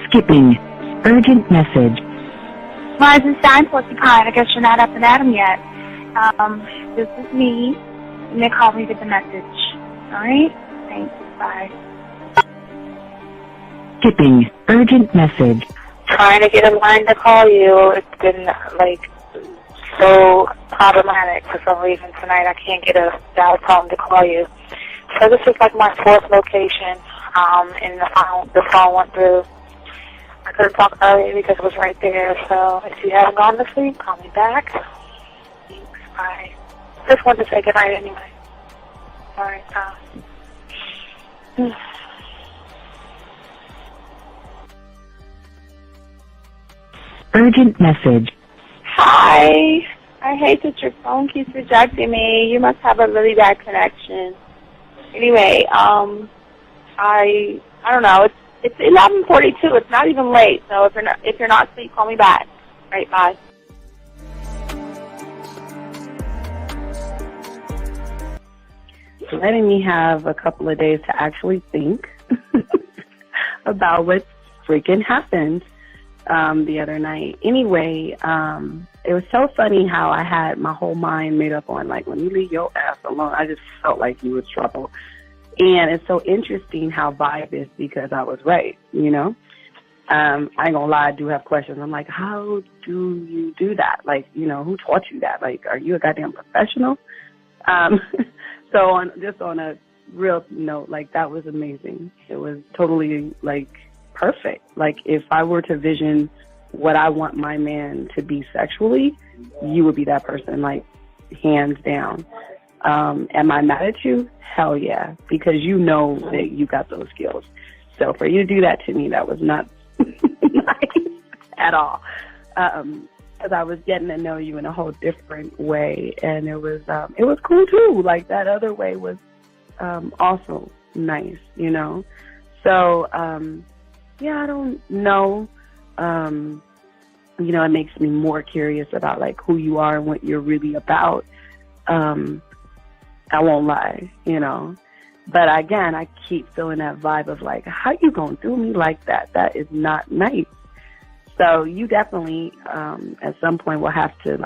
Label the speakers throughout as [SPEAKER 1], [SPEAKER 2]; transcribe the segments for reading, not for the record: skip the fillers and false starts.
[SPEAKER 1] Skipping. Urgent message.
[SPEAKER 2] Rise and shine, Porcupine. I guess you're not up and at 'em yet. This is me. You may call me with the message. Alright? Thanks. Bye.
[SPEAKER 1] Skipping. Urgent message.
[SPEAKER 2] Trying to get a line to call you. It's been, so problematic for some reason tonight. I can't get a dial tone to call you. So this is my fourth location, and the phone went through. I couldn't talk earlier because it was right there, so if you haven't gone to sleep, call me back. Thanks, bye. Just wanted to say goodnight anyway. Alright,
[SPEAKER 1] Urgent message.
[SPEAKER 2] Hi. I hate that your phone keeps rejecting me. You must have a really bad connection. Anyway, I don't know. It's 11:42. It's not even late. So if you're not asleep, call me back. Right, bye.
[SPEAKER 3] Letting me have a couple of days to actually think about what freaking happened the other night. Anyway, it was so funny how I had my whole mind made up on, let me leave your ass alone. I just felt like you was trouble. And it's so interesting how vibe is because I was right, you know? I ain't gonna lie, I do have questions. I'm like, how do you do that? Who taught you that? Are you a goddamn professional? So on a real note, that was amazing. It was totally, perfect. If I were to vision what I want my man to be sexually, you would be that person, hands down. Am I mad at you? Hell yeah, because you know that you got those skills. So for you to do that to me, that was not nice at all. Because I was getting to know you in a whole different way, and it was cool too. That other way was also nice, you know. So yeah, I don't know. It makes me more curious about who you are and what you're really about. I won't lie, you know. But again, I keep feeling that vibe of how you gonna do me like that? That is not nice. So you definitely, at some point, will have to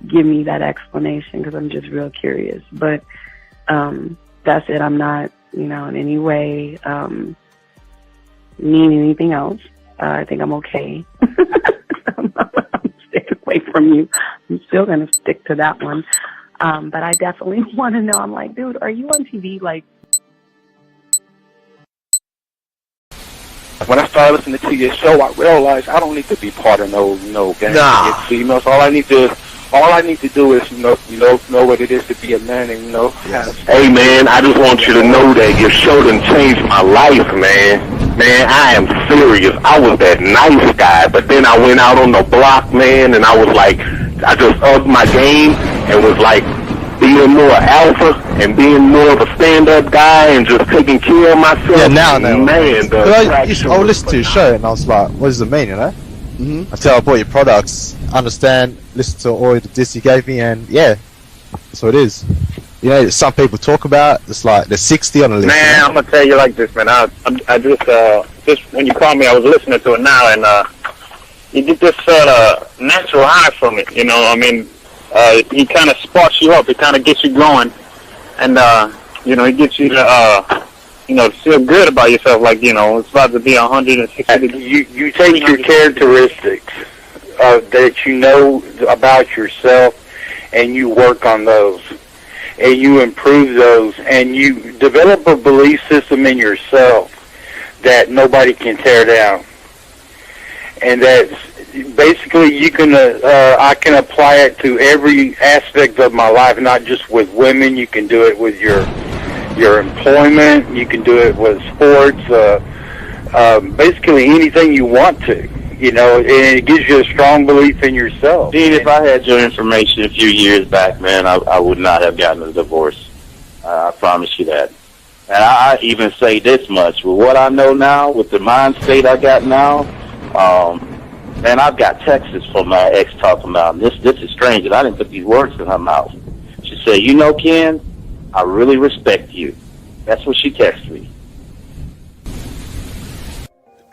[SPEAKER 3] give me that explanation because I'm just real curious. But that's it. I'm not, in any way need anything else. I think I'm okay. I'm staying away from you. I'm still gonna stick to that one. But I definitely want to know. I'm dude, are you on TV?
[SPEAKER 4] When I started listening to your show, I realized I don't need to be part of no gang against females. All I need to do is know what it is to be a man and
[SPEAKER 5] Hey man, I just want you to know that your show done changed my life, man. Man, I am serious. I was that nice guy, but then I went out on the block, man, and I was I just upped my game and was being more alpha and being more of a stand-up guy and just taking care of myself.
[SPEAKER 6] Yeah, now,
[SPEAKER 5] man.
[SPEAKER 6] I would listen to your show and I was like, what does it mean, you know? Mm-hmm. Until I bought your products, understand, listen to all the diss you gave me, and yeah, that's what it is. You know, some people talk about, it's they're 60 on the list.
[SPEAKER 5] Man, I'm gonna tell you like this, man. I just when you called me, I was listening to it now, and you get this natural high from it. You know, I mean, he kind of sparks you up. It kind of gets you going, and it gets you to feel good about yourself. It's about to be 160 degrees.
[SPEAKER 4] You take your characteristics that you know about yourself, and you work on those, and you improve those, and you develop a belief system in yourself that nobody can tear down. And that's basically I can apply it to every aspect of my life, not just with women. You can do it with your employment. You can do it with sports. Basically anything you want to. And it gives you a strong belief in yourself.
[SPEAKER 5] Dean, if I had your information a few years back, man, I would not have gotten a divorce. I promise you that. And I even say this much. With what I know now, with the mind state I got now, man, I've got texts from my ex talking about, this is strange, and I didn't put these words in her mouth. She said, Ken, I really respect you. That's what she texted me.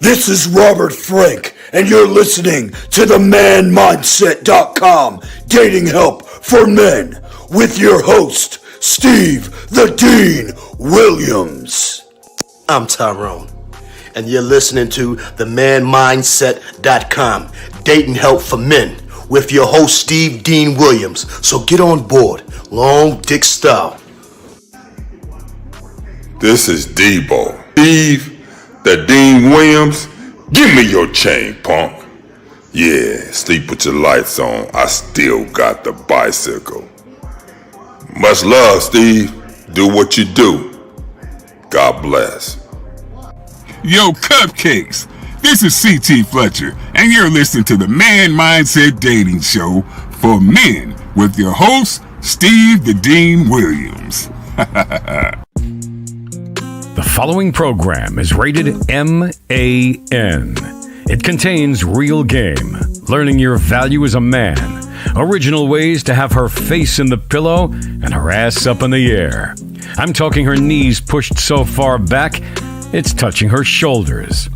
[SPEAKER 7] This is Robert Frank, and you're listening to the ManMindset.com Dating Help for Men with your host, Steve the Dean Williams.
[SPEAKER 8] I'm Tyrone, and you're listening to the ManMindset.com Dating Help for Men with your host, Steve Dean Williams. So get on board, long dick style.
[SPEAKER 9] This is Debo. Steve the Dean Williams, give me your chain, punk. Yeah, sleep with your lights on. I still got the bicycle. Much love, Steve. Do what you do. God bless.
[SPEAKER 10] Yo, cupcakes. This is C.T. Fletcher, and you're listening to the Man Mindset Dating Show for Men with your host, Steve the Dean Williams.
[SPEAKER 11] The following program is rated MAN. It contains real game, learning your value as a man, original ways to have her face in the pillow and her ass up in the air. I'm talking her knees pushed so far back, it's touching her shoulders.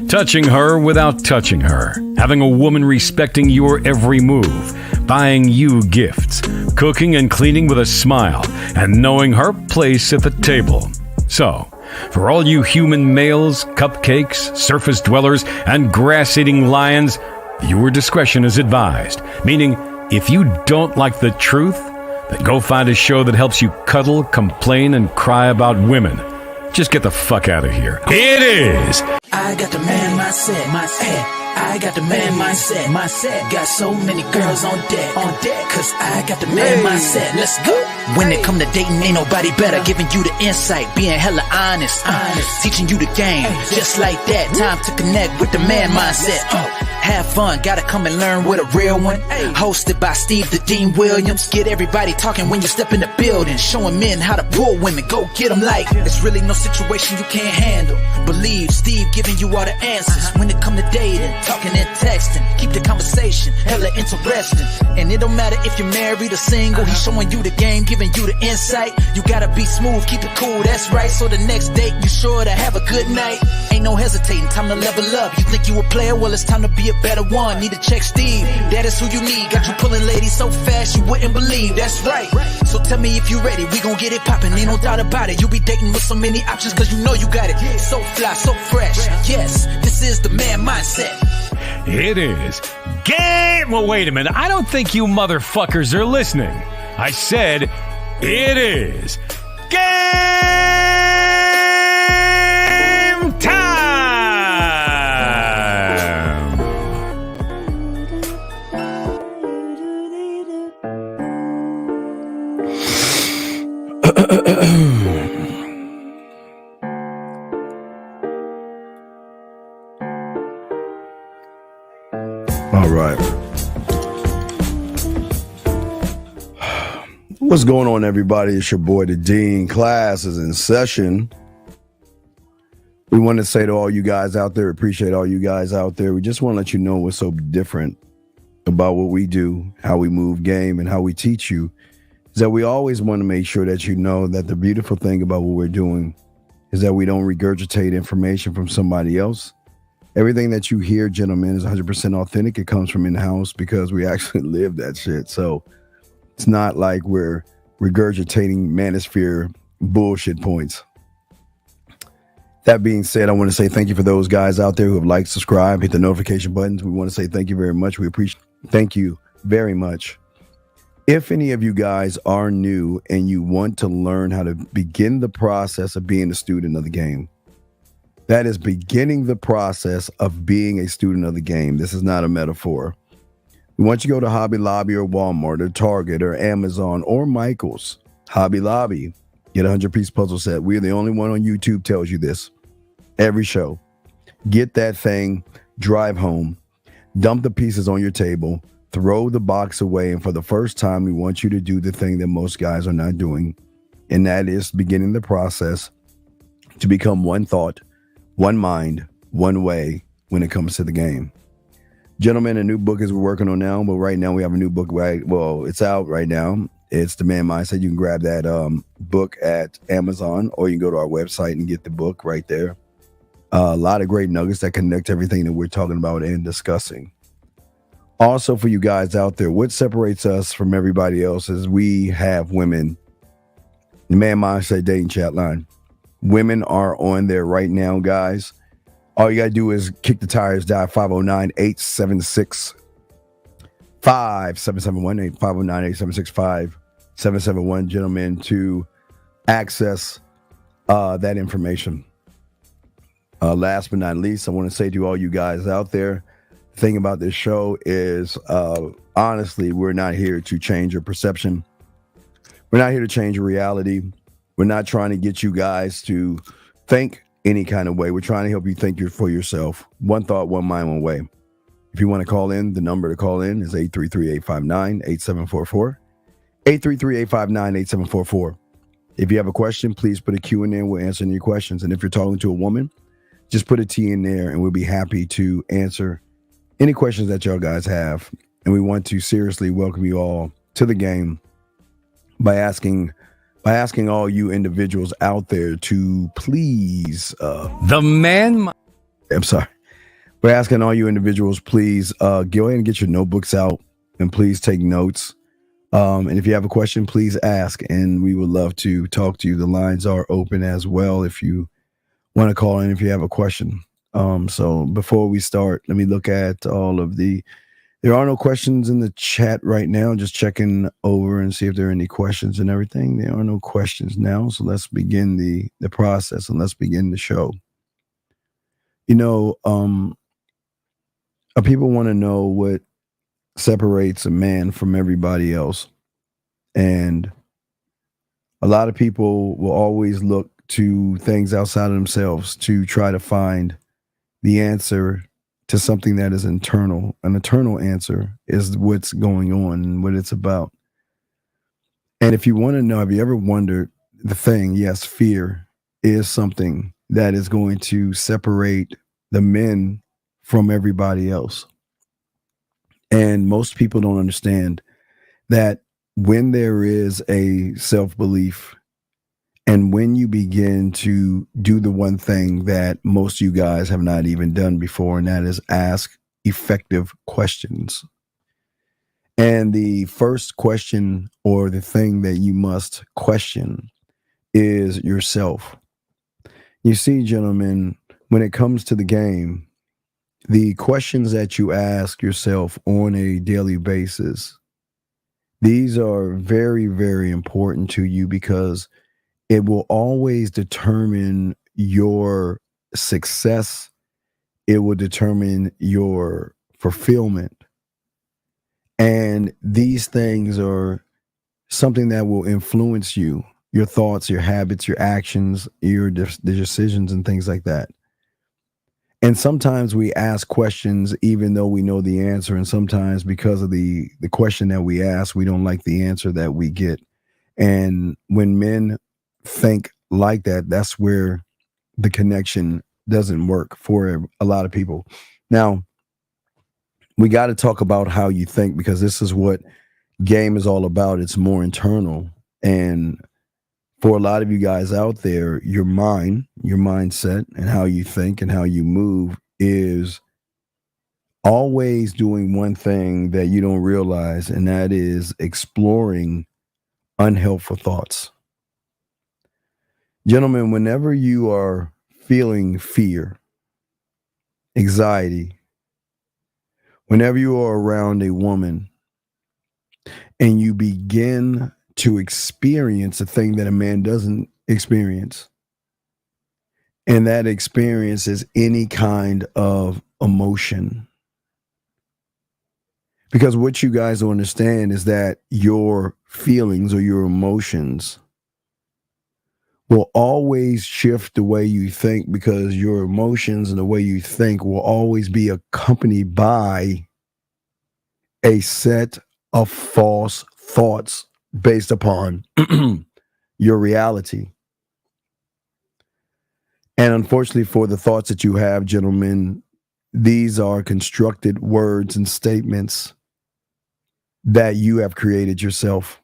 [SPEAKER 11] Touching her without touching her. Having a woman respecting your every move. Buying you gifts. Cooking and cleaning with a smile. And knowing her place at the table. So, for all you human males, cupcakes, surface dwellers, and grass-eating lions, viewer discretion is advised. Meaning, if you don't like the truth, then go find a show that helps you cuddle, complain, and cry about women. Just get the fuck out of here. It is.
[SPEAKER 12] I got the man mindset, I got the man mindset, got so many girls on deck, cause I got the man mindset, let's go. When it come to dating, ain't nobody better, giving you the insight, being hella honest, teaching you the game, just like that, time to connect with the man mindset. Have fun, gotta come and learn with a real one. Hosted by Steve the Dean Williams. Get everybody talking when you step in the building, showing men how to pull women, go get them like it's really no situation you can't handle. Believe Steve giving you all the answers when it come to dating, talking and texting. Keep the conversation hella interesting, and it don't matter if you're married or single. He's showing you the game, giving you the insight. You gotta be smooth, keep it cool, that's right. So the next date you sure to have a good night. Ain't no hesitating, time to level up. You think you a player? Well, it's time to be a better one. Need to check Steve, that is who you need. Got you pulling ladies so fast you wouldn't believe. That's right. So tell me if you ready, we gon' get it poppin'. Ain't no doubt about it. You be dating with so many options cause you know you got it. So fly, so fresh. Yes, this is the man mindset.
[SPEAKER 11] It is. Well, wait a minute. I don't think you motherfuckers are listening. I said it is game time.
[SPEAKER 7] All right. What's going on, everybody? It's your boy, the Dean. Class is in session. We want to say to all you guys out there, appreciate all you guys out there. We just want to let you know what's so different about what we do, how we move game, and how we teach you, is that we always want to make sure that you know that the beautiful thing about what we're doing is that we don't regurgitate information from somebody else. Everything that you hear, gentlemen, is 100% authentic. It comes from in-house because we actually live that shit. So it's not like we're regurgitating manosphere bullshit points. That being said, I want to say thank you for those guys out there who have liked, subscribed, hit the notification buttons. We want to say thank you very much. We appreciate. Thank you very much. If any of you guys are new and you want to learn how to begin the process of being a student of the game, that is beginning the process of being a student of the game. This is not a metaphor. We want you to go to Hobby Lobby or Walmart or Target or Amazon or Michael's. Hobby Lobby, get a 100-piece puzzle set. We're the only one on YouTube tells you this. Every show. Get that thing, drive home, dump the pieces on your table, throw the box away, and for the first time, we want you to do the thing that most guys are not doing, and that is beginning the process to become one thought, one mind, one way when it comes to the game. Gentlemen, a new book is we're working on now, but right now we have a new book, right? Well, it's out right now. It's The Man Mindset. You can grab that book at Amazon, or you can go to our website and get the book right there. A lot of great nuggets that connect everything that we're talking about and discussing. Also, for you guys out there, what separates us from everybody else is we have women. The Man Mindset Dating Chat line. Women are on there right now, guys. All you got to do is kick the tires, dial 509-876-5771, 509-876-5771, gentlemen, to access that information. Last but not least, I want to say to all you guys out there, the thing about this show is, honestly, we're not here to change your perception. We're not here to change your reality. We're not trying to get you guys to think any kind of way. We're trying to help you think for yourself. One thought, one mind, one way. If you want to call in, the number to call in is 833-859-8744. 833-859-8744. If you have a question, please put a Q in there. We'll answer any questions. And if you're talking to a woman, just put a T in there and we'll be happy to answer any questions that y'all guys have. And we want to seriously welcome you all to the game by asking all you individuals out there to please I'm sorry. We're asking all you individuals, please go ahead and get your notebooks out and please take notes. And if you have a question, please ask, and we would love to talk to you. The lines are open as well if you want to call in if you have a question. So before we start, let me look at all of there are no questions in the chat right now. Just checking over and see if there are any questions and everything. There are no questions now. So let's begin the process and let's begin the show. You know, people want to know what separates a man from everybody else. And a lot of people will always look to things outside of themselves to try to find the answer to something that is internal. An internal answer is what's going on and what it's about. And if you want to know, have you ever wondered the thing? Yes, fear is something that is going to separate the men from everybody else. And most people don't understand that when there is a self-belief and when you begin to do the one thing that most of you guys have not even done before, and that is ask effective questions. And the first question or the thing that you must question is yourself. You see, gentlemen, when it comes to the game, the questions that you ask yourself on a daily basis, these are very, very important to you because it will always determine your success. It will determine your fulfillment. And these things are something that will influence you, your thoughts, your habits, your actions, your decisions, and things like that. And sometimes we ask questions even though we know the answer. And sometimes because of the question that we ask, we don't like the answer that we get. And when men think like that, that's where the connection doesn't work for a lot of people. Now, we got to talk about how you think, because this is what game is all about. It's more internal. And for a lot of you guys out there, your mindset and how you think and how you move is always doing one thing that you don't realize, and that is exploring unhelpful thoughts. Gentlemen, whenever you are feeling fear, anxiety, whenever you are around a woman and you begin to experience a thing that a man doesn't experience, and that experience is any kind of emotion. Because what you guys don't understand is that your feelings or your emotions will always shift the way you think, because your emotions and the way you think will always be accompanied by a set of false thoughts based upon your reality. And unfortunately for the thoughts that you have, gentlemen, these are constructed words and statements that you have created yourself.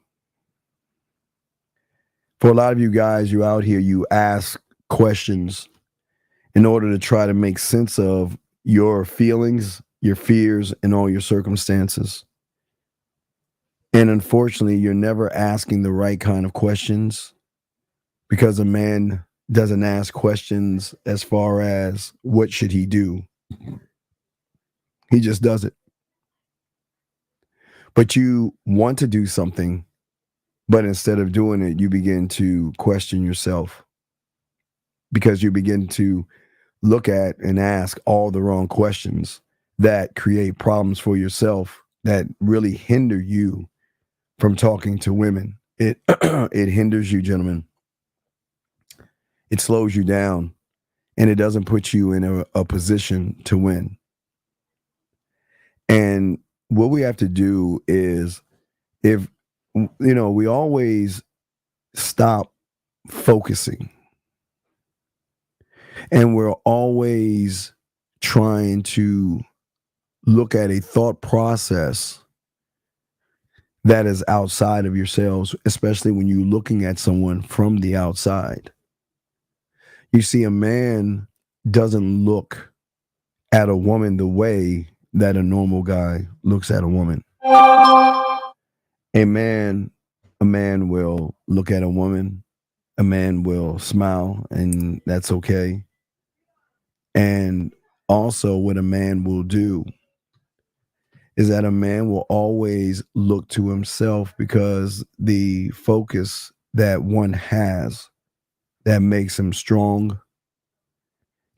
[SPEAKER 7] For a lot of you guys, you out here, you ask questions in order to try to make sense of your feelings, your fears, and all your circumstances. And unfortunately, you're never asking the right kind of questions, because a man doesn't ask questions as far as what should he do. He just does it. But you want to do something, but instead of doing it, you begin to question yourself, because you begin to look at and ask all the wrong questions that create problems for yourself that really hinder you from talking to women. It it hinders you, gentlemen. It slows you down, and it doesn't put you in a position to win. And what we have to do is, if we always stop focusing, and we're always trying to look at a thought process that is outside of yourselves, especially when you're looking at someone from the outside. You see, a man doesn't look at a woman the way that a normal guy looks at a woman. A man will look at a woman, a man will smile, and that's okay. And also what a man will do is that a man will always look to himself, because the focus that one has that makes him strong,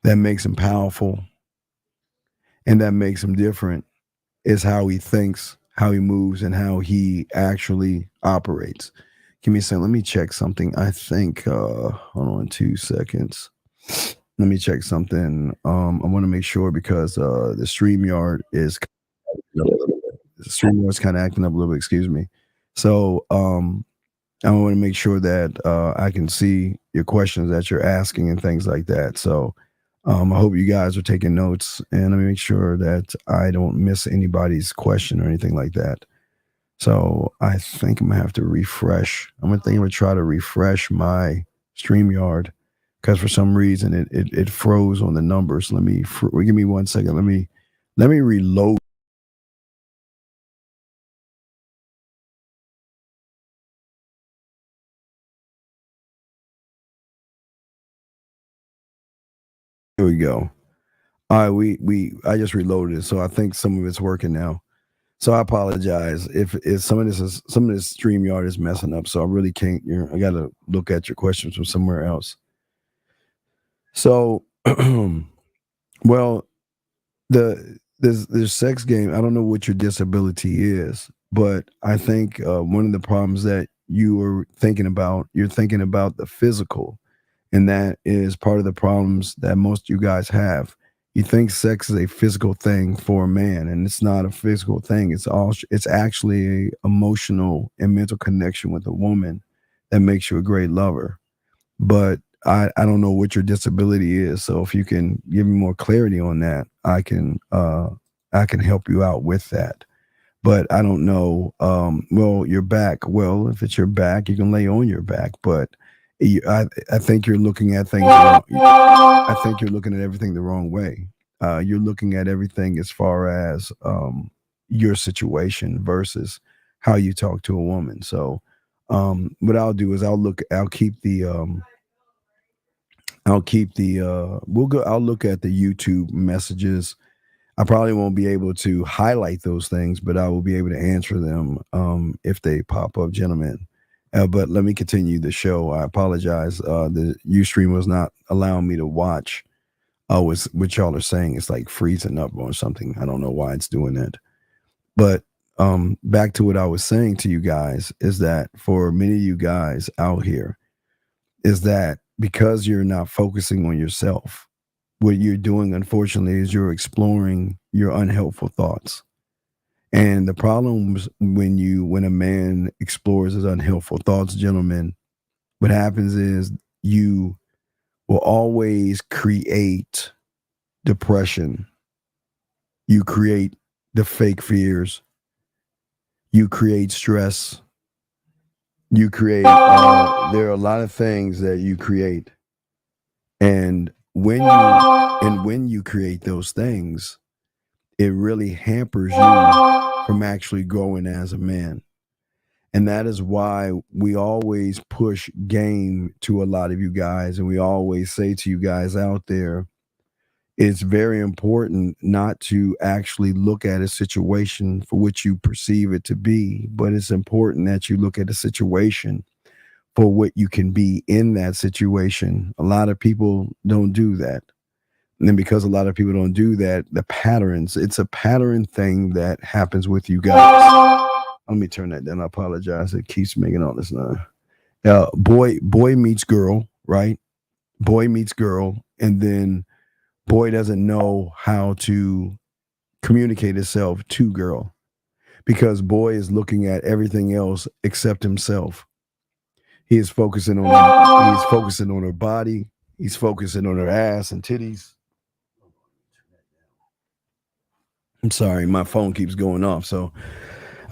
[SPEAKER 7] that makes him powerful, and that makes him different is how he thinks, how he moves, and how he actually operates. Give me a second. Let me check something. I think, hold on 2 seconds. Let me check something. I want to make sure, because the StreamYard is kind of acting up a little bit. Excuse me. So I want to make sure that I can see your questions that you're asking and things like that. So I hope you guys are taking notes, and let me make sure that I don't miss anybody's question or anything like that. So I think I'm gonna have to refresh. I'm gonna try to refresh my StreamYard, because for some reason it froze on the numbers. Give me 1 second. Let me reload. Here we go. All right, I just reloaded it, so I think some of it's working now. So I apologize if some of this StreamYard is messing up. So I really can't. I got to look at your questions from somewhere else. So, well, there's sex game. I don't know what your disability is, but I think one of the problems that you're thinking about the physical, and that is part of the problems that most of you guys have. You think sex is a physical thing for a man, and it's not a physical thing. It's actually a emotional and mental connection with a woman that makes you a great lover. But I don't know what your disability is, so if you can give me more clarity on that, I can help you out with that. But I don't know. Well, your back. Well, if it's your back, you can lay on your back. But I think you're looking at things. I think you're looking at everything the wrong way. You're looking at everything as far as your situation versus how you talk to a woman. So what I'll do is I'll look at the YouTube messages. I probably won't be able to highlight those things, but I will be able to answer them if they pop up, gentlemen. But let me continue the show. I apologize. The Ustream was not allowing me to watch what y'all are saying. It's like freezing up or something. I don't know why it's doing that. But back to what I was saying to you guys is that for many of you guys out here, is that because you're not focusing on yourself, what you're doing, unfortunately, is you're exploring your unhelpful thoughts. And the problems when a man explores his unhelpful thoughts, gentlemen, what happens is you will always create depression. You create the fake fears. You create stress. You create, there are a lot of things that you create. And when you create those things, it really hampers you from actually growing as a man. And that is why we always push game to a lot of you guys. And we always say to you guys out there, it's very important not to actually look at a situation for what you perceive it to be, but it's important that you look at a situation for what you can be in that situation. A lot of people don't do that. And then because a lot of people don't do that, the patterns, it's a pattern thing that happens with you guys. Let me turn that down. I apologize. It keeps making all this noise. Boy meets girl, right? Boy meets girl, and then boy doesn't know how to communicate himself to girl because boy is looking at everything else except himself. He is focusing on her body. He's focusing on her ass and titties. I'm sorry, my phone keeps going off, so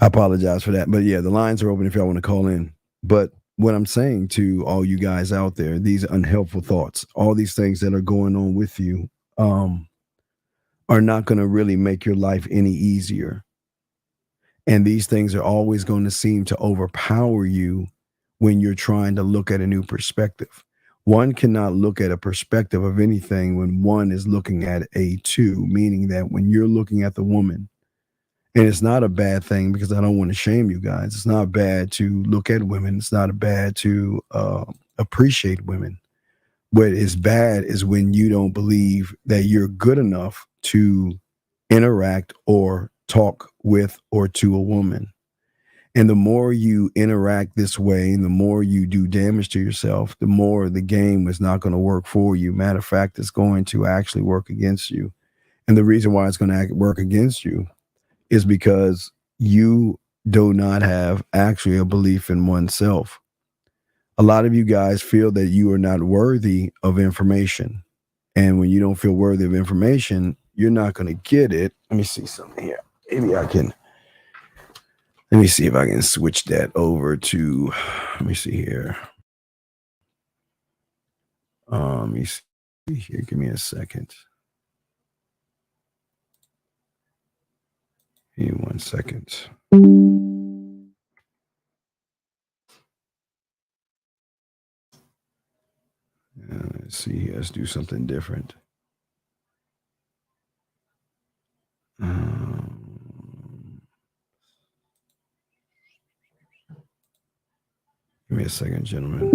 [SPEAKER 7] I apologize for that. But yeah, the lines are open if y'all want to call in. But what I'm saying to all you guys out there, these unhelpful thoughts, all these things that are going on with you, are not going to really make your life any easier. And these things are always going to seem to overpower you when you're trying to look at a new perspective. One cannot look at a perspective of anything when one is looking at a two, meaning that when you're looking at the woman, and it's not a bad thing because I don't want to shame you guys. It's not bad to look at women. It's not bad to appreciate women. What is bad is when you don't believe that you're good enough to interact or talk with or to a woman. And the more you interact this way and the more you do damage to yourself, the more the game is not going to work for you. Matter of fact, it's going to actually work against you. And the reason why it's going to work against you is because you do not have actually a belief in oneself. A lot of you guys feel that you are not worthy of information. And when you don't feel worthy of information, you're not going to get it. Let me see something here. Let me see if I can switch that over to, let me see here. Let me see here. Give me a second. Give me 1 second. Let's see here. Let's do something different. Give me a second, gentlemen.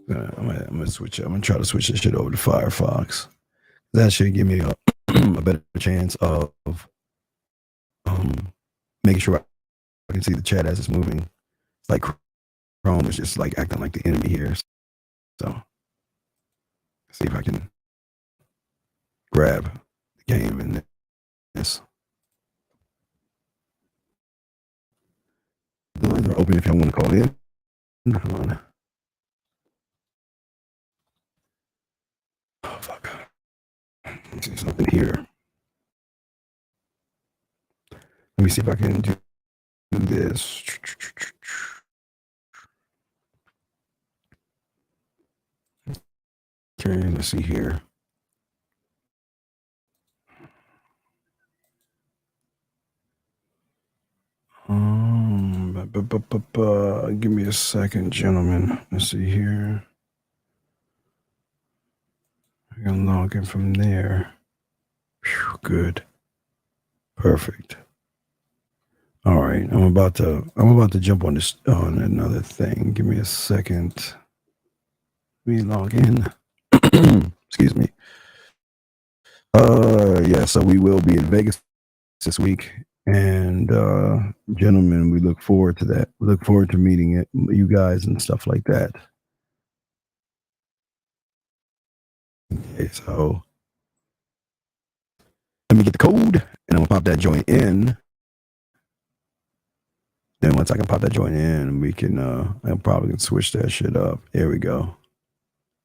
[SPEAKER 7] I'm gonna switch. I'm gonna try to switch this shit over to Firefox. That should give me a better chance of making sure I can see the chat as it's moving. It's like Chrome is just like acting like the enemy here. So see if I can grab the game in this. The lines are open if y'all want to call in. Hold on. Oh, fuck. Let's see something here. Let me see if I can do this. Okay, let's see here. Give me a second, gentlemen. Let's see here. I can log in from there. Whew, good. Perfect. All right, I'm about to jump on this on another thing. Give me a second. Let me log in. Excuse me. Yeah, so we will be in Vegas this week. And gentlemen, we look forward to that. We look forward to meeting you guys and stuff like that. Okay, so let me get the code, and I'm gonna pop that joint in. Then once I can pop that joint in, we can. I probably can switch that shit up. There we go.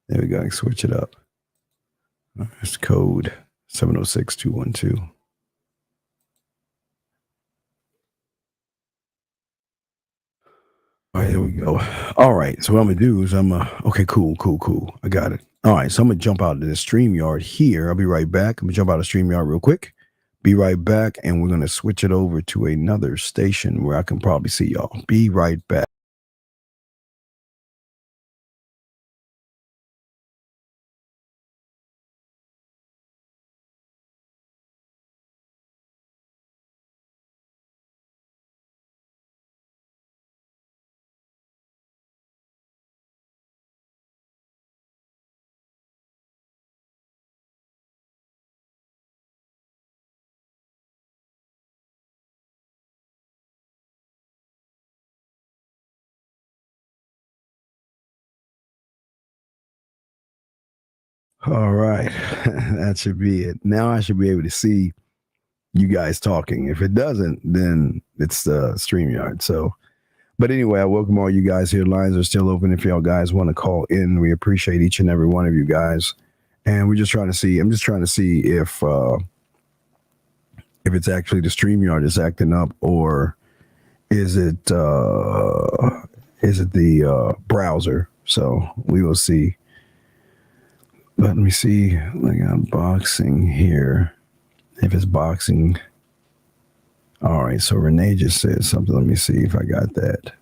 [SPEAKER 7] There we go. I can switch it up. It's code 706-212. All right, there we go. All right, so what I'm gonna do is okay, cool. I got it. All right, so I'm gonna jump out of this StreamYard here. I'll be right back. I'm gonna jump out of StreamYard real quick. Be right back, and we're gonna switch it over to another station where I can probably see y'all. Be right back. All right, that should be it. Now I should be able to see you guys talking. If it doesn't, then it's the StreamYard. So, but anyway, I welcome all you guys here. Lines are still open if y'all guys want to call in. We appreciate each and every one of you guys. And we're just trying to see. I'm just trying to see if it's actually the StreamYard is acting up, or is it the browser? So we will see. But let me see. I got boxing here. If it's boxing. All right. So Renee just said something. Let me see if I got that.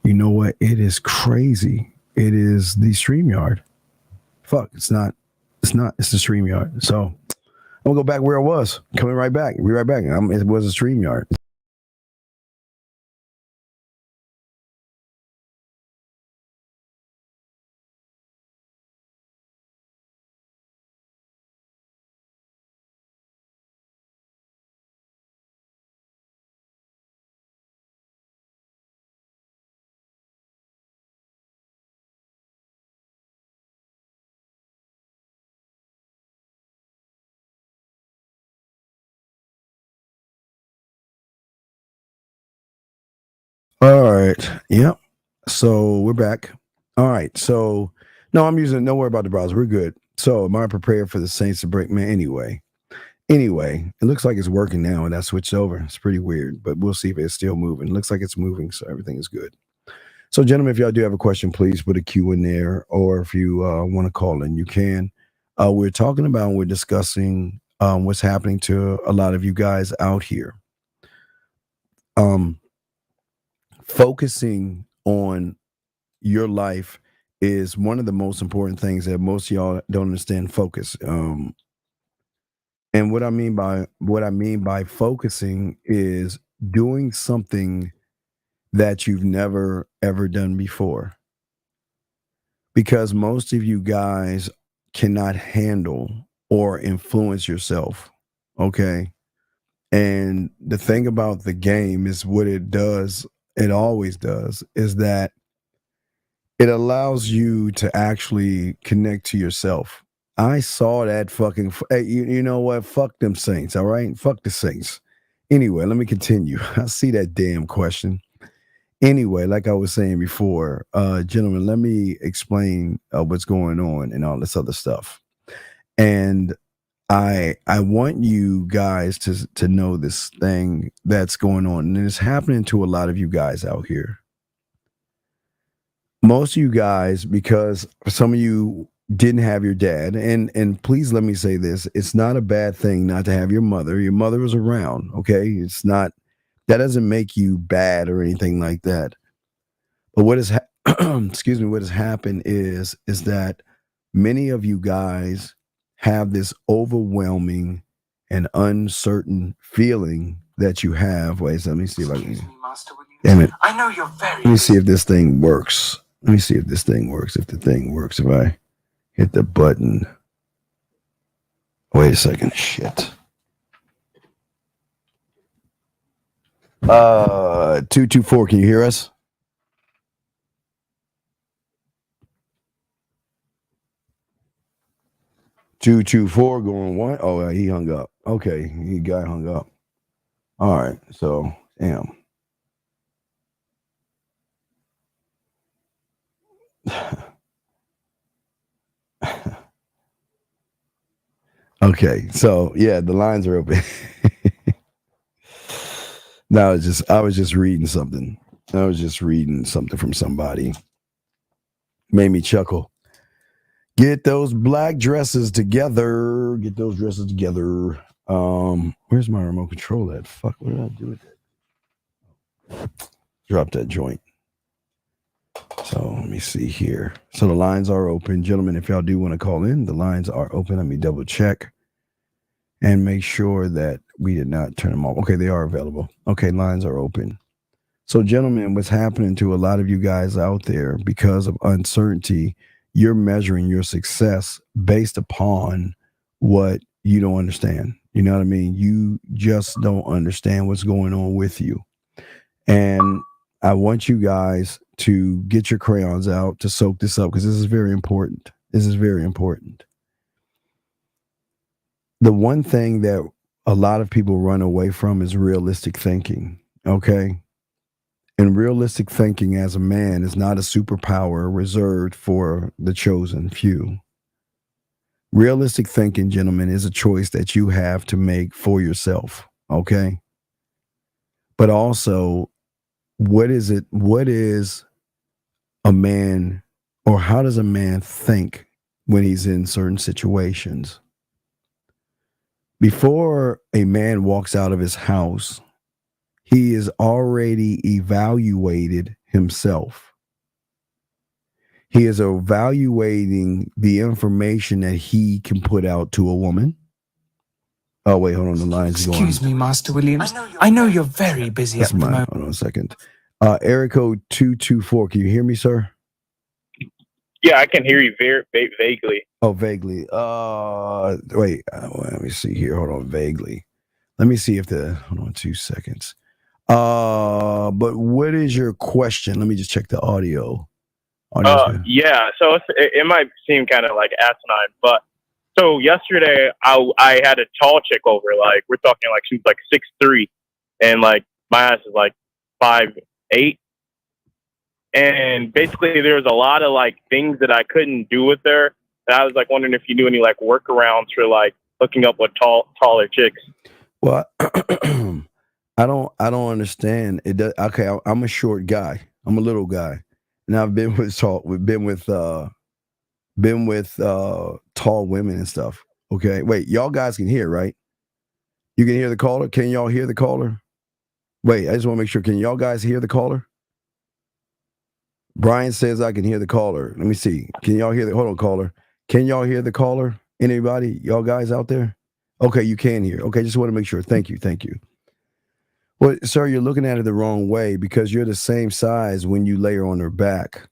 [SPEAKER 7] You know what? It is crazy. It is the StreamYard. Fuck. It's not. It's the StreamYard. So I'm gonna go back where I was. Coming right back. Be right back. It was a StreamYard. All right. Yep. So we're back. All right. So no, I'm using. Don't worry about the browser. We're good. So am I prepared for the Saints to break? Man, anyway, it looks like it's working now, and I switched over. It's pretty weird, but we'll see if it's still moving. It looks like it's moving, so everything is good. So, gentlemen, if y'all do have a question, please put a Q in there, or if you want to call in, you can. We're talking about, we're discussing what's happening to a lot of you guys out here. Focusing on your life is one of the most important things that most of y'all don't understand. Focus. And what I mean by focusing is doing something that you've never ever done before. Because most of you guys cannot handle or influence yourself. Okay. And the thing about the game is what it does, it always does, is that it allows you to actually connect to yourself. I saw that fucking, you know what? Fuck them Saints, all right? Fuck the Saints. Anyway, let me continue. I see that damn question. Anyway, like I was saying before, gentlemen, let me explain what's going on and all this other stuff. And I want you guys to know this thing that's going on, and it's happening to a lot of you guys out here. Most of you guys, because some of you didn't have your dad, and please let me say this, it's not a bad thing not to have your mother. Your mother was around, okay? It's not, that doesn't make you bad or anything like that. But what is excuse me, what has happened is that many of you guys have this overwhelming and uncertain feeling that you have. Wait, so let me see if I can. Damn it. I know you're very. Let me see if this thing works. Let me see if this thing works. If the thing works, if I hit the button. Wait a second. Shit. 224, can you hear us? Two, 224 going one. Oh, he hung up. Okay, he guy hung up. All right, so damn. Okay, so yeah, the lines are open. No, I was just reading something. I was just reading something from somebody. Made me chuckle. Get those black dresses together. Get those dresses together. Where's my remote control at? Fuck, what did I do with it? Drop that joint. So let me see here. So the lines are open. Gentlemen, if y'all do want to call in, the lines are open. Let me double check and make sure that we did not turn them off. Okay, they are available. Okay, lines are open. So gentlemen, what's happening to a lot of you guys out there because of uncertainty, you're measuring your success based upon what you don't understand. You know what I mean? You just don't understand what's going on with you. And I want you guys to get your crayons out to soak this up because this is very important. This is very important. The one thing that a lot of people run away from is realistic thinking, okay? And realistic thinking as a man is not a superpower reserved for the chosen few. Realistic thinking, gentlemen, is a choice that you have to make for yourself, okay? But also, what is a man, or how does a man think when he's in certain situations? Before a man walks out of his house, he is already evaluated himself. He is evaluating the information that he can put out to a woman. Oh, wait, hold on. The line's going.
[SPEAKER 13] Excuse me, Master Williams. I know you're very busy at the moment.
[SPEAKER 7] Hold on a second. Area code 224. Can you hear me, sir?
[SPEAKER 14] Yeah, I can hear you very vaguely.
[SPEAKER 7] Oh, vaguely. Wait, let me see here. Hold on, vaguely. Let me see if hold on 2 seconds. But what is your question? Let me just check the audio.
[SPEAKER 14] Yeah, so it might seem kind of like asinine, but so yesterday I had a tall chick over, like we're talking like she's like 6'3", and like my ass is like 5'8", and basically there was a lot of like things that I couldn't do with her, and I was like wondering if you knew any like workarounds for like hooking up with taller chicks.
[SPEAKER 7] Well, I don't understand. It does. Okay, I'm a short guy. I'm a little guy, and I've been with tall women and stuff. Okay, wait, y'all guys can hear, right? You can hear the caller. Can y'all hear the caller? Wait, I just want to make sure. Can y'all guys hear the caller? Brian says I can hear the caller. Let me see. Can y'all hear hold on, caller. Can y'all hear the caller? Anybody? Y'all guys out there? Okay, you can hear. Okay, just want to make sure. Thank you. Well, sir, you're looking at it the wrong way because you're the same size when you lay her on her back.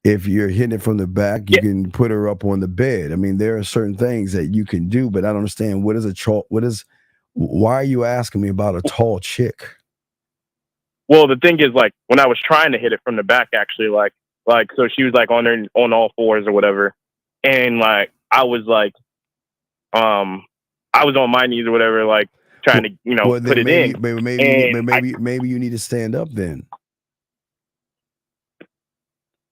[SPEAKER 7] If you're hitting it from the back, you can put her up on the bed. I mean, there are certain things that you can do, but I don't understand why are you asking me about a tall chick?
[SPEAKER 14] Well, the thing is, like, when I was trying to hit it from the back, actually, like so she was like on all fours or whatever, and like I was on my knees or whatever, like trying to put it in.
[SPEAKER 7] Maybe you need to stand up then.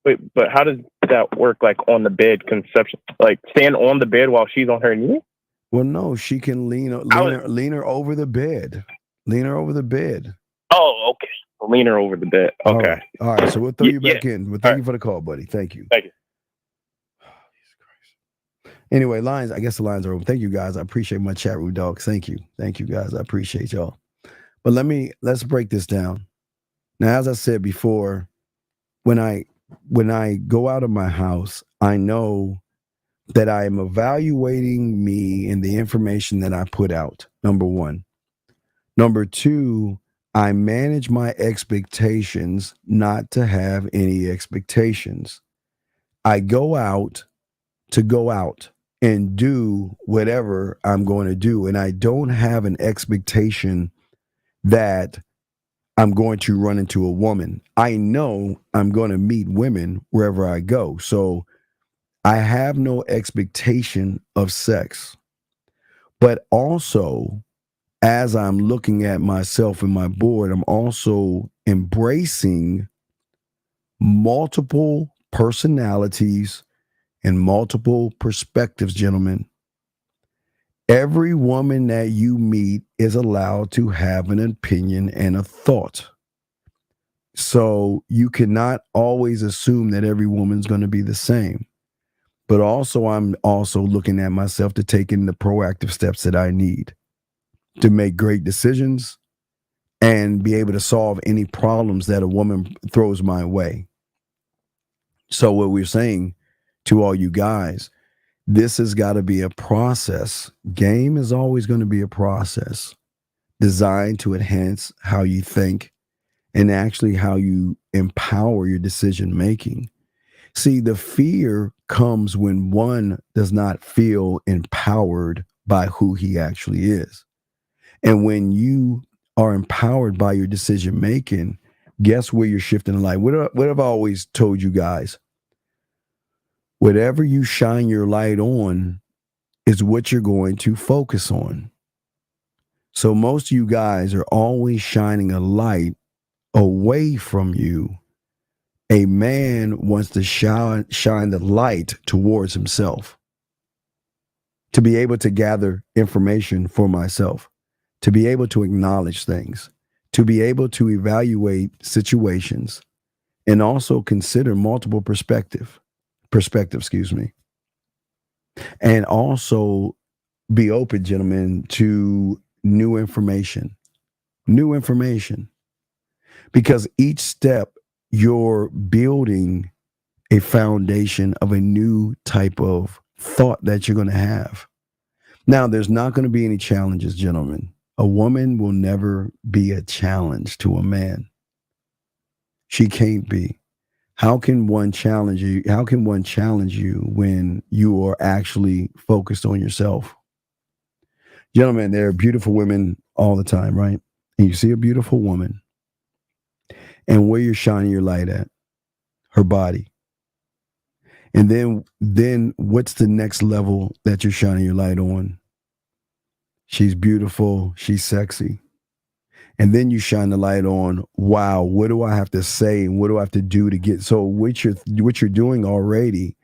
[SPEAKER 14] Wait, but how does that work? Like on the bed conception, like stand on the bed while she's on her knee?
[SPEAKER 7] Well, no, she can lean her over the bed. Lean her over the bed.
[SPEAKER 14] Oh, okay. Lean her over the bed. Okay.
[SPEAKER 7] All right. So we'll throw you back in. Well, thank you for the call, buddy. Thank you.
[SPEAKER 14] Thank you.
[SPEAKER 7] Anyway, I guess the lines are open. Thank you, guys. I appreciate my chat room dogs. Thank you, guys. I appreciate y'all. But let's break this down. Now, as I said before, when I go out of my house, I know that I am evaluating me and the information that I put out. Number one. Number two, I manage my expectations not to have any expectations. I go out to go out and do whatever I'm going to do. And I don't have an expectation that I'm going to run into a woman. I know I'm going to meet women wherever I go. So I have no expectation of sex. But also, as I'm looking at myself and my board, I'm also embracing multiple personalities and multiple perspectives, gentlemen. Every woman that you meet is allowed to have an opinion and a thought. So you cannot always assume that every woman's going to be the same. but also I'm also looking at myself to take in the proactive steps that I need to make great decisions and be able to solve any problems that a woman throws my way. So what we're saying to all you guys, this has got to be a process. Game is always going to be a process designed to enhance how you think and actually how you empower your decision making. See, the fear comes when one does not feel empowered by who he actually is. And when you are empowered by your decision making, guess where you're shifting in life? What have I always told you guys? Whatever you shine your light on is what you're going to focus on. So most of you guys are always shining a light away from you. A man wants to shine the light towards himself, to be able to gather information for myself, to be able to acknowledge things, to be able to evaluate situations, and also consider multiple perspective, and also be open, gentlemen, to new information, because each step you're building a foundation of a new type of thought that you're going to have. Now, there's not going to be any challenges, gentlemen. A woman will never be a challenge to a man. She can't be. How can one challenge you? How can one challenge you when you are actually focused on yourself? Gentlemen, there are beautiful women all the time, right? And you see a beautiful woman, and where you're shining your light at? Her body. And then what's the next level that you're shining your light on? She's beautiful, she's sexy. And then you shine the light on, wow, what do I have to say and what do I have to do to get? So what you're doing already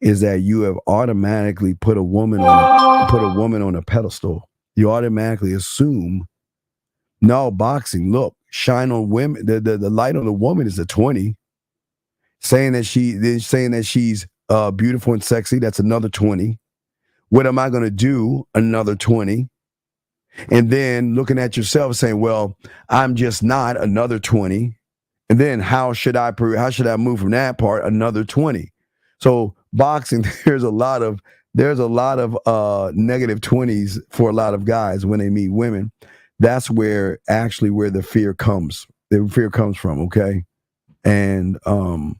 [SPEAKER 7] is that you have automatically put a woman on a pedestal. You automatically assume, no, boxing, look, shine on women. The light on the woman is a 20. Saying that she's beautiful and sexy, that's another 20. What am I going to do? Another 20. And then looking at yourself saying, well, I'm just not, another 20. And then how should I move from that part? Another 20. So boxing, there's a lot of negative 20s for a lot of guys when they meet women. That's where the fear comes. The fear comes from, okay? And hold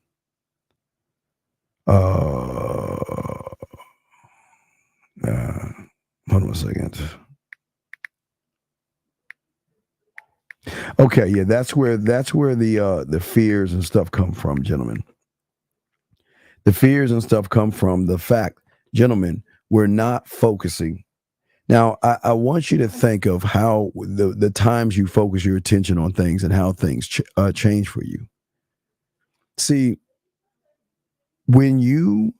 [SPEAKER 7] on a second. Okay, yeah, that's where the fears and stuff come from, gentlemen. The fears and stuff come from the fact, gentlemen, we're not focusing. Now, I want you to think of how the times you focus your attention on things and how things change for you. See, when you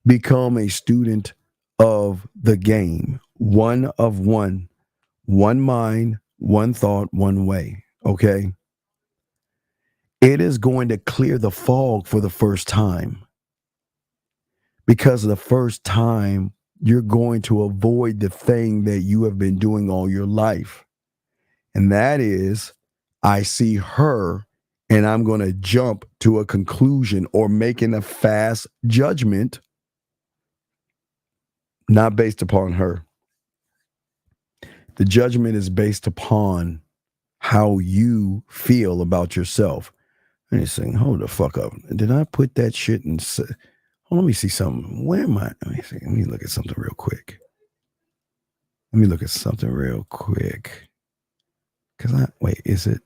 [SPEAKER 7] become a student of the game, one of one mind, one thought, one way, okay? It is going to clear the fog for the first time. Because the first time you're going to avoid the thing that you have been doing all your life. And that is, I see her and I'm going to jump to a conclusion or making a fast judgment, not based upon her. The judgment is based upon how you feel about yourself. And you're saying, hold the fuck up. Did I put that shit in? Let me see something. Where am I? Let me look at something real quick. Is it?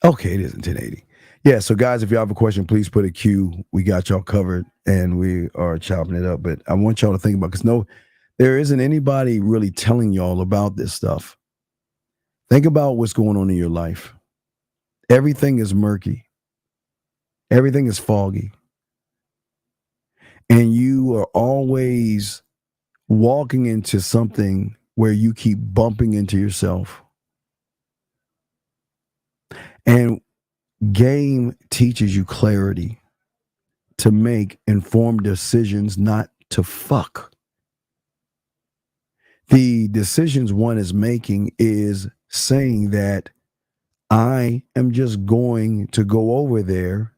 [SPEAKER 7] Okay, it is in 1080. Yeah, so guys, if y'all have a question, please put a Q. We got y'all covered and we are chopping it up. But I want y'all to think about, because there isn't anybody really telling y'all about this stuff. Think about what's going on in your life. Everything is murky. Everything is foggy. And you are always walking into something where you keep bumping into yourself. And game teaches you clarity to make informed decisions, not to fuck. The decisions one is making is saying that I am just going to go over there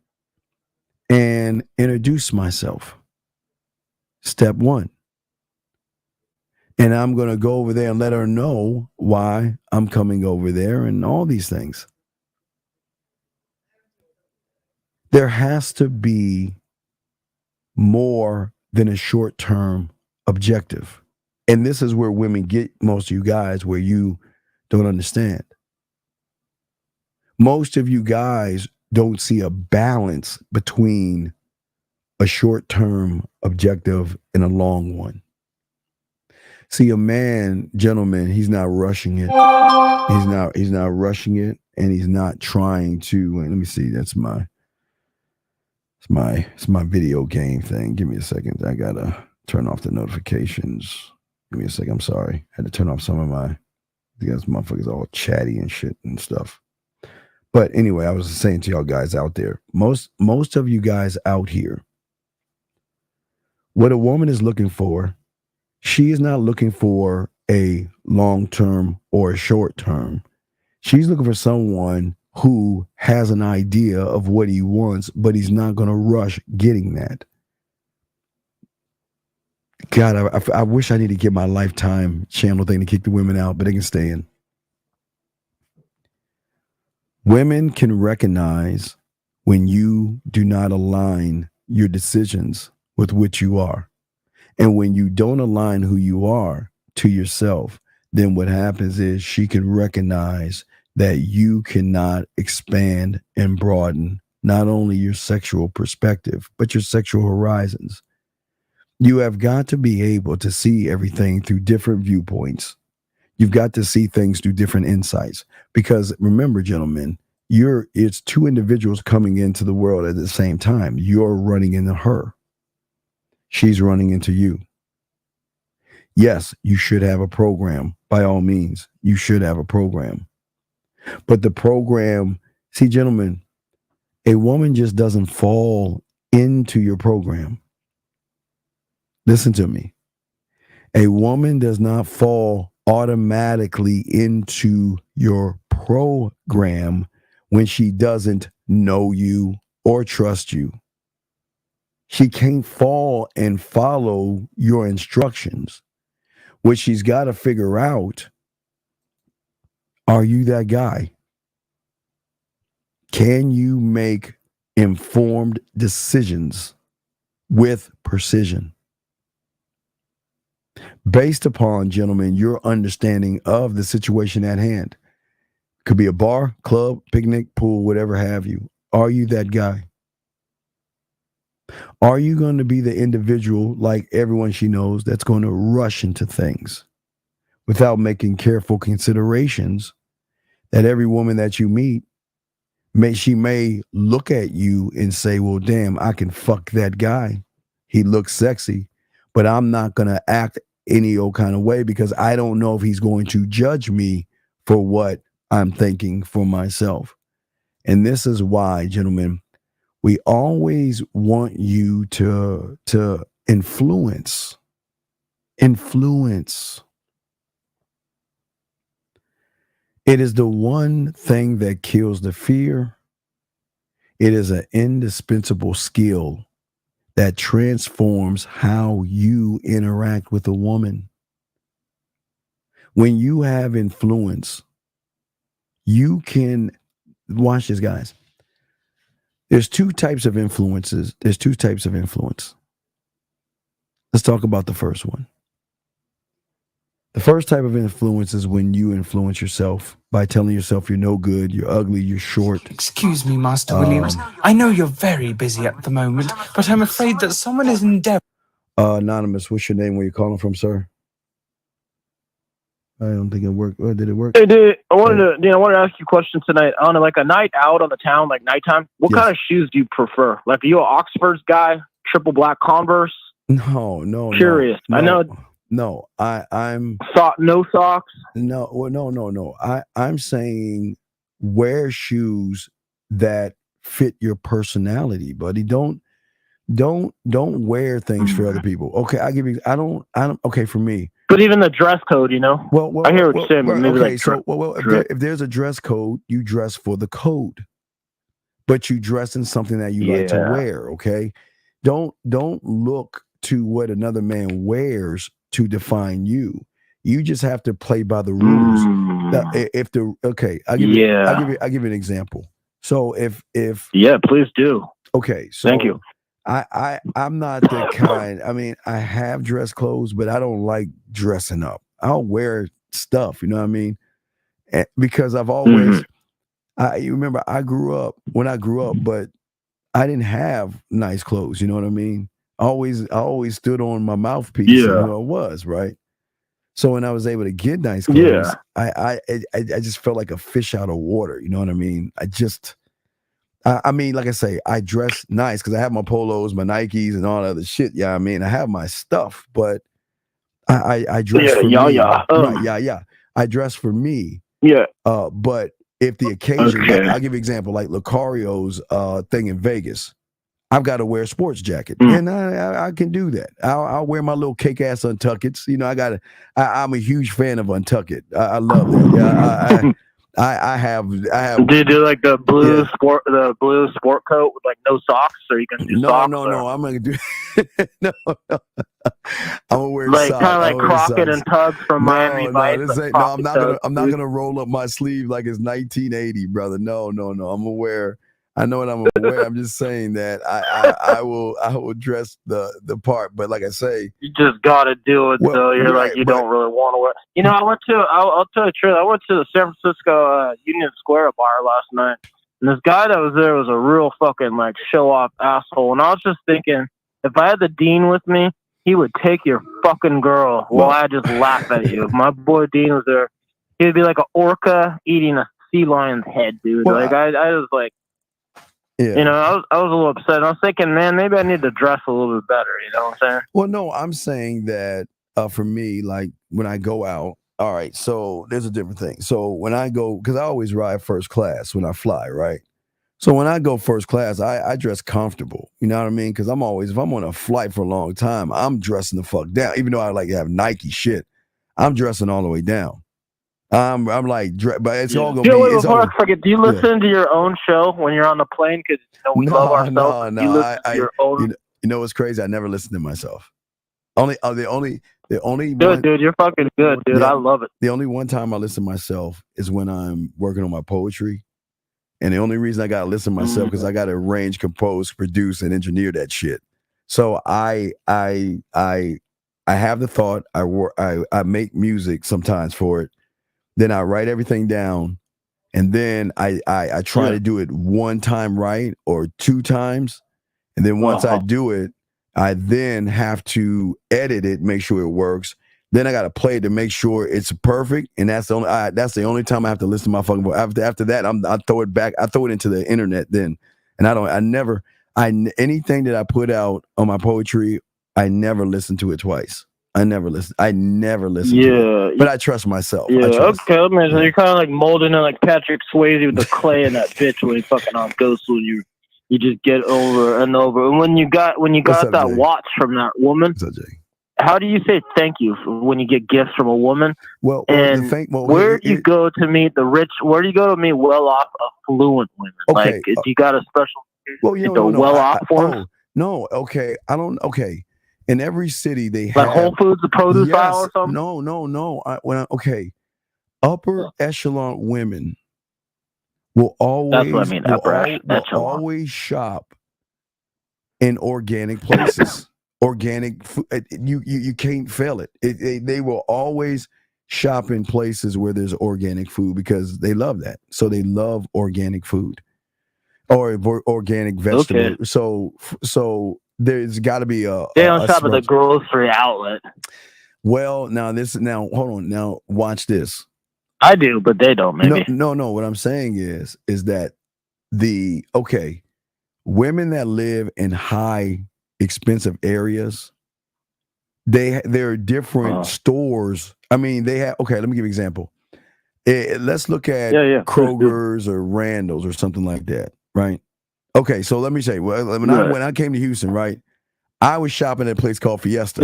[SPEAKER 7] and introduce myself. Step one. And I'm going to go over there and let her know why I'm coming over there and all these things. There has to be more than a short-term objective. And this is where women get most of you guys, where you don't understand. Most of you guys don't see a balance between a short-term objective and a long one. See, a man, gentlemen, he's not rushing it. He's not rushing it, and he's not trying to. Let me see. That's my video game thing. Give me a second. I gotta turn off the notifications. Give me a second. I'm sorry. I had to turn off some of my, because motherfuckers all chatty and shit and stuff. But anyway, I was saying to y'all guys out there, most of you guys out here, what a woman is looking for, she is not looking for a long-term or a short-term. She's looking for someone who has an idea of what he wants, but he's not going to rush getting that. God, I wish I need to get my Lifetime channel thing to kick the women out, but they can stay in. Women can recognize when you do not align your decisions with which you are. And when you don't align who you are to yourself, then what happens is she can recognize that you cannot expand and broaden not only your sexual perspective, but your sexual horizons. You have got to be able to see everything through different viewpoints. You've got to see things through different insights. Because remember, gentlemen, it's two individuals coming into the world at the same time. You're running into her. She's running into you. Yes, you should have a program. By all means, you should have a program. But the program, see, gentlemen, a woman just doesn't fall into your program. Listen to me. A woman does not fall automatically into your program when she doesn't know you or trust you. She can't fall and follow your instructions. What she's got to figure out, are you that guy? Can you make informed decisions with precision? Based upon, gentlemen, your understanding of the situation at hand. Could be a bar, club, picnic, pool, whatever have you. Are you that guy? Are you going to be the individual, like everyone she knows, that's going to rush into things without making careful considerations that every woman that you meet, she may look at you and say, well, damn, I can fuck that guy. He looks sexy, but I'm not going to act any old kind of way because I don't know if he's going to judge me for what I'm thinking for myself. And this is why, gentlemen, we always want you to influence. Influence. It is the one thing that kills the fear. It is an indispensable skill that transforms how you interact with a woman. When you have influence, you can, watch this, guys. There's two types of influences. There's two types of influence. Let's talk about the first one. The first type of influence is when you influence yourself by telling yourself you're no good, you're ugly, you're short.
[SPEAKER 13] Excuse me, Master Williams. I know you're very busy at the moment, but I'm afraid that someone is endeavoring.
[SPEAKER 7] Anonymous, what's your name? Where you calling from, sir? I don't think it worked. Or did it work?
[SPEAKER 15] Hey, dude, I wanted to ask you a question tonight. On like a night out on the town, like nighttime, what kind of shoes do you prefer? Like, are you an Oxfords guy? Triple black Converse?
[SPEAKER 7] No.
[SPEAKER 15] Curious.
[SPEAKER 7] No,
[SPEAKER 15] I know.
[SPEAKER 7] No, I'm
[SPEAKER 15] no socks.
[SPEAKER 7] No. I'm saying wear shoes that fit your personality, buddy. Don't don't wear things for other people. Okay, I give you. I don't. Okay, for me.
[SPEAKER 15] But even the dress code, you know.
[SPEAKER 7] Well,
[SPEAKER 15] I hear what you're saying, but maybe
[SPEAKER 7] okay,
[SPEAKER 15] like
[SPEAKER 7] so if there's a dress code, you dress for the code, but you dress in something that you like to wear. Okay, don't look to what another man wears to define you. You just have to play by the rules. Now, if the I'll give you an example. So if
[SPEAKER 15] please do.
[SPEAKER 7] Okay, so
[SPEAKER 15] thank you.
[SPEAKER 7] I'm not the kind. I mean, I have dress clothes, but I don't like dressing up. I'll wear stuff, you know what I mean? Because I've always, you remember, I grew up, but I didn't have nice clothes. You know what I mean? I always stood on my mouthpiece. You know, it was right. So when I was able to get nice clothes, I just felt like a fish out of water. You know what I mean? I mean, like I say, I dress nice because I have my polos, my Nikes, and all that other shit. Yeah, I mean, I have my stuff, but I dress for me. Right, I dress for me.
[SPEAKER 15] Yeah.
[SPEAKER 7] But if the occasion, like, I'll give you an example, like Lucario's thing in Vegas, I've got to wear a sports jacket, and I can do that. I'll wear my little cake ass Untuckits. You know, I'm a huge fan of Untuckit. I love it. Yeah, I have.
[SPEAKER 15] Do you do like the blue sport coat with like no socks, or you can do socks?
[SPEAKER 7] No. I'm gonna do. no. I'm gonna wear
[SPEAKER 15] like
[SPEAKER 7] socks.
[SPEAKER 15] Kind of like Crockett and Tubbs from Miami Vice.
[SPEAKER 7] I'm not gonna roll up my sleeve like it's 1980, brother. No. I'm gonna wear. I know what I'm gonna wear. I'm just saying that I will dress the part, but like I say,
[SPEAKER 15] you just gotta do it. So you're like you don't really want to wear. You know, I'll tell you the truth. I went to the San Francisco Union Square bar last night, and this guy that was there was a real fucking like show off asshole. And I was just thinking, if I had the Dean with me, he would take your fucking girl while I just laugh at you. If my boy Dean was there, he'd be like an orca eating a sea lion's head, dude. I was like.
[SPEAKER 7] Yeah.
[SPEAKER 15] You know, I was a little upset. I was thinking, man, maybe I need to dress a little bit better. You know what I'm saying?
[SPEAKER 7] Well, no, I'm saying that for me, like when I go out, all right, so there's a different thing. So when I go, because I always ride first class when I fly, right? So when I go first class, I dress comfortable. You know what I mean? Because if I'm on a flight for a long time, I'm dressing the fuck down. Even though I like to have Nike shit, I'm dressing all the way down. I'm like, but it's all gonna be.
[SPEAKER 15] Before I forget, do you listen to your own show when you're on the plane? Because we love ourselves.
[SPEAKER 7] No.
[SPEAKER 15] You listen to your own.
[SPEAKER 7] You know what's crazy? I never listen to myself. The only
[SPEAKER 15] dude, you're fucking good, dude. I love it.
[SPEAKER 7] The only one time I listen to myself is when I'm working on my poetry, and the only reason I gotta listen to myself because I gotta arrange, compose, produce, and engineer that shit. So I have the thought. I make music sometimes for it. Then I write everything down, and then I try to do it one time right or two times, and then once I do it, I then have to edit it, make sure it works. Then I got to play it to make sure it's perfect, and that's the only time I have to listen to my fucking voice. After that, I throw it back. I throw it into the internet then, and anything that I put out on my poetry, I never listen to it twice. I never listen to it. But I trust myself.
[SPEAKER 15] Yeah, okay. Man, so you're kind of like molding it like Patrick Swayze with the clay in that bitch when he fucking on Ghost, when you just get over and over. And when you got that Jay? Watch from that woman, how do you say thank you when you get gifts from a woman?
[SPEAKER 7] Where
[SPEAKER 15] do you go to meet the rich? Where do you go to meet well-off, affluent women?
[SPEAKER 7] Okay,
[SPEAKER 15] like, do you got a special well-off ones?
[SPEAKER 7] No, okay. I don't. Okay. In every city, they have
[SPEAKER 15] Whole Foods, the produce aisle or something.
[SPEAKER 7] No. Upper echelon women will always shop in organic places. Organic food. You can't fail it. They will always shop in places where there's organic food because they love that. So they love organic food or organic vegetables. Okay. So. There's got to be
[SPEAKER 15] they don't shop at the grocery outlet.
[SPEAKER 7] Well, now hold on. Now watch this.
[SPEAKER 15] I do, but they don't. Maybe
[SPEAKER 7] no. What I'm saying is that women that live in high expensive areas, there are different stores. I mean, they have. Okay, let me give you an example. Let's look at Kroger's or Randall's or something like that, right? Okay, so let me say, when I came to Houston, right, I was shopping at a place called Fiesta.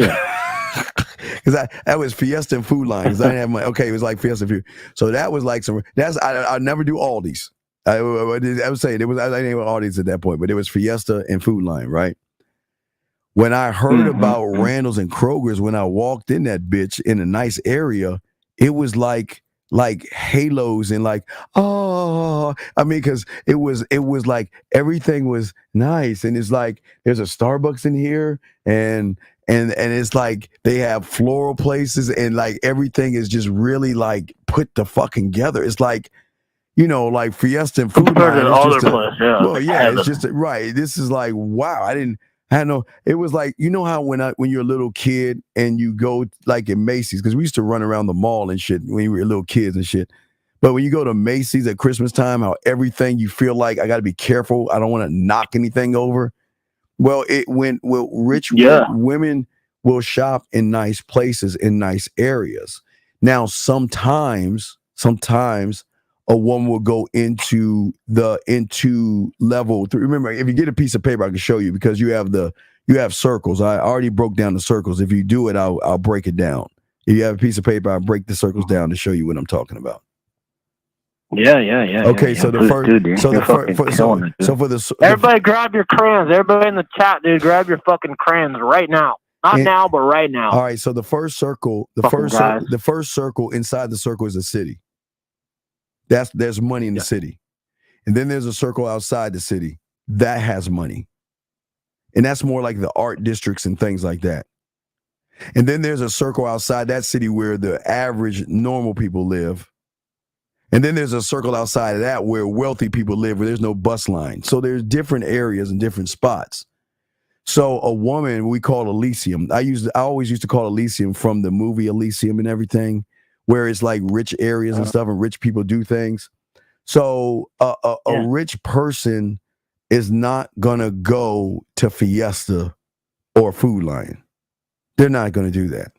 [SPEAKER 7] Because that was Fiesta and Food Line. Because I didn't have money. Okay, it was like Fiesta Food. So that was like I never do Aldi's. I was saying I didn't have Aldi's at that point, but it was Fiesta and Food Line, right? When I heard about Randall's and Kroger's, when I walked in that bitch in a nice area, it was like halos and like, oh, I mean, because it was like everything was nice, and it's like there's a Starbucks in here, and it's like they have floral places, and like everything is just really like put the fucking together. It's like, you know, like Fiesta and Food Line. Well, yeah, it's just right. This is like, wow. I had no. It was like, you know how when you're a little kid and you go like in Macy's, because we used to run around the mall and shit when we were little kids and shit. But when you go to Macy's at Christmas time, how everything you feel like I got to be careful. I don't want to knock anything over. Well, rich women will shop in nice places, in nice areas. Now, sometimes a woman will go into level 3. Remember, if you get a piece of paper, I can show you, because you have circles. I already broke down the circles. If you do it, I'll break it down. If you have a piece of paper, I'll break the circles down to show you what I'm talking about.
[SPEAKER 15] Yeah.
[SPEAKER 7] Okay, so the first,
[SPEAKER 15] everybody grab your crayons. Everybody in the chat, dude, grab your fucking crayons right now. Not now, but right now.
[SPEAKER 7] All right. So the first circle, the first circle inside the circle is a city. There's money in the city, and then there's a circle outside the city that has money, and that's more like the art districts and things like that. And then there's a circle outside that city where the average normal people live. And then there's a circle outside of that where wealthy people live, where there's no bus line. So there's different areas and different spots. So a woman we call Elysium. I always used to call Elysium from the movie Elysium and everything, where it's like rich areas and stuff, and rich people do things. So a rich person is not gonna go to Fiesta or Food Line. They're not gonna do that.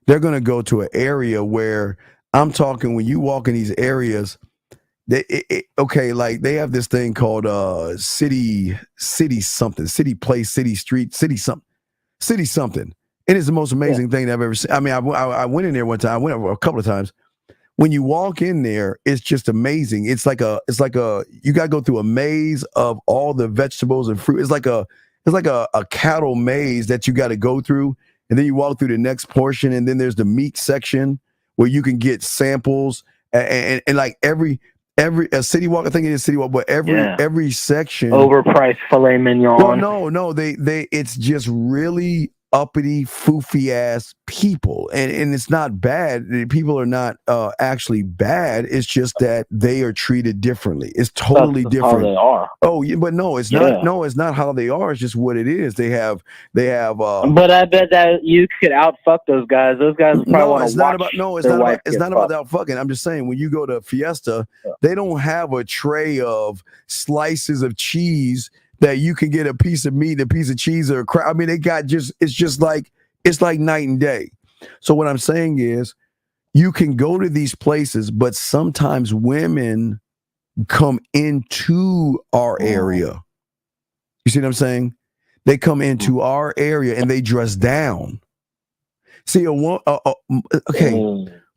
[SPEAKER 7] They're gonna go to an area where, I'm talking, when you walk in these areas, like they have this thing called city something, city place, city street, city something. It is the most amazing thing I've ever seen. I mean, I went in there one time. I went a couple of times. When you walk in there, it's just amazing. It's like you got to go through a maze of all the vegetables and fruit. It's like a cattle maze that you got to go through, and then you walk through the next portion, and then there's the meat section where you can get samples, and like a city walk. I think it is city walk, but every section
[SPEAKER 15] overpriced filet mignon.
[SPEAKER 7] Well, no, they it's just really uppity, foofy ass people, and it's not bad. People are not actually bad. It's just that they are treated differently. It's totally different.
[SPEAKER 15] How they are.
[SPEAKER 7] Oh, yeah, but no, it's not. No, it's not how they are. It's just what it is. They have.
[SPEAKER 15] But I bet that you could outfuck those guys. Those guys probably want to watch.
[SPEAKER 7] It's not about out fucking. I'm just saying, when you go to Fiesta, they don't have a tray of slices of cheese that you can get a piece of meat, a piece of cheese, or a crab. I mean, it's like night and day. So what I'm saying is, you can go to these places, but sometimes women come into our area. You see what I'm saying? They come into our area and they dress down. See,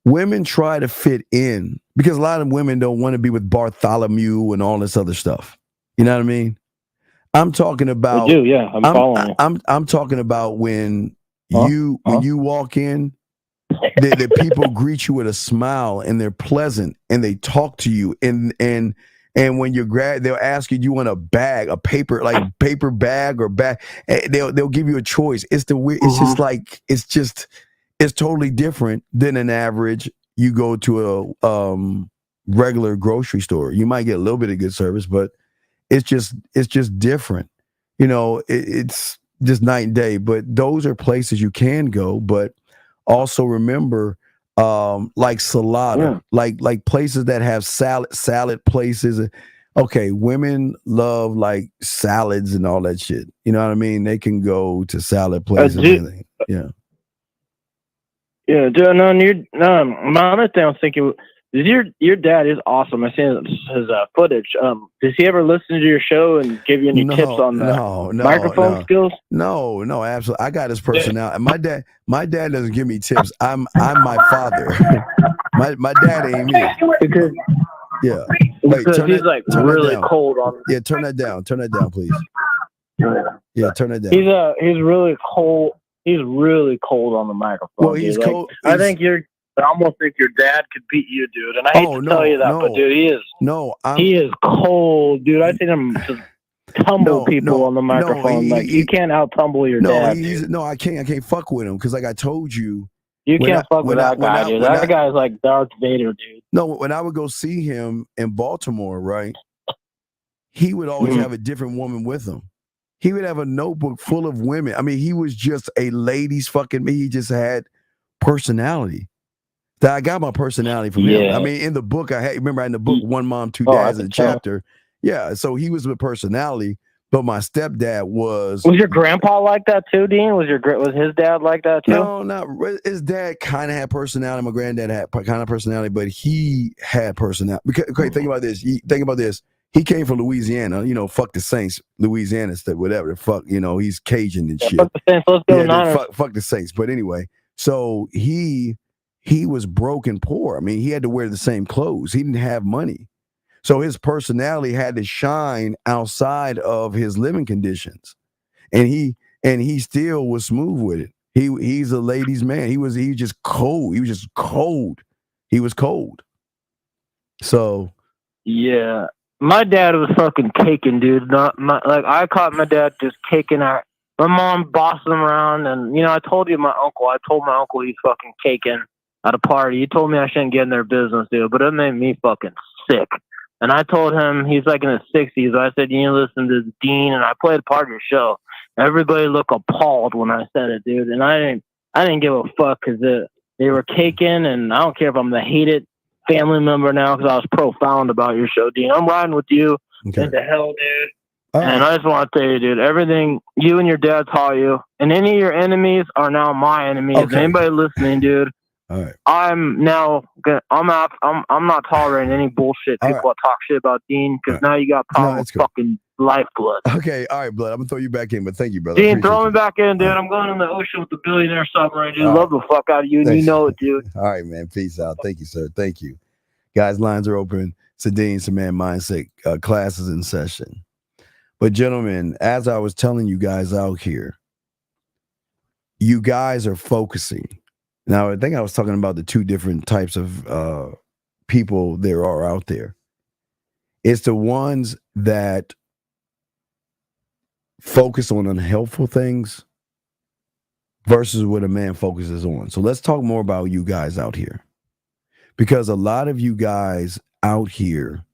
[SPEAKER 7] women try to fit in, because a lot of women don't want to be with Bartholomew and all this other stuff. You know what I mean? I'm talking about.
[SPEAKER 15] I do, yeah. I'm following.
[SPEAKER 7] I'm talking about when you walk in, the people greet you with a smile, and they're pleasant, and they talk to you, and when you're they'll ask you, do you want a bag, a paper bag or bag? They'll give you a choice. It's just like it's totally different than an average. You go to a regular grocery store, you might get a little bit of good service, but it's just different. You know, it's just night and day. But those are places you can go. But also remember, like Salada, like places that have salad places. Okay, women love like salads and all that shit. You know what I mean? They can go to salad places.
[SPEAKER 15] Yeah. Yeah, no, my other thing I was thinking, Your dad is awesome. I seen his footage. Does he ever listen to your show and give you any tips on the microphone skills?
[SPEAKER 7] No, absolutely. I got his personality. My dad doesn't give me tips. I'm my father. my dad ain't me. Yeah. Wait,
[SPEAKER 15] he's like really cold on.
[SPEAKER 7] Yeah, turn that down. Turn that down, please. Yeah, turn it down.
[SPEAKER 15] He's really cold. He's really cold on the microphone.
[SPEAKER 7] Well, he's
[SPEAKER 15] dude.
[SPEAKER 7] cold.
[SPEAKER 15] I almost think your dad could beat you, dude. And I hate to tell you that, but dude, he is. He is cold, dude. I seen him just tumble people on the microphone. You can't out tumble your dad.
[SPEAKER 7] I can't fuck with him because, like I told you,
[SPEAKER 15] you can't fuck with that guy, dude. That guy's like Darth Vader, dude.
[SPEAKER 7] No, when I would go see him in Baltimore, right, he would always have a different woman with him. He would have a notebook full of women. I mean, he was just a ladies fucking me. He just had personality. I got my personality from him. I mean, in the book, remember in the book, One Mom, Two Dads, in the chapter. Yeah, so he was with personality, but my stepdad was.
[SPEAKER 15] Was your grandpa like that too, Dean? Was his dad like that too?
[SPEAKER 7] No, not his dad. Kind of had personality. My granddad had kind of personality, but he had personality. Because, okay, think about this. He came from Louisiana, fuck the Saints, Louisiana stuff, whatever. Fuck, he's Cajun and shit.
[SPEAKER 15] Fuck the Saints, let's go Niners.
[SPEAKER 7] Fuck the Saints. But anyway, so he was broke and poor. I mean, he had to wear the same clothes. He didn't have money. So his personality had to shine outside of his living conditions. And he still was smooth with it. He's a ladies' man. He was just cold. He was just cold. He was cold. So
[SPEAKER 15] yeah. My dad was fucking caking, dude. I caught my dad just caking out. My mom bossed him around, and I told you I told my uncle he's fucking caking at a party. He told me I shouldn't get in their business, dude, but it made me fucking sick. And I told him he's like in his 60s. I said, you listen to Dean, and I played part of your show. Everybody looked appalled when I said it, dude, and I didn't give a fuck because they were caking, and I don't care if I'm the hated family member now because I was profound about your show, Dean. I'm riding with you into hell, dude. And I just want to tell you, dude, everything you and your dad taught you, and any of your enemies are now my enemies. Okay. Anybody listening, dude,
[SPEAKER 7] all right.
[SPEAKER 15] I'm not tolerating any bullshit people that talk shit about Dean because now you got power with fucking lifeblood.
[SPEAKER 7] Okay, all right, blood. I'm gonna throw you back in, but thank you, brother.
[SPEAKER 15] Dean, throw me back in, dude. I'm going in the ocean with the billionaire submarine, dude. Love the fuck out of you, and you know it, dude.
[SPEAKER 7] All right, man. Peace out. Thank you, sir. Thank you. Guys, lines are open. Dean's Man Mindset classes in session. But gentlemen, as I was telling you guys out here, you guys are focusing. Now, I think I was talking about the two different types of people there are out there. It's the ones that focus on unhelpful things versus what a man focuses on. So let's talk more about you guys out here. Because a lot of you guys out here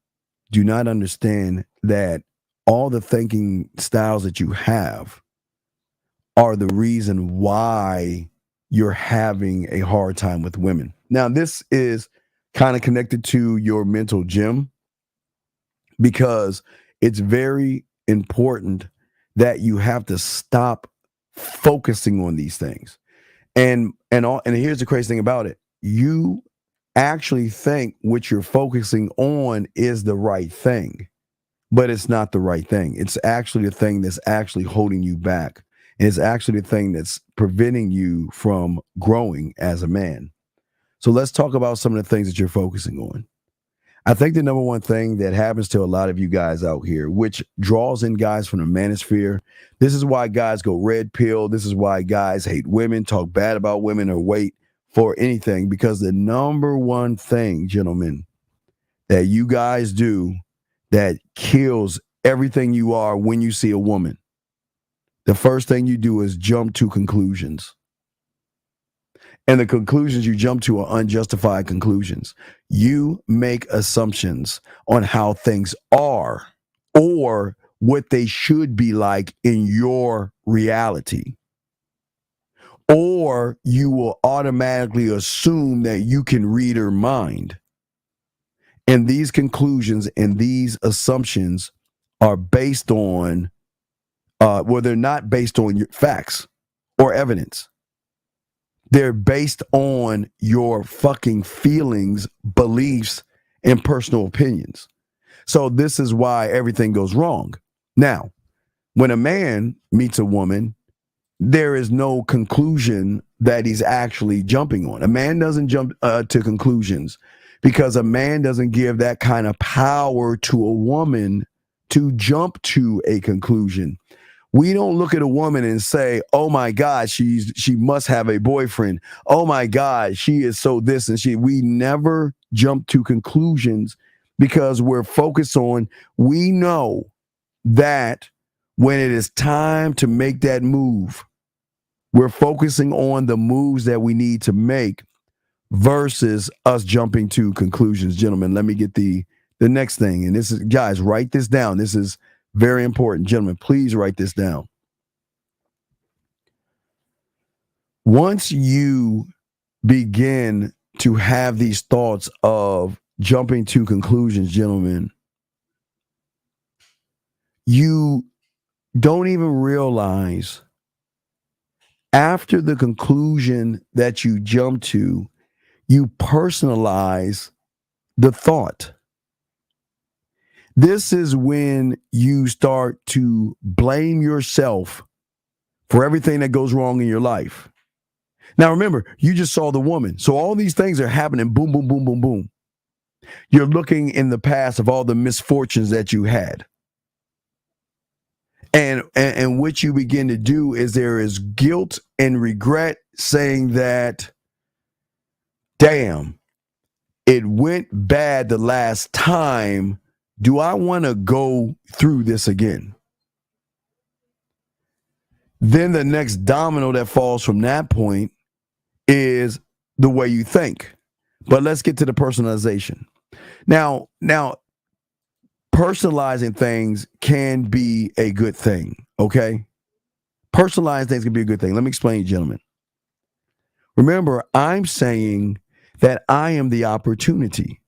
[SPEAKER 7] do not understand that all the thinking styles that you have are the reason why you're having a hard time with women. Now, this is kind of connected to your mental gym because it's very important that you have to stop focusing on these things. And here's the crazy thing about it. You actually think what you're focusing on is the right thing, but it's not the right thing. It's actually the thing that's actually holding you back. And it's actually the thing that's preventing you from growing as a man. So let's talk about some of the things that you're focusing on. I think the number one thing that happens to a lot of you guys out here, which draws in guys from the manosphere, this is why guys go red pill. This is why guys hate women, talk bad about women, or wait for anything, because the number one thing, gentlemen, that you guys do that kills everything you are when you see a woman, the first thing you do is jump to conclusions. And the conclusions you jump to are unjustified conclusions. You make assumptions on how things are or what they should be like in your reality. Or you will automatically assume that you can read her mind. And these conclusions and these assumptions are based on, they're not based on your facts or evidence. They're based on your fucking feelings, beliefs, and personal opinions. So this is why everything goes wrong. Now, when a man meets a woman, there is no conclusion that he's actually jumping on. A man doesn't jump to conclusions because a man doesn't give that kind of power to a woman to jump to a conclusion. We don't look at a woman and say, oh my God, she must have a boyfriend. Oh my God, she is so this and she. We never jump to conclusions because we're focused on, we know that when it is time to make that move, we're focusing on the moves that we need to make versus us jumping to conclusions. Gentlemen, let me get the next thing. And this is, guys, write this down. This is very important. Gentlemen, please write this down. Once you begin to have these thoughts of jumping to conclusions, gentlemen, you don't even realize after the conclusion that you jump to, you personalize the thought. This is when you start to blame yourself for everything that goes wrong in your life. Now, remember, you just saw the woman. So all these things are happening. Boom, boom, boom, boom, boom. You're looking in the past of all the misfortunes that you had. And what you begin to do is there is guilt and regret saying that, damn, it went bad the last time. Do I want to go through this again? Then the next domino that falls from that point is the way you think. But let's get to the personalization. Now, personalizing things can be a good thing, okay? Personalized things can be a good thing. Let me explain, gentlemen. Remember, I'm saying that I am the opportunity.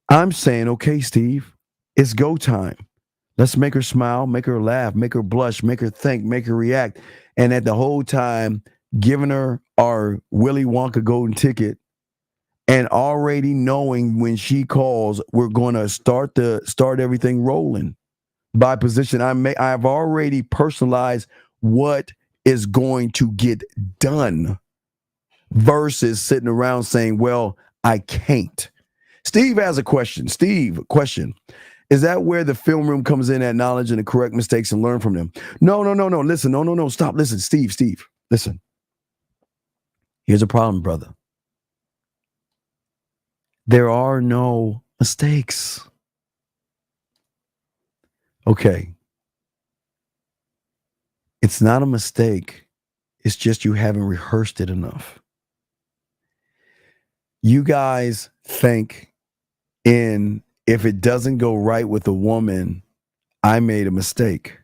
[SPEAKER 7] I'm saying, okay, Steve, it's go time. Let's make her smile, make her laugh, make her blush, make her think, make her react. And at the whole time, giving her our Willy Wonka golden ticket and already knowing when she calls, we're going to start everything rolling by position. I've already personalized what is going to get done versus sitting around saying, well, I can't. Steve has a question. Steve, question. Is that where the film room comes in at knowledge and the correct mistakes and learn from them? No. Listen, no. Stop. Listen, Steve, listen. Here's a problem, brother. There are no mistakes. Okay. It's not a mistake. It's just you haven't rehearsed it enough. You guys think if it doesn't go right with a woman, I made a mistake.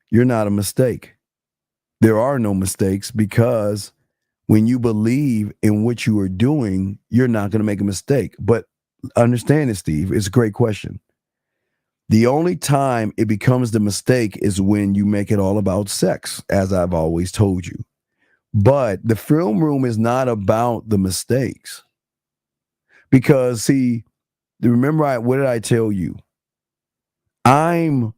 [SPEAKER 7] You're not a mistake. There are no mistakes because when you believe in what you are doing, you're not going to make a mistake. But understand it, Steve, it's a great question. The only time it becomes the mistake is when you make it all about sex, as I've always told you. But the film room is not about the mistakes. Because, see, remember, what did I tell you? I'm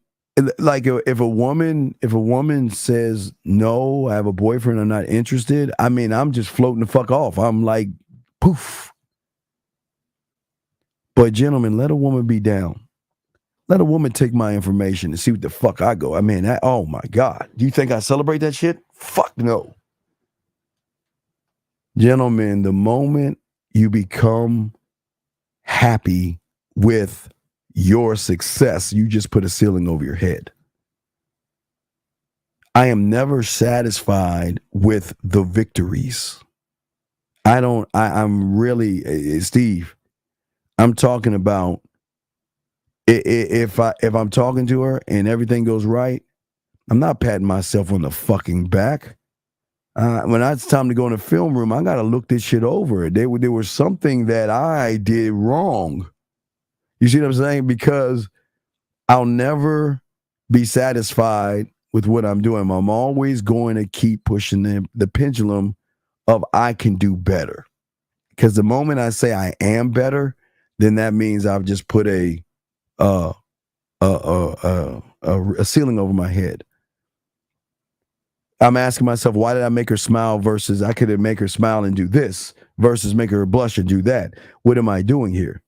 [SPEAKER 7] like, if a woman says, no, I have a boyfriend, I'm not interested, I mean, I'm just floating the fuck off. I'm like, poof. But gentlemen, let a woman be down. Let a woman take my information and see what the fuck I go. I mean, oh my God. Do you think I celebrate that shit? Fuck no. Gentlemen, the moment you become happy with your success, you just put a ceiling over your head. I am never satisfied with the victories. I'm really, Steve, I'm talking about if I'm talking to her and everything goes right, I'm not patting myself on the fucking back. When it's time to go in the film room, I got to look this shit over. There was something that I did wrong. You see what I'm saying? Because I'll never be satisfied with what I'm doing. I'm always going to keep pushing the pendulum of I can do better. Because the moment I say I am better, then that means I've just put a ceiling over my head. I'm asking myself, why did I make her smile versus I could make her smile and do this versus make her blush and do that? What am I doing here?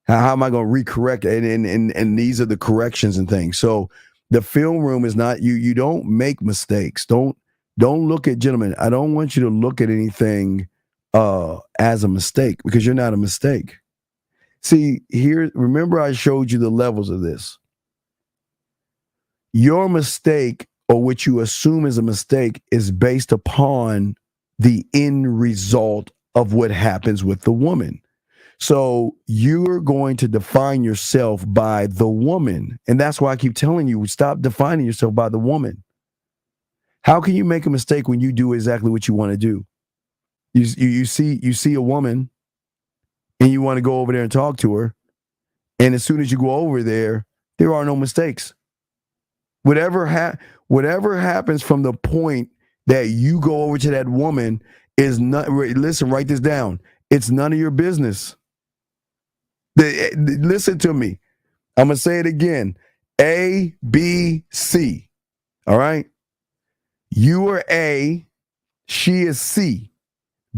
[SPEAKER 7] How am I going to recorrect? And these are the corrections and things. So the film room is not, you don't make mistakes. Don't look at, gentlemen, I don't want you to look at anything as a mistake, because you're not a mistake. See, here, remember I showed you the levels of this. Your mistake, or what you assume is a mistake, is based upon the end result of what happens with the woman. So you're going to define yourself by the woman. And that's why I keep telling you, stop defining yourself by the woman. How can you make a mistake when you do exactly what you want to do? You see a woman and you want to go over there and talk to her. And as soon as you go over there, there are no mistakes. Whatever happens from the point that you go over to that woman is not, listen, write this down. It's none of your business. Listen to me. I'm going to say it again. A, B, C. All right? You are A, she is C.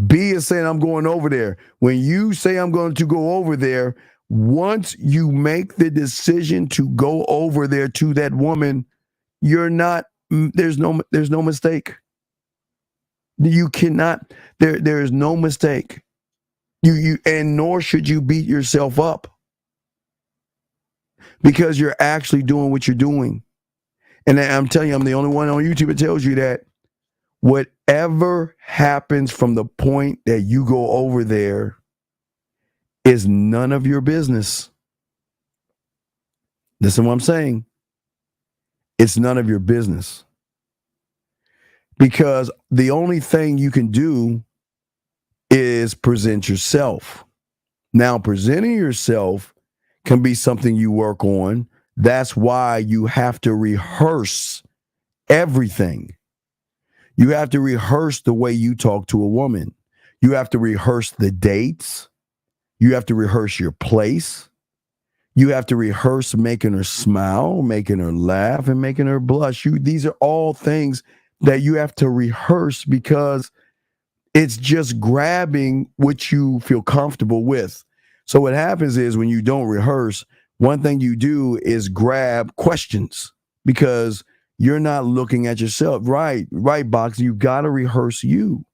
[SPEAKER 7] B is saying, I'm going over there. When you say I'm going to go over there, once you make the decision to go over there to that woman, you're not, there's no mistake. You cannot, there is no mistake. And nor should you beat yourself up, because you're actually doing what you're doing. And I'm telling you, I'm the only one on YouTube that tells you that whatever happens from the point that you go over there is none of your business. Listen to what I'm saying. It's none of your business. Because the only thing you can do is present yourself. Now, presenting yourself can be something you work on. That's why you have to rehearse everything. You have to rehearse the way you talk to a woman. You have to rehearse the dates. You have to rehearse your place. You have to rehearse making her smile, making her laugh, and making her blush. These are all things that you have to rehearse, because it's just grabbing what you feel comfortable with. So what happens is, when you don't rehearse, one thing you do is grab questions, because you're not looking at yourself. Right, Box. You got to rehearse you.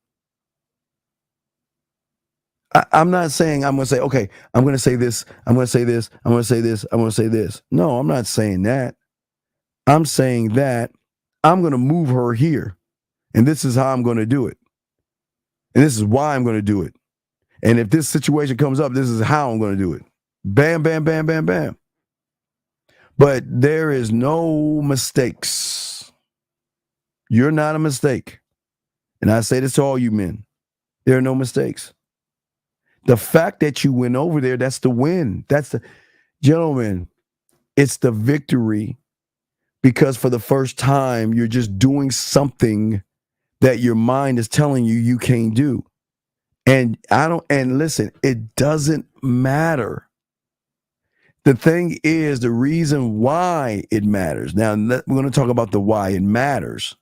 [SPEAKER 7] I'm not saying I'm going to say, okay, I'm going to say this, I'm going to say this, I'm going to say this, I'm going to say this. No, I'm not saying that. I'm saying that I'm going to move her here, and this is how I'm going to do it. And this is why I'm going to do it. And if this situation comes up, this is how I'm going to do it. Bam, bam, bam, bam, bam. But there is no mistakes. You're not a mistake. And I say this to all you men. There are no mistakes. The fact that you went over there, that's the win. That's the, gentlemen, it's the victory, because for the first time, you're just doing something that your mind is telling you can't do. And listen, it doesn't matter. The thing is, the reason why it matters. Now, we're going to talk about the why it matters.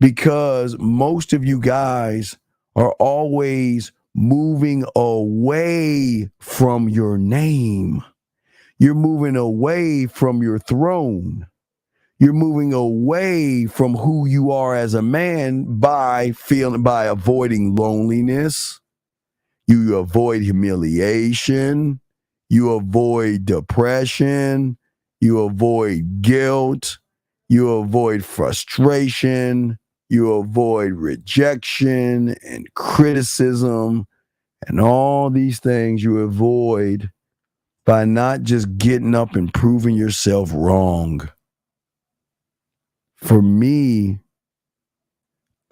[SPEAKER 7] Because most of you guys are always moving away from your name. You're moving away from your throne. You're moving away from who you are as a man by avoiding loneliness. You avoid humiliation. You avoid depression. You avoid guilt. You avoid frustration. You avoid rejection and criticism and all these things you avoid by not just getting up and proving yourself wrong. For me,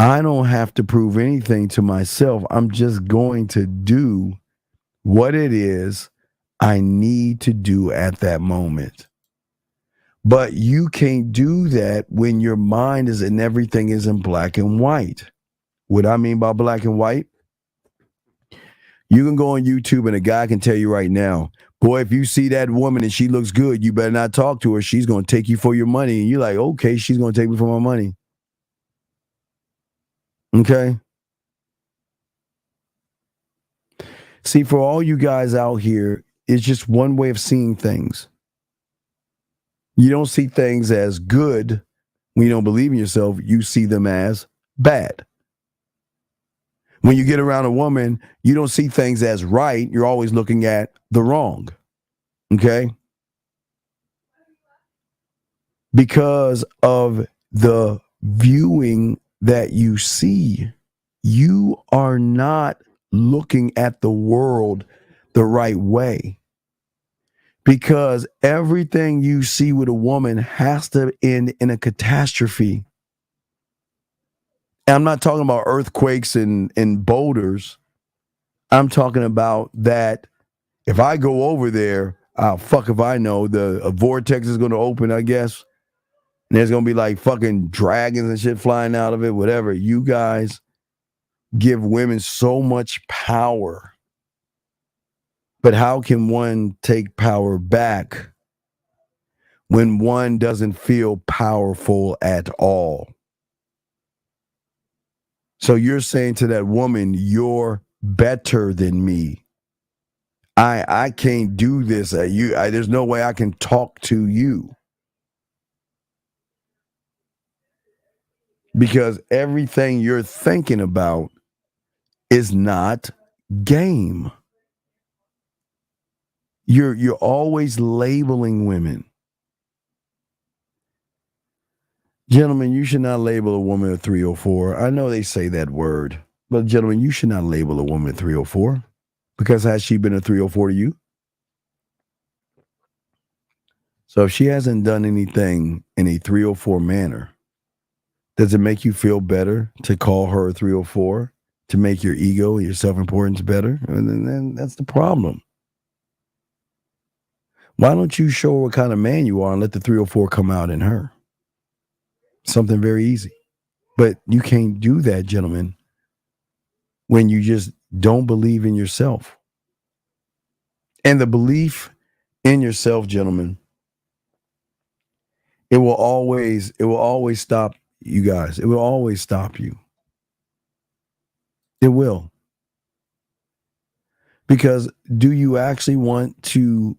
[SPEAKER 7] I don't have to prove anything to myself. I'm just going to do what it is I need to do at that moment. But you can't do that when your mind is and everything is in black and white. What I mean by black and white, you can go on YouTube and a guy can tell you right now, boy, if you see that woman and she looks good, you better not talk to her. She's going to take you for your money. And you're like, okay, she's going to take me for my money. Okay? See, for all you guys out here, it's just one way of seeing things. You don't see things as good when you don't believe in yourself. You see them as bad. When you get around a woman, you don't see things as right. You're always looking at the wrong. Okay? Because of the viewing that you see, you are not looking at the world the right way. Because everything you see with a woman has to end in a catastrophe. And I'm not talking about earthquakes and boulders. I'm talking about that if I go over there, fuck if I know, a vortex is going to open, I guess. And there's going to be like fucking dragons and shit flying out of it, whatever. You guys give women so much power. But how can one take power back when one doesn't feel powerful at all? So you're saying to that woman, you're better than me. I can't do this. There's no way I can talk to you. Because everything you're thinking about is not game. You're always labeling women. Gentlemen, you should not label a woman a 304. I know they say that word, but gentlemen, you should not label a woman a 304 because has she been a 304 to you? So if she hasn't done anything in a 304 manner, does it make you feel better to call her a 304 to make your ego and your self-importance better? And then that's the problem. Why don't you show her what kind of man you are and let the 304 come out in her? Something very easy. But you can't do that, gentlemen, when you just don't believe in yourself. And the belief in yourself, gentlemen, it will always stop you guys. It will always stop you. It will. Because do you actually want to,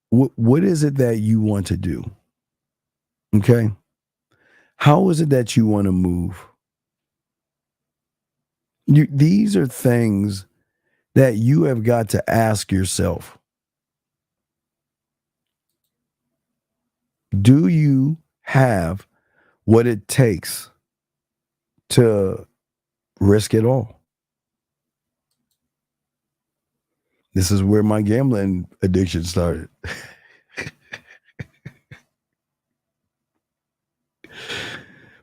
[SPEAKER 7] what is it that you want to do? Okay. How is it that you want to move? These are things that you have got to ask yourself. Do you have what it takes to risk it all? This is where my gambling addiction started.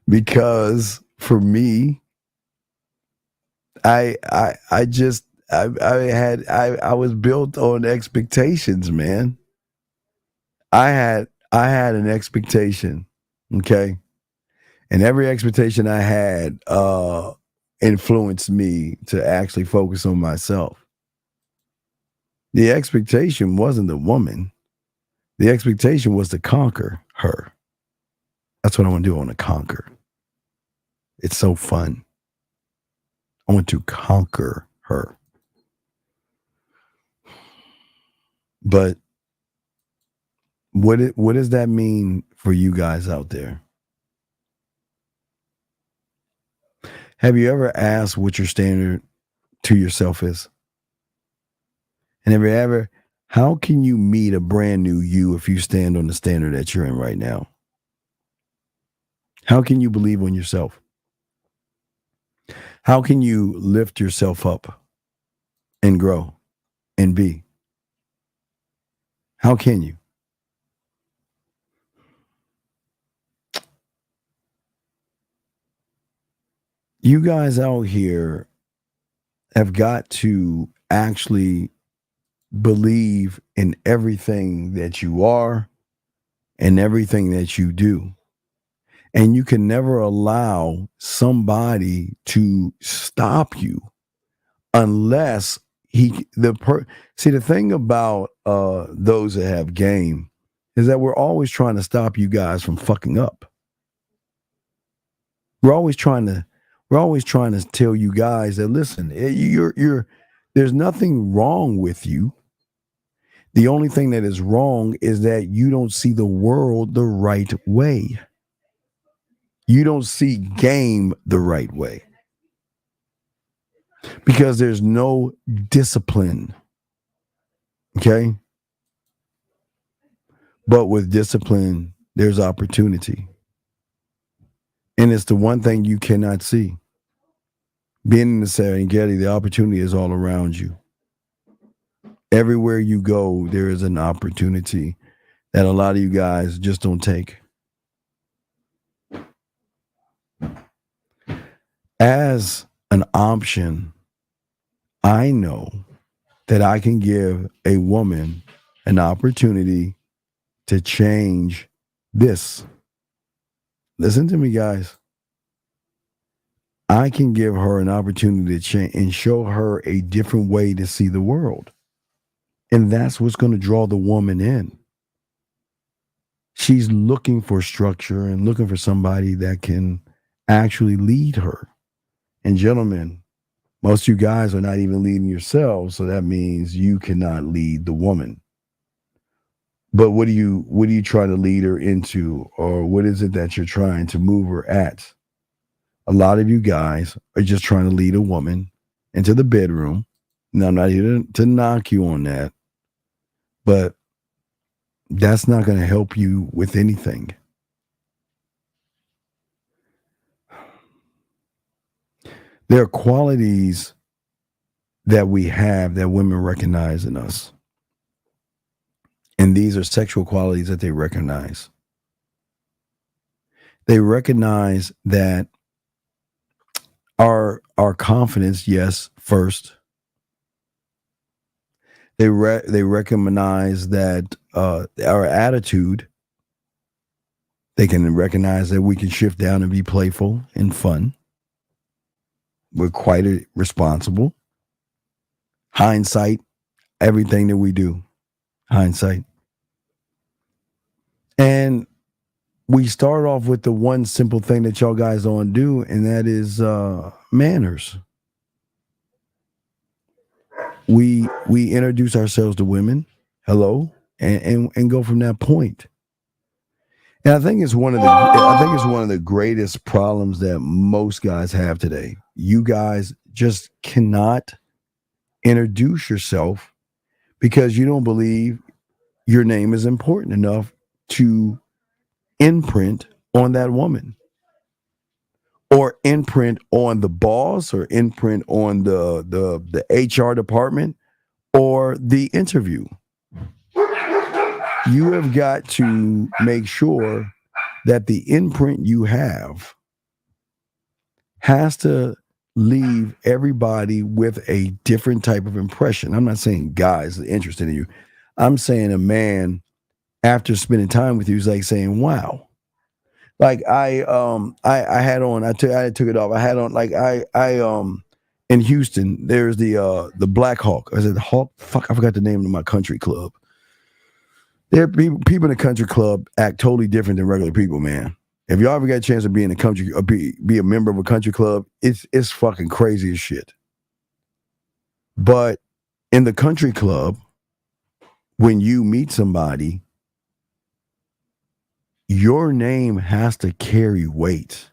[SPEAKER 7] Because for me, I was built on expectations, man. I had an expectation, okay? And every expectation I had influenced me to actually focus on myself. The expectation wasn't the woman. The expectation was to conquer her. That's what I want to do. I want to conquer. It's so fun. I want to conquer her. But what does that mean for you guys out there? Have you ever asked what your standard to yourself is? And have you ever, how can you meet a brand new you if you stand on the standard that you're in right now? How can you believe on yourself? How can you lift yourself up and grow and be? How can you? You guys out here have got to actually believe in everything that you are and everything that you do. And you can never allow somebody to stop you unless see, the thing about those that have game is that we're always trying to stop you guys from fucking up. We're always trying to tell you guys that, listen, there's nothing wrong with you. The only thing that is wrong is that you don't see the world the right way. You don't see game the right way because there's no discipline. Okay? But with discipline, there's opportunity. And it's the one thing you cannot see. Being in the Serengeti, the opportunity is all around you. Everywhere you go, there is an opportunity that a lot of you guys just don't take. As an option, I know that I can give a woman an opportunity to change this. Listen to me, guys. I can give her an opportunity to change and show her a different way to see the world. And that's what's going to draw the woman in. She's looking for structure and looking for somebody that can actually lead her. And gentlemen, most of you guys are not even leading yourselves, so that means you cannot lead the woman. But what are you trying to lead her into, or what is it that you're trying to move her at? A lot of you guys are just trying to lead a woman into the bedroom. Now, I'm not here to knock you on that, but that's not going to help you with anything. There are qualities that we have that women recognize in us. And these are sexual qualities that they recognize. They recognize that our confidence, yes, first. They recognize that our attitude. They can recognize that we can shift down and be playful and fun. We're quite responsible. Hindsight, everything that we do. Hindsight. And we start off with the one simple thing that y'all guys don't do, and that is manners. We introduce ourselves to women, hello, and go from that point. And I think it's one of the greatest problems that most guys have today. You guys just cannot introduce yourself because you don't believe your name is important enough to imprint on that woman, or imprint on the boss, or imprint on the HR department, or the interview. You have got to make sure that the imprint you have has to leave everybody with a different type of impression. I'm not saying guys are interested in you. I'm saying a man, after spending time with you, is like saying, wow. Like I had on, I took it off. I had on, like I in Houston, there's the Black Hawk. I said Hawk, fuck, I forgot the name of my country club. There, people in the country club act totally different than regular people, man. If y'all ever got a chance to be in a country, or be a member of a country club, it's fucking crazy as shit. But in the country club, when you meet somebody, your name has to carry weight.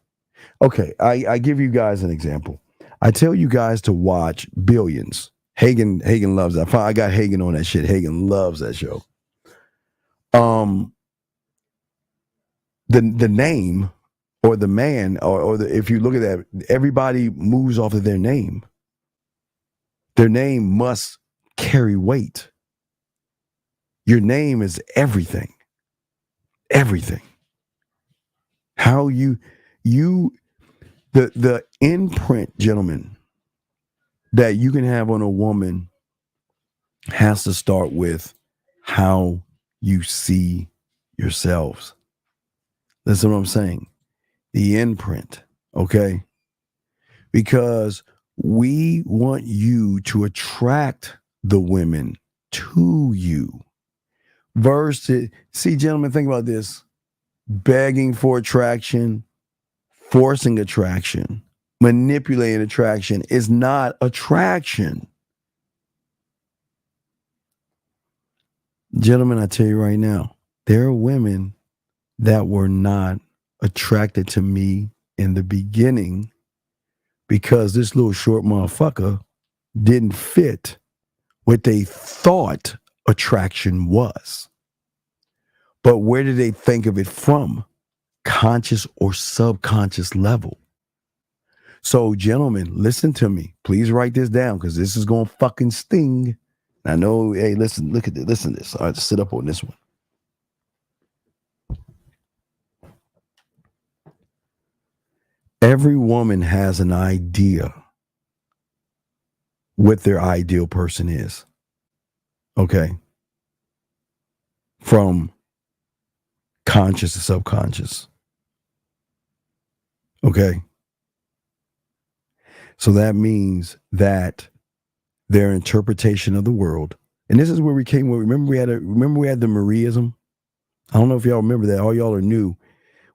[SPEAKER 7] Okay, I give you guys an example. I tell you guys to watch Billions. Hagen loves that. I got Hagen on that shit. Hagen loves that show. The name, or the man, or if you look at that, everybody moves off of their name. Their name must carry weight. Your name is everything. Everything. How the imprint, gentlemen, that you can have on a woman has to start with how you see yourselves. That's what I'm saying. the imprint, okay? Because we want you to attract the women to you. Versus, see, gentlemen, think about this. Begging for attraction, forcing attraction, manipulating attraction is not attraction. Gentlemen, I tell you right now, there are women that were not attracted to me in the beginning because this little short motherfucker didn't fit what they thought attraction was. But where did they think of it from? Conscious or subconscious level. So, gentlemen, listen to me. Please write this down because this is going to fucking sting. I know, hey, listen, look at this. Listen to this. All right, sit up on this one. Every woman has an idea what their ideal person is. Okay. From conscious to subconscious. Okay. So that means that their interpretation of the world, and this is where we came. Remember we had the Mariaism. I don't know if y'all remember that. All y'all are new.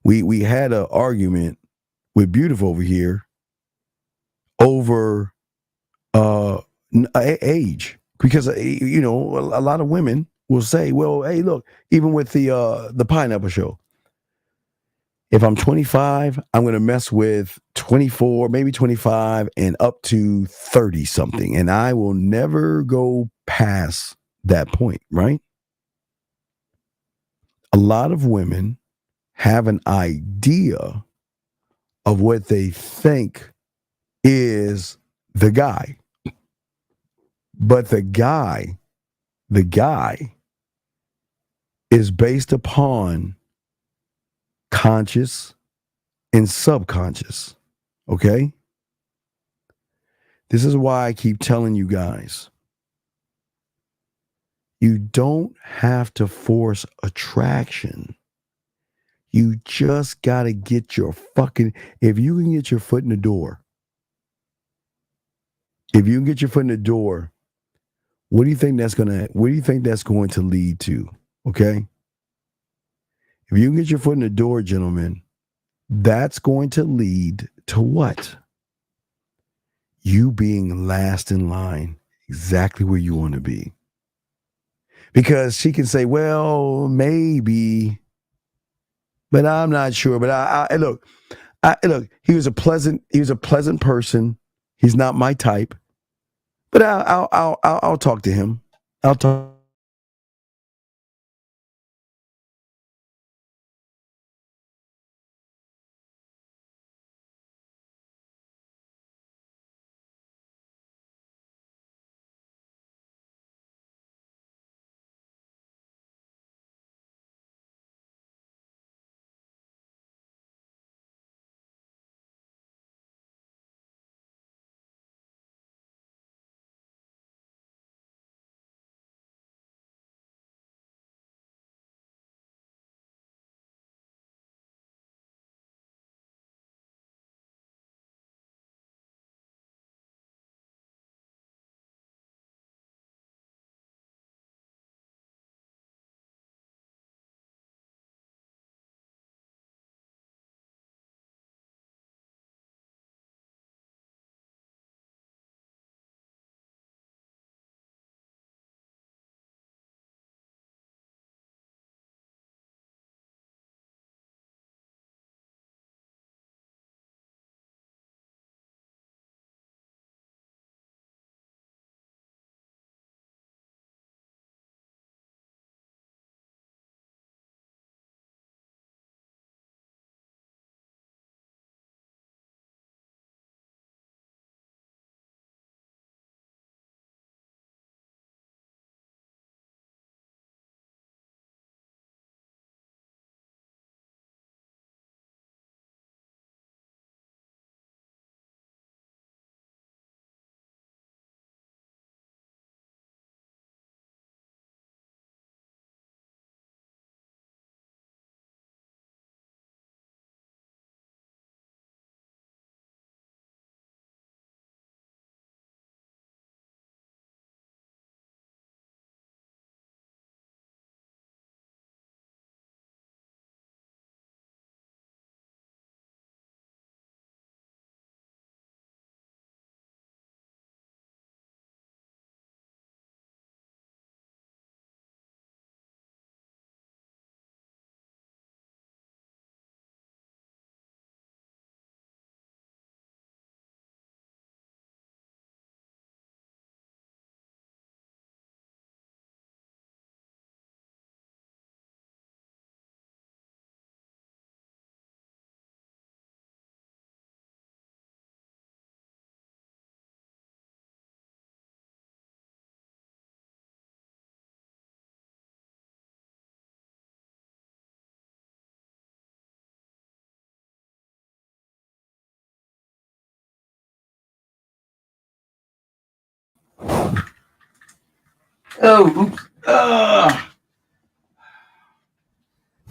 [SPEAKER 7] We had an argument with Beautiful over here over age, because a lot of women will say, well, hey, look, even with the Pineapple Show, if I'm 25, I'm going to mess with 24, maybe 25, and up to 30 something, and I will never go past that point, right? A lot of women have an idea of what they think is the guy. But the guy is based upon conscious and subconscious. Okay? This is why I keep telling you guys, you don't have to force attraction. You just got to get your fucking, if you can get your foot in the door, what do you think that's going to lead to? Okay? If you can get your foot in the door, gentlemen, that's going to lead to what? You being last in line, exactly where you want to be. Because she can say, well, maybe, but I'm not sure. But I look, he was a pleasant person. He's not my type, but I'll talk to him. I'll talk.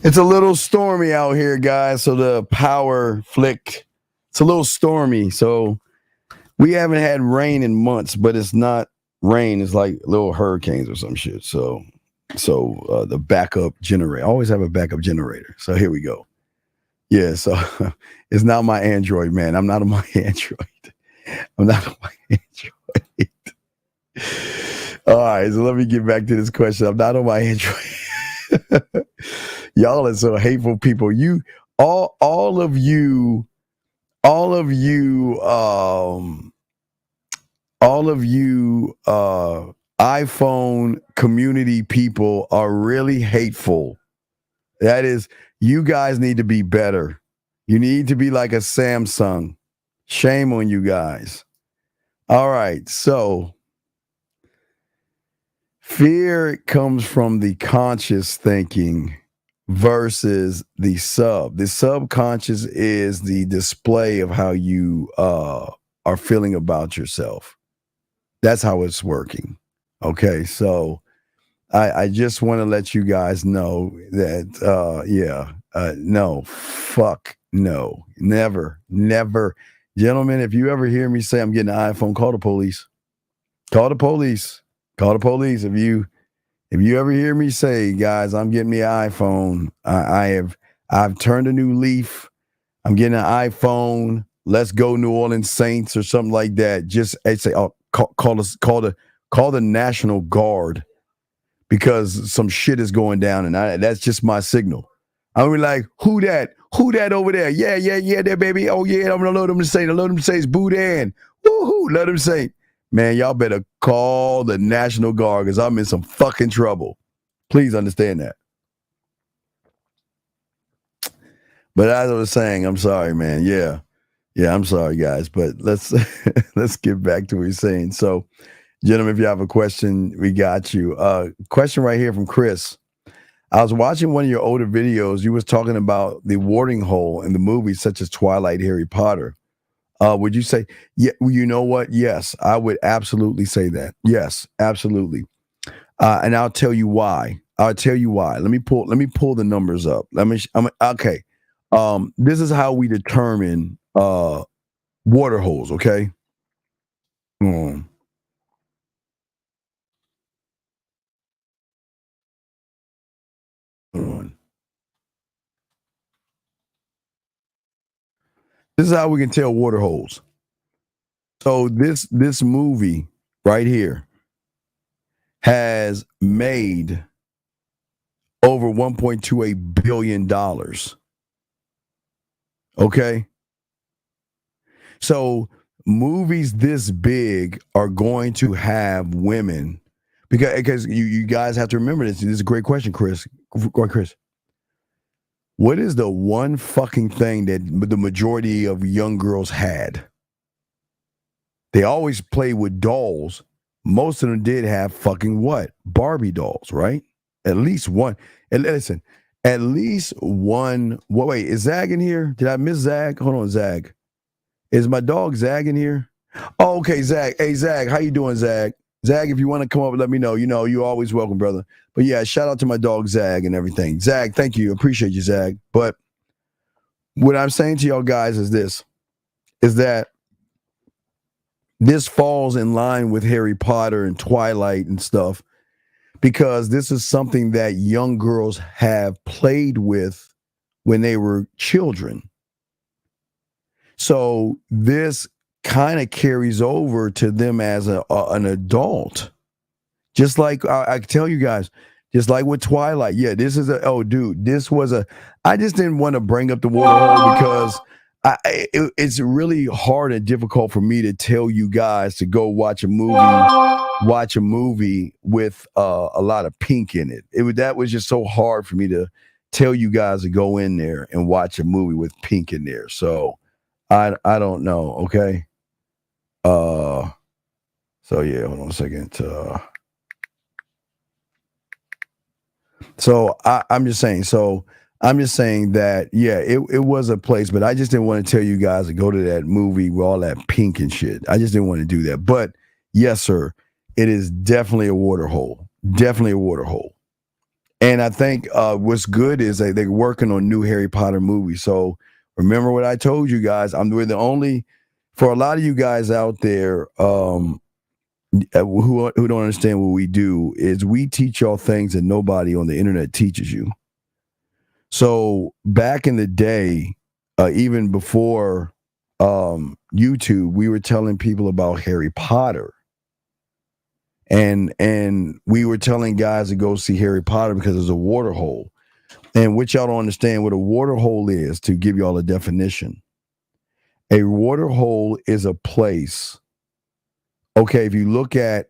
[SPEAKER 7] It's a little stormy out here, guys. So the power flick. It's a little stormy. So we haven't had rain in months, but it's not rain. It's like little hurricanes or some shit. So the backup generator. I always have a backup generator. So here we go. Yeah. So it's not my Android, man. I'm not on my Android. I'm not on my Android. All right. So let me get back to this question. I'm not on my Android. Y'all are so hateful people. You all of you iPhone community people are really hateful. That is, you guys need to be better. You need to be like a Samsung. Shame on you guys. All right, so fear comes from the conscious thinking versus the sub. The subconscious is the display of how you are feeling about yourself. That's how it's working. Okay, so I just want to let you guys know that, no, fuck no, never. Gentlemen, if you ever hear me say I'm getting an iPhone, call the police. Call the police. If you ever hear me say, guys, I'm getting me an iPhone, I've turned a new leaf. I'm getting an iPhone. Let's go New Orleans Saints or something like that. Just say, call the National Guard because some shit is going down, and that's just my signal. I'm like, who that? Who that over there? Yeah, there, baby. Oh yeah, I'm gonna load them to say. It's Boudin. Woohoo! Let them say. Man, y'all better call the National Guard because I'm in some fucking trouble. Please understand that. But as I was saying, I'm sorry, man. Yeah, I'm sorry, guys. But let's get back to what you're saying. So, gentlemen, if you have a question, we got you. Question right here from Chris. I was watching one of your older videos. You was talking about the watering hole in the movies such as Twilight, Harry Potter. Would you say, yeah, you know what? Yes, I would absolutely say that. Yes, absolutely. And I'll tell you why. Let me pull the numbers up. Okay. This is how we determine water holes, okay? Hold on. This is how we can tell water holes. So this movie right here has made over $1.28 billion. Okay. So movies this big are going to have women because you guys have to remember this. This is a great question, Chris. Chris. What is the one fucking thing that the majority of young girls had? They always play with dolls. Most of them did have fucking what? Barbie dolls, right? At least one. And listen, at least one. Wait, is Zag in here? Did I miss Zag? Hold on, Zag. Is my dog Zag in here? Oh, okay, Zag. Hey, Zag, how you doing, Zag? Zag, if you want to come up and let me know, you're always welcome, brother. But yeah, shout out to my dog Zag and everything. Zag, thank you. Appreciate you, Zag. But what I'm saying to y'all guys is that this falls in line with Harry Potter and Twilight and stuff, because this is something that young girls have played with when they were children. So this kind of carries over to them as an adult. Just like I tell you guys, just like with Twilight. Yeah, this is I just didn't want to bring up the water hole because it's really hard and difficult for me to tell you guys to go watch a movie with a lot of pink in it. That was just so hard for me to tell you guys to go in there and watch a movie with pink in there. So I don't know. Okay. So yeah, hold on a second. So I'm just saying that, yeah, it was a place, but I just didn't want to tell you guys to go to that movie with all that pink and shit. I just didn't want to do that. But yes, sir, it is definitely a water hole. definitely a water hole. And I think what's good is they're working on new Harry Potter movies. So remember what I told you guys. We're the only, for a lot of you guys out there who don't understand what we do, is we teach y'all things that nobody on the internet teaches you. So back in the day, even before YouTube, we were telling people about Harry Potter. And we were telling guys to go see Harry Potter because there's a water hole. And what y'all don't understand what a water hole is, to give y'all a definition. A water hole is a place. Okay, if you look at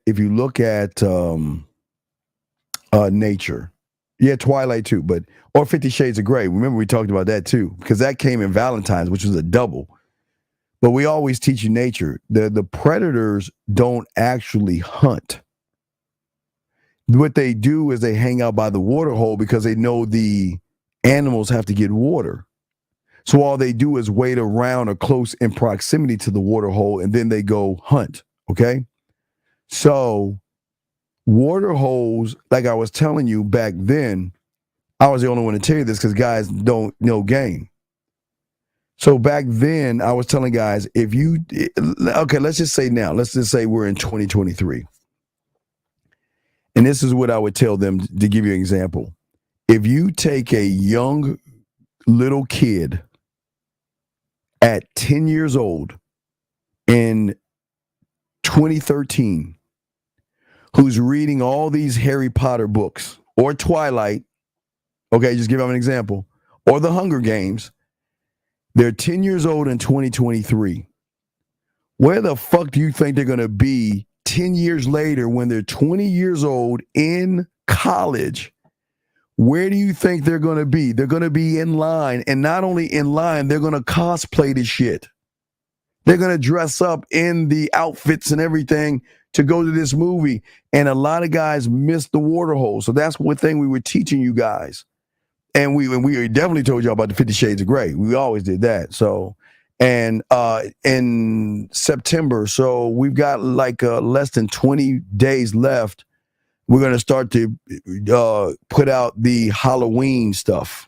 [SPEAKER 7] nature, yeah, Twilight too, or 50 Shades of Grey. Remember we talked about that too, because that came in Valentine's, which was a double. But we always teach you nature. The predators don't actually hunt. What they do is they hang out by the water hole because they know the animals have to get water. So all they do is wait around or close in proximity to the water hole, and then they go hunt. Okay? So water holes, like I was telling you back then, I was the only one to tell you this because guys don't know game. So back then, I was telling guys, let's just say we're in 2023. And this is what I would tell them, to give you an example. If you take a young little kid at 10 years old in 2013, who's reading all these Harry Potter books, or Twilight, okay, just give them an example, or the Hunger Games, they're 10 years old in 2023. Where the fuck do you think they're going to be 10 years later when they're 20 years old in college? Where do you think they're going to be? They're going to be in line. And not only in line, they're going to cosplay this shit. They're going to dress up in the outfits and everything to go to this movie. And a lot of guys miss the water hole. So that's one thing we were teaching you guys. And we definitely told y'all about the 50 Shades of Grey. We always did that. So, and in September, so we've got like less than 20 days left. We're going to start to put out the Halloween stuff.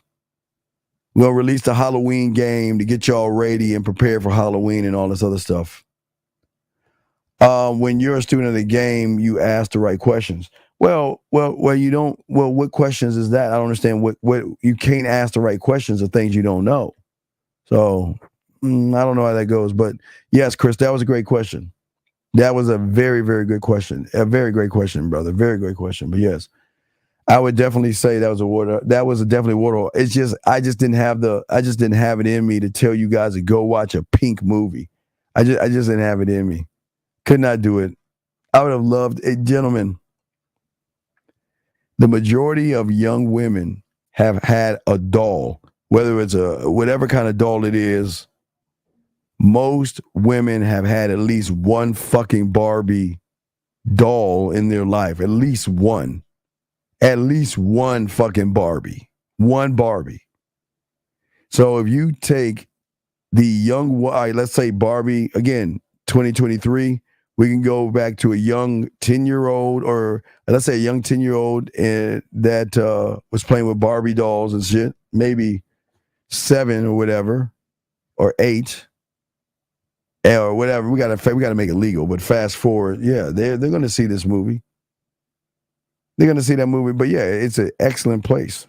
[SPEAKER 7] We're going to release the Halloween game to get y'all ready and prepared for Halloween and all this other stuff. When you're a student of the game, you ask the right questions. Well, you don't. Well, what questions is that? I don't understand. What you can't ask the right questions of things you don't know. So I don't know how that goes. But yes, Chris, that was a great question. That was a very, very good question. A very great question, brother. Very great question. But yes, I would definitely say that was a water. That was definitely water. It's just I just didn't have it in me to tell you guys to go watch a Pink movie. I just didn't have it in me. Could not do it. I would have loved it, gentlemen. The majority of young women have had a doll, whether it's whatever kind of doll it is. Most women have had at least one fucking Barbie doll in their life. At least one. At least one fucking Barbie. One Barbie. So if you take the young, let's say Barbie, again, 2023, we can go back to a young 10-year-old, or let's say a young 10-year-old that was playing with Barbie dolls and shit, maybe 7 or whatever, or 8, or whatever. We gotta make it legal. But fast forward, yeah, they're gonna see this movie. They're gonna see that movie. But yeah, it's an excellent place.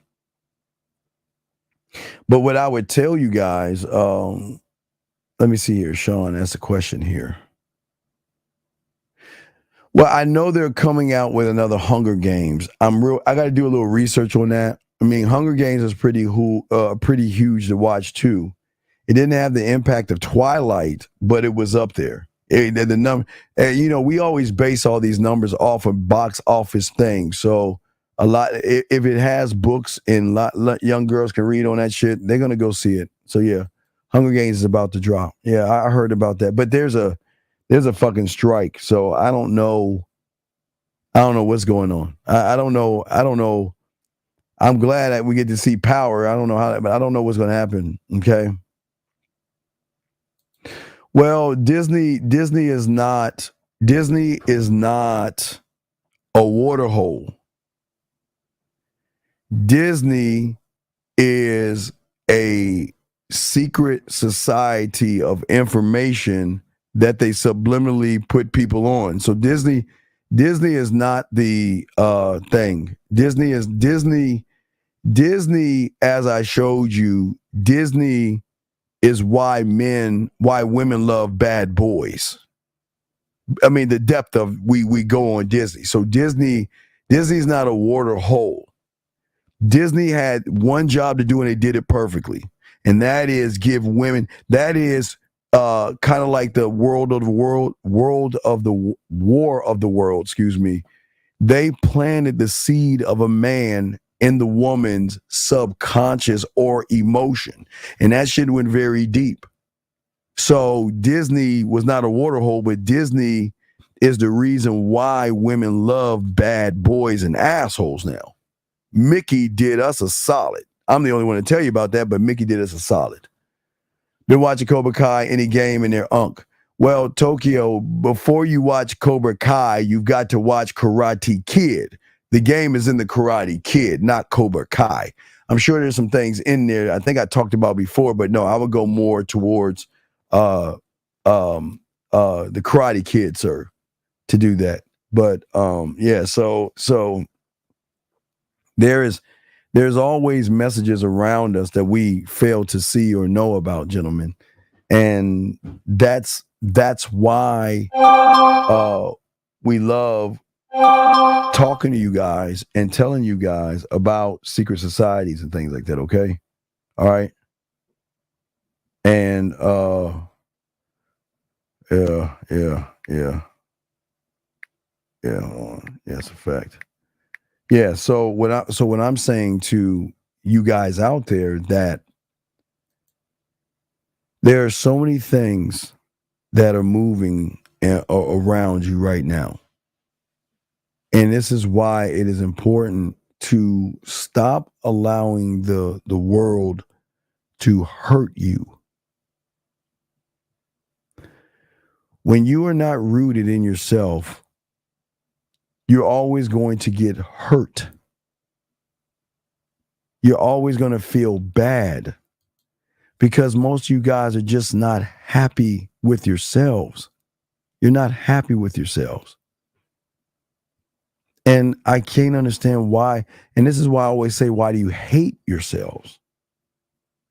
[SPEAKER 7] But what I would tell you guys, let me see here. Sean asked a question here. Well, I know they're coming out with another Hunger Games. I got to do a little research on that. I mean, Hunger Games is pretty huge to watch too. It didn't have the impact of Twilight, but it was up there. The number, we always base all these numbers off of box office things. So a lot, if it has books and young girls can read on that shit, they're gonna go see it. So yeah, Hunger Games is about to drop. Yeah, I heard about that. But there's a fucking strike. So I don't know what's going on. I don't know. I'm glad that we get to see Power. I don't know how, but I don't know what's going to happen. Okay. Well, Disney is not a water hole. Disney is a secret society of information that they subliminally put people on. So Disney is not the thing. Disney, as I showed you, Disney is why women love bad boys. I mean, the depth of we go on Disney. So Disney's not a water hole. Disney had one job to do and they did it perfectly. And that is give women, that is kind of like the war of the world, excuse me. They planted the seed of a man in the woman's subconscious or emotion. And that shit went very deep. So Disney was not a water hole, but Disney is the reason why women love bad boys and assholes now. Mickey did us a solid. I'm the only one to tell you about that, but Mickey did us a solid. Been watching Cobra Kai, any game in their unk. Well, Tokyo, before you watch Cobra Kai, you've got to watch Karate Kid. The game is in the Karate Kid, not Cobra Kai. I'm sure there's some things in there I think I talked about before, but no, I would go more towards the Karate Kid, sir, to do that. But yeah, so there's always messages around us that we fail to see or know about, gentlemen. And that's why we love talking to you guys and telling you guys about secret societies and things like that, okay? All right. And yeah, it's a fact. Yeah, so what I'm saying to you guys out there, that there are so many things that are moving around you right now. And this is why it is important to stop allowing the world to hurt you. When you are not rooted in yourself, you're always going to get hurt. You're always going to feel bad because most of you guys are just not happy with yourselves. You're not happy with yourselves. And I can't understand why. And this is why I always say, why do you hate yourselves?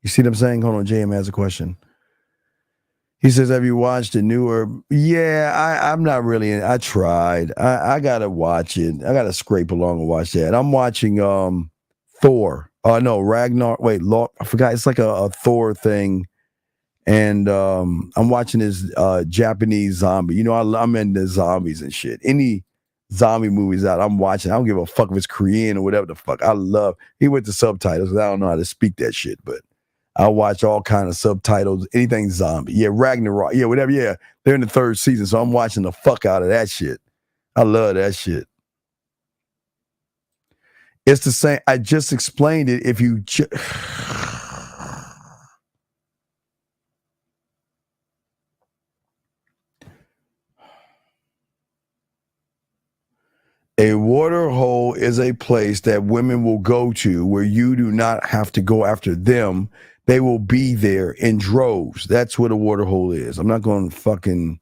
[SPEAKER 7] You see what I'm saying? Hold on, JM has a question. He says, have you watched the newer? Yeah, I'm not really. I tried. I got to watch it. I got to scrape along and watch that. I'm watching Thor. No, Ragnar. Wait, I forgot. It's like a Thor thing. And I'm watching this Japanese zombie. You know, I'm into zombies and shit. Any zombie movies out, I'm watching. I don't give a fuck if it's Korean or whatever the fuck. I love. He went to subtitles. I don't know how to speak that shit, but I watch all kind of subtitles, anything zombie. Yeah, Ragnarok. Yeah, whatever. Yeah, they're in the 3rd season, so I'm watching the fuck out of that shit. I love that shit. It's the same. I just explained it. If you a water hole is a place that women will go to where you do not have to go after them. They will be there in droves. That's what a water hole is. I'm not going to fucking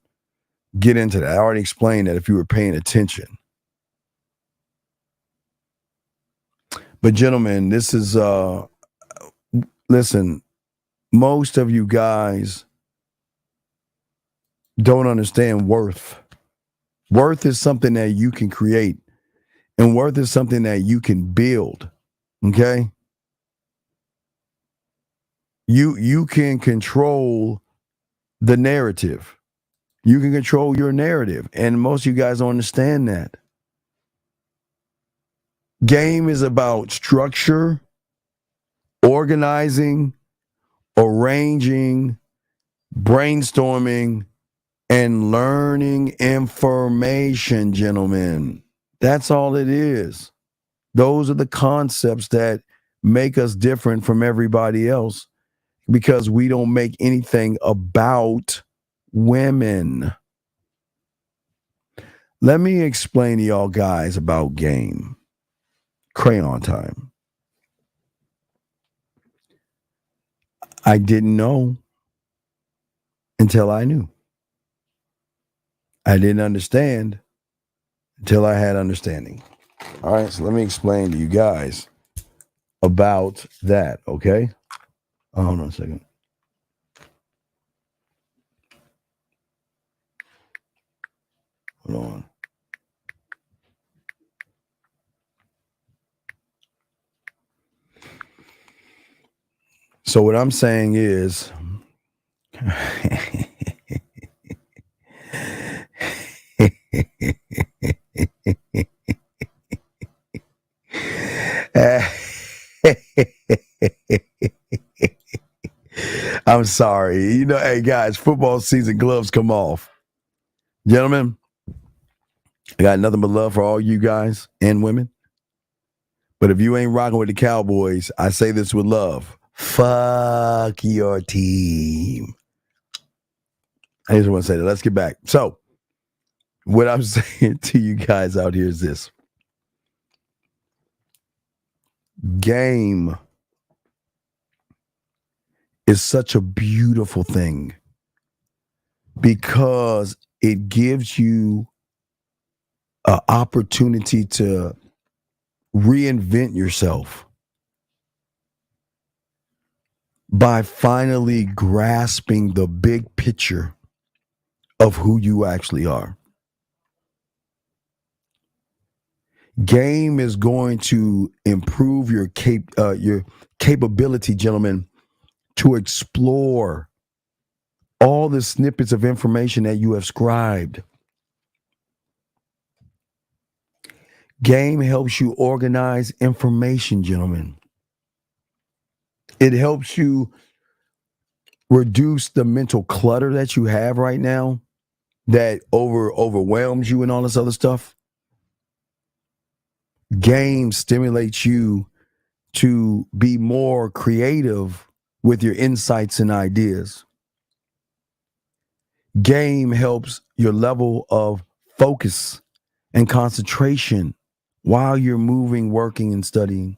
[SPEAKER 7] get into that. I already explained that if you were paying attention. But gentlemen, this is, listen, most of you guys don't understand worth. Worth is something that you can create. And worth is something that you can build. Okay? You can control the narrative. You can control your narrative. And most of you guys don't understand that. Game is about structure, organizing, arranging, brainstorming, and learning information, gentlemen. That's all it is. Those are the concepts that make us different from everybody else, because we don't make anything about women. Let me explain to y'all guys about game. Crayon time. I didn't know until I knew. I didn't understand until I had understanding. All right, so let me explain to you guys about that, okay? Hold on a second. Hold on. So what I'm saying is I'm sorry. You know, hey guys, football season, gloves come off. Gentlemen, I got nothing but love for all you guys and women. But if you ain't rocking with the Cowboys, I say this with love. Fuck your team. I just want to say that. Let's get back. So, what I'm saying to you guys out here is this. Game is such a beautiful thing because it gives you an opportunity to reinvent yourself by finally grasping the big picture of who you actually are. Game is going to improve your capability, gentlemen, to explore all the snippets of information that you have scribed. Game helps you organize information, gentlemen. It helps you reduce the mental clutter that you have right now that overwhelms you and all this other stuff. Game stimulates you to be more creative with your insights and ideas. Game helps your level of focus and concentration while you're moving, working, and studying.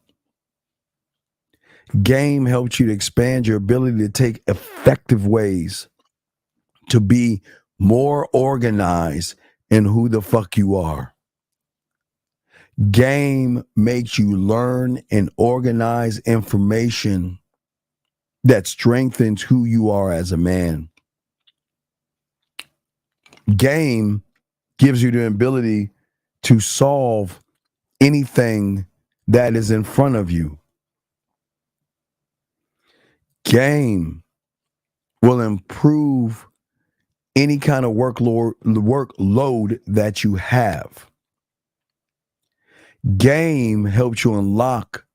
[SPEAKER 7] Game helps you to expand your ability to take effective ways to be more organized in who the fuck you are. Game makes you learn and organize information that strengthens who you are as a man. Game gives you the ability to solve anything that is in front of you. Game will improve any kind of workload that you have. Game helps you unlock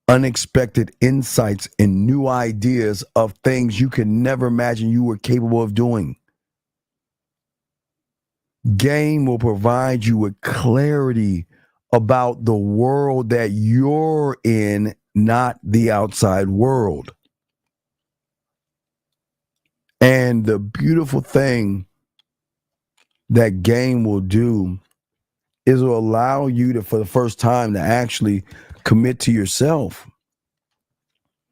[SPEAKER 7] unexpected insights and new ideas of things you could never imagine you were capable of doing. Game will provide you with clarity about the world that you're in, not the outside world. And the beautiful thing that game will do is will allow you to, for the first time, to actually commit to yourself.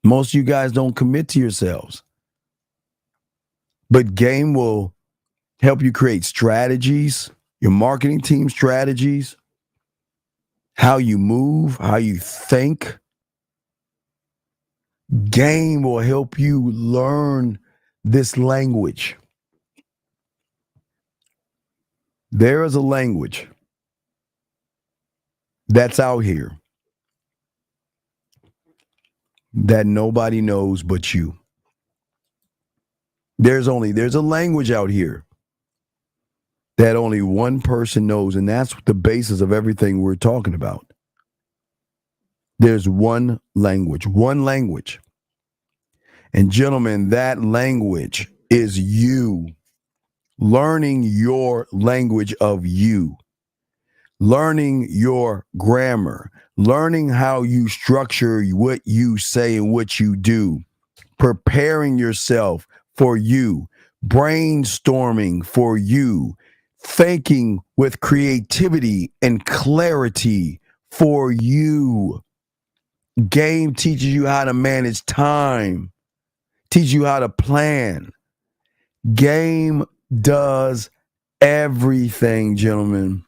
[SPEAKER 7] Most of you guys don't commit to yourselves. But game will help you create strategies, your marketing team strategies, how you move, how you think. Game will help you learn this language. There is a language that's out here that nobody knows but you. There's a language out here that only one person knows, and that's the basis of everything we're talking about. There's one language. And gentlemen, that language is you. Learning your language of you. Learning your grammar. Learning how you structure what you say and what you do. Preparing yourself for you. Brainstorming for you. Thinking with creativity and clarity for you. Game teaches you how to manage time. teach you how to plan. Game does everything, gentlemen.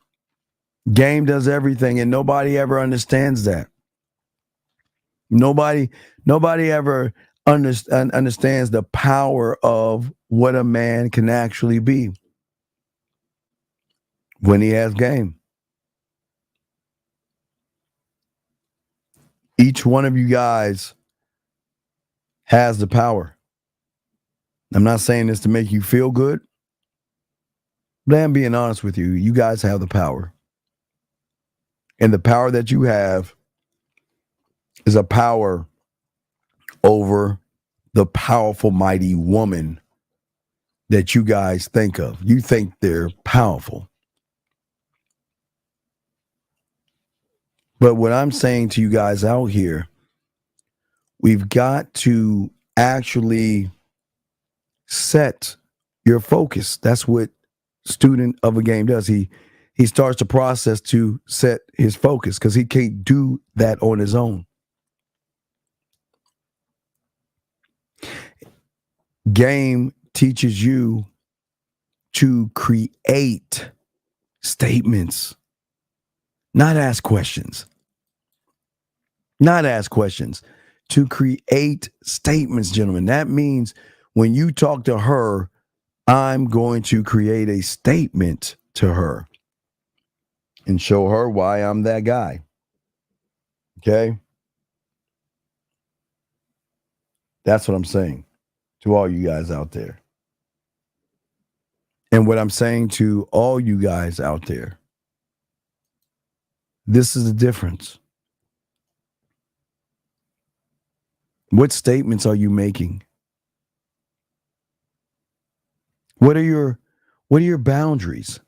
[SPEAKER 7] Game does everything, and nobody ever understands that. Nobody ever understands the power of what a man can actually be when he has game. Each one of you guys has the power. I'm not saying this to make you feel good, but I'm being honest with you. You guys have the power. And the power that you have is a power over the powerful, mighty woman that you guys think of. You think they're powerful. But what I'm saying to you guys out here, we've got to actually set your focus. That's what student of a game does. He starts the process to set his focus because he can't do that on his own. Game teaches you to create statements, not ask questions. Not ask questions. To create statements, gentlemen. That means when you talk to her, I'm going to create a statement to her and show her why I'm that guy. Okay? That's what I'm saying to all you guys out there. And what I'm saying to all you guys out there, this is the difference. What statements are you making? What are your boundaries?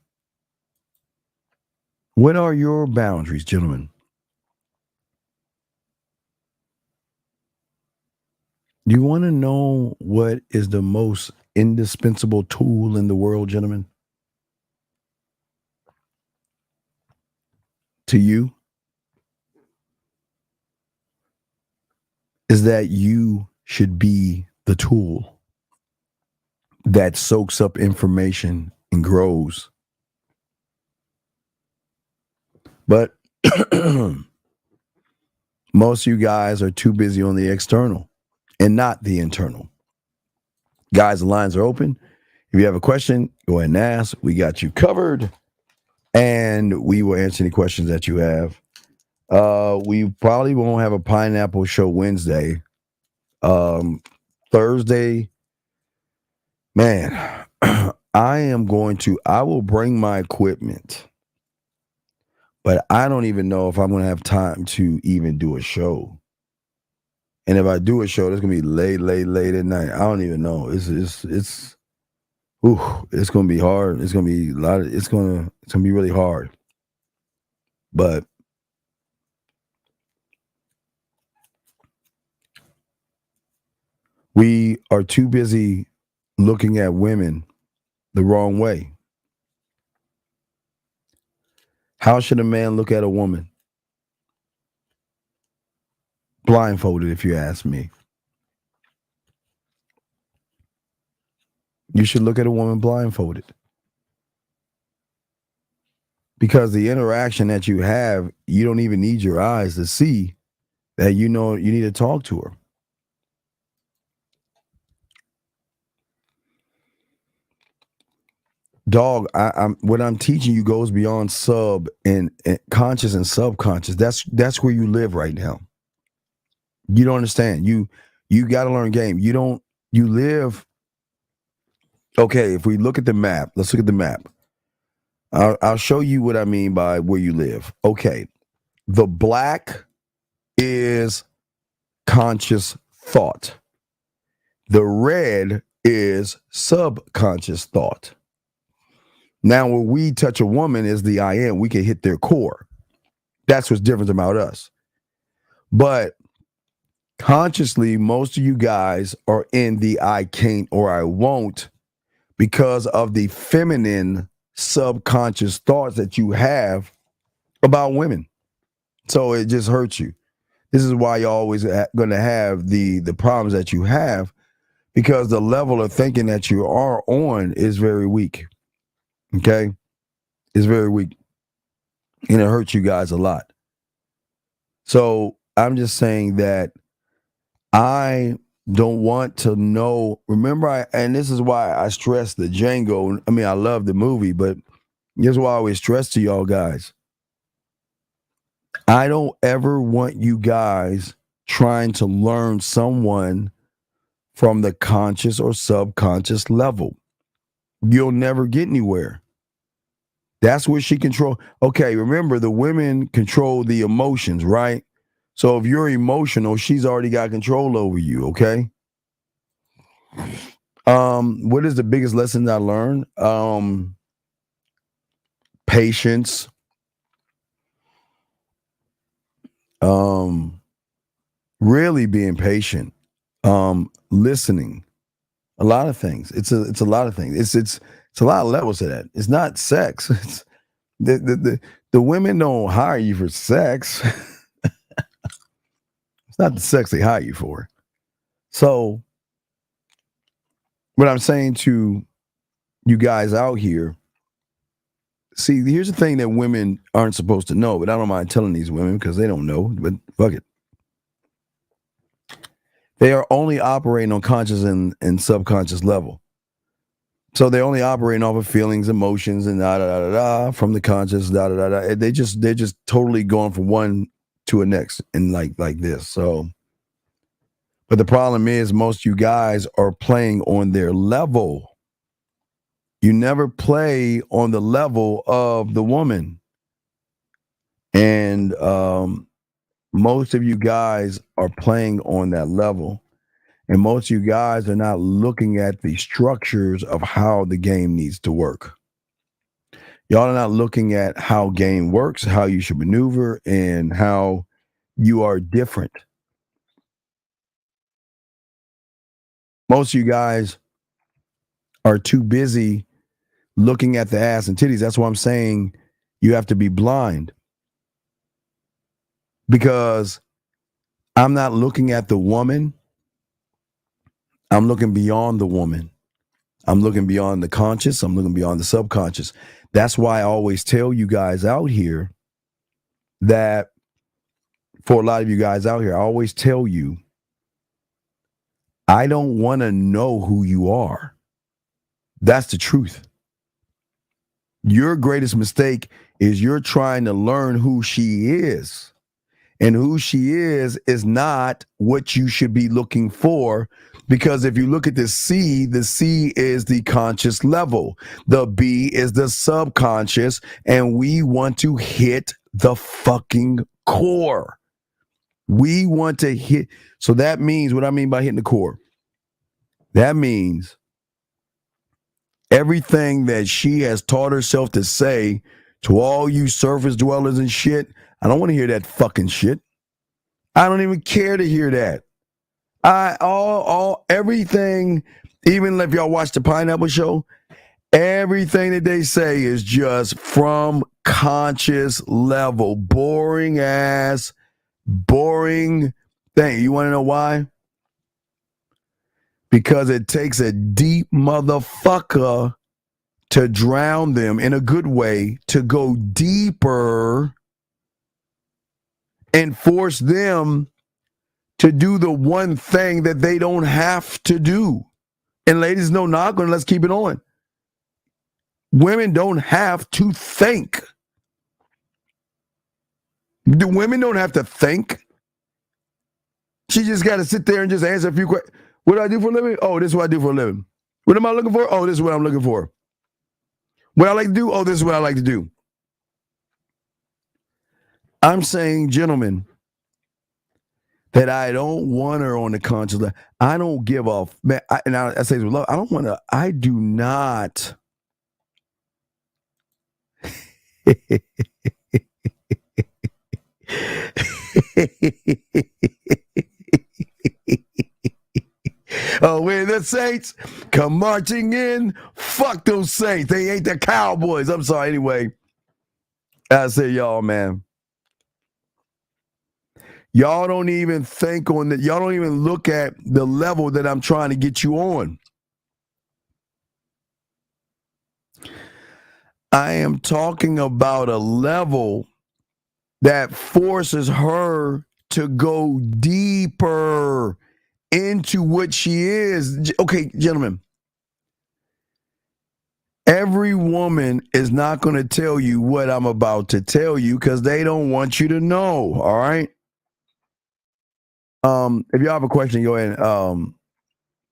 [SPEAKER 7] What are your boundaries, gentlemen? You want to know what is the most indispensable tool in the world, gentlemen? To you? Is that you should be the tool that soaks up information and grows. But most of you guys are too busy on the external and not the internal. Guys, the lines are open. If you have a question, go ahead and ask. We got you covered, and we will answer any questions that you have. We probably won't have a pineapple show Wednesday. Thursday, man, I will bring my equipment, but I don't even know if I'm going to have time to even do a show. And if I do a show, it's going to be late at night. I don't even know. It's going to be hard. It's going to be it's going to be really hard. But we are too busy looking at women the wrong way. How should a man look at a woman? Blindfolded, if you ask me. You should look at a woman blindfolded. Because the interaction that you have, you don't even need your eyes to see that you know you need to talk to her. Dog, what I'm teaching you goes beyond sub and conscious and subconscious. That's where you live right now. You don't understand. You got to learn game. You live. Okay, if we look at the map, let's look at the map. I'll show you what I mean by where you live. Okay, the black is conscious thought. The red is subconscious thought. Now, when we touch a woman is the I am, we can hit their core. That's what's different about us. But consciously, most of you guys are in the I can't or I won't because of the feminine subconscious thoughts that you have about women. So it just hurts you. This is why you're always going to have the problems that you have, because the level of thinking that you are on is very weak. Okay? It's very weak. And it hurts you guys a lot. So I'm just saying that I don't want to know. Remember, and this is why I stress the Django. I mean, I love the movie, but here's why I always stress to y'all guys. I don't ever want you guys trying to learn someone from the conscious or subconscious level. You'll never get anywhere. That's where she control. Okay, remember the women control the emotions, right? So if you're emotional, she's already got control over you, okay? What is the biggest lesson I learned? Patience. Really being patient. Listening. A lot of things. It's a lot of things. It's a lot of levels to that. It's not sex. It's the women don't hire you for sex. It's not the sex they hire you for. So what I'm saying to you guys out here, see, here's the thing that women aren't supposed to know, but I don't mind telling these women because they don't know, but fuck it. They are only operating on conscious and subconscious level. So they're only operating off of feelings, emotions, and from the conscious, They're just totally going from one to a next and like this. So, but the problem is most of you guys are playing on their level. You never play on the level of the woman. And most of you guys are playing on that level. And most of you guys are not looking at the structures of how the game needs to work. Y'all are not looking at how game works, how you should maneuver, and how you are different. Most of you guys are too busy looking at the ass and titties. That's why I'm saying you have to be blind. Because I'm not looking at the woman. I'm looking beyond the woman. I'm looking beyond the conscious. I'm looking beyond the subconscious. That's why I always tell you guys out here that, for a lot of you guys out here, I always tell you, I don't want to know who you are. That's the truth. Your greatest mistake is you're trying to learn who she is. And who she is not what you should be looking for. Because if you look at the C is the conscious level. The B is the subconscious. And we want to hit the fucking core. We want to hit. So that means, what I mean by hitting the core, that means everything that she has taught herself to say to all you surface dwellers and shit, I don't want to hear that fucking shit. I don't even care to hear that. Everything, even if y'all watch the Pineapple Show, everything that they say is just from conscious level. Boring thing. You want to know why? Because it takes a deep motherfucker to drown them in a good way, to go deeper and force them to do the one thing that they don't have to do. And ladies, no knock on, let's keep it on. Women don't have to think. The women don't have to think. She just got to sit there and just answer a few questions. What do I do for a living? Oh, this is what I do for a living. What am I looking for? Oh, this is what I'm looking for. What I like to do? Oh, this is what I like to do. I'm saying, gentlemen, that I don't want her on the conscious level. I don't give a man. I say this with love. I don't want to. I do not. Oh, when the Saints come marching in, fuck those Saints. They ain't the Cowboys. I'm sorry. Anyway, I say, y'all, man. Y'all don't even think on that. Y'all don't even look at the level that I'm trying to get you on. I am talking about a level that forces her to go deeper into what she is. Okay, gentlemen, every woman is not going to tell you what I'm about to tell you because they don't want you to know, all right? If y'all have a question, go ahead and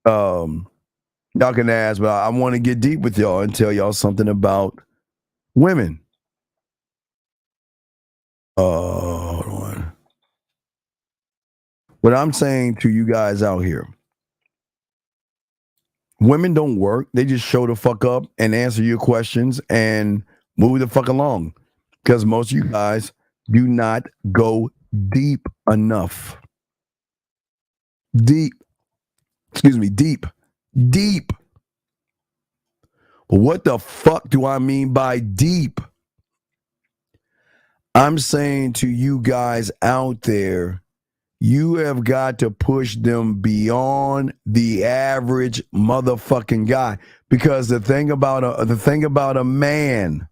[SPEAKER 7] y'all can ask, but I want to get deep with y'all and tell y'all something about women. Hold on. What I'm saying to you guys out here, women don't work. They just show the fuck up and answer your questions and move the fuck along. Because most of you guys do not go deep enough. Deep. But what the fuck do I mean by deep? I'm saying to you guys out there, you have got to push them beyond the average motherfucking guy. Because the thing about a man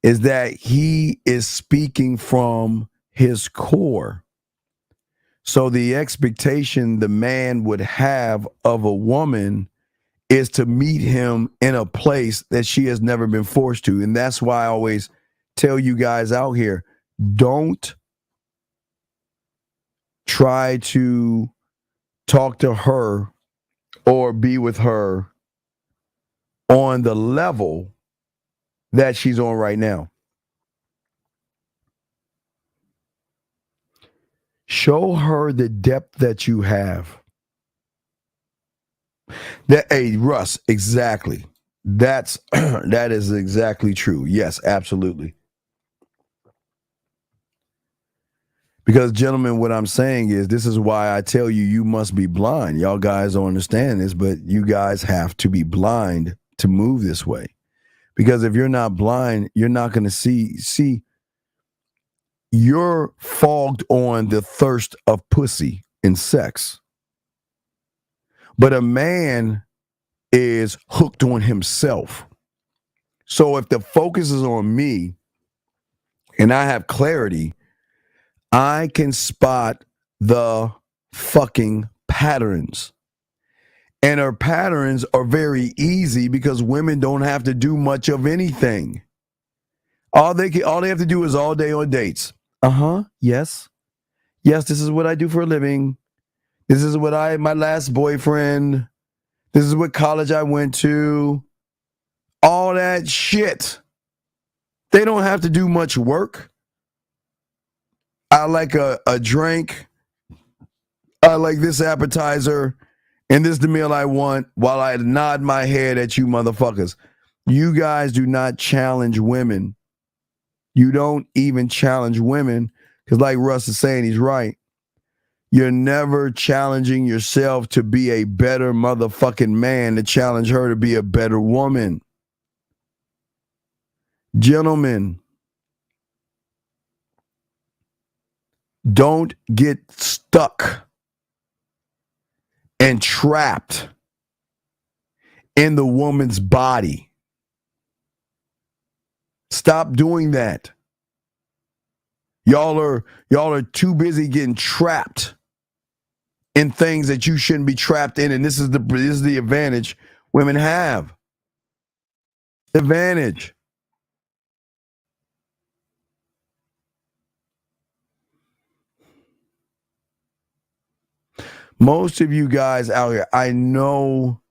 [SPEAKER 7] is that he is speaking from his core. So the expectation the man would have of a woman is to meet him in a place that she has never been forced to. And that's why I always tell you guys out here, don't try to talk to her or be with her on the level that she's on right now. Show her the depth that you have. Hey, Russ, exactly. That is exactly true. Yes, absolutely. Because, gentlemen, what I'm saying is this is why I tell you, you must be blind. Y'all guys don't understand this, but you guys have to be blind to move this way. Because if you're not blind, you're not going to see, you're fogged on the thirst of pussy and sex. But a man is hooked on himself. So if the focus is on me and I have clarity, I can spot the fucking patterns. And her patterns are very easy because women don't have to do much of anything. All they have to do is all day on dates. Yes. Yes, this is what I do for a living. This is what my last boyfriend. This is what college I went to. All that shit. They don't have to do much work. I like a drink. I like this appetizer. And this is the meal I want while I nod my head at you motherfuckers. You guys do not challenge women. You don't even challenge women. Because like Russ is saying, he's right. You're never challenging yourself to be a better motherfucking man, to challenge her to be a better woman. Gentlemen, don't get stuck and trapped in the woman's body. Stop doing that. Y'all are too busy getting trapped in things that you shouldn't be trapped in, and this is the advantage women have. Advantage. Most of you guys out here, I know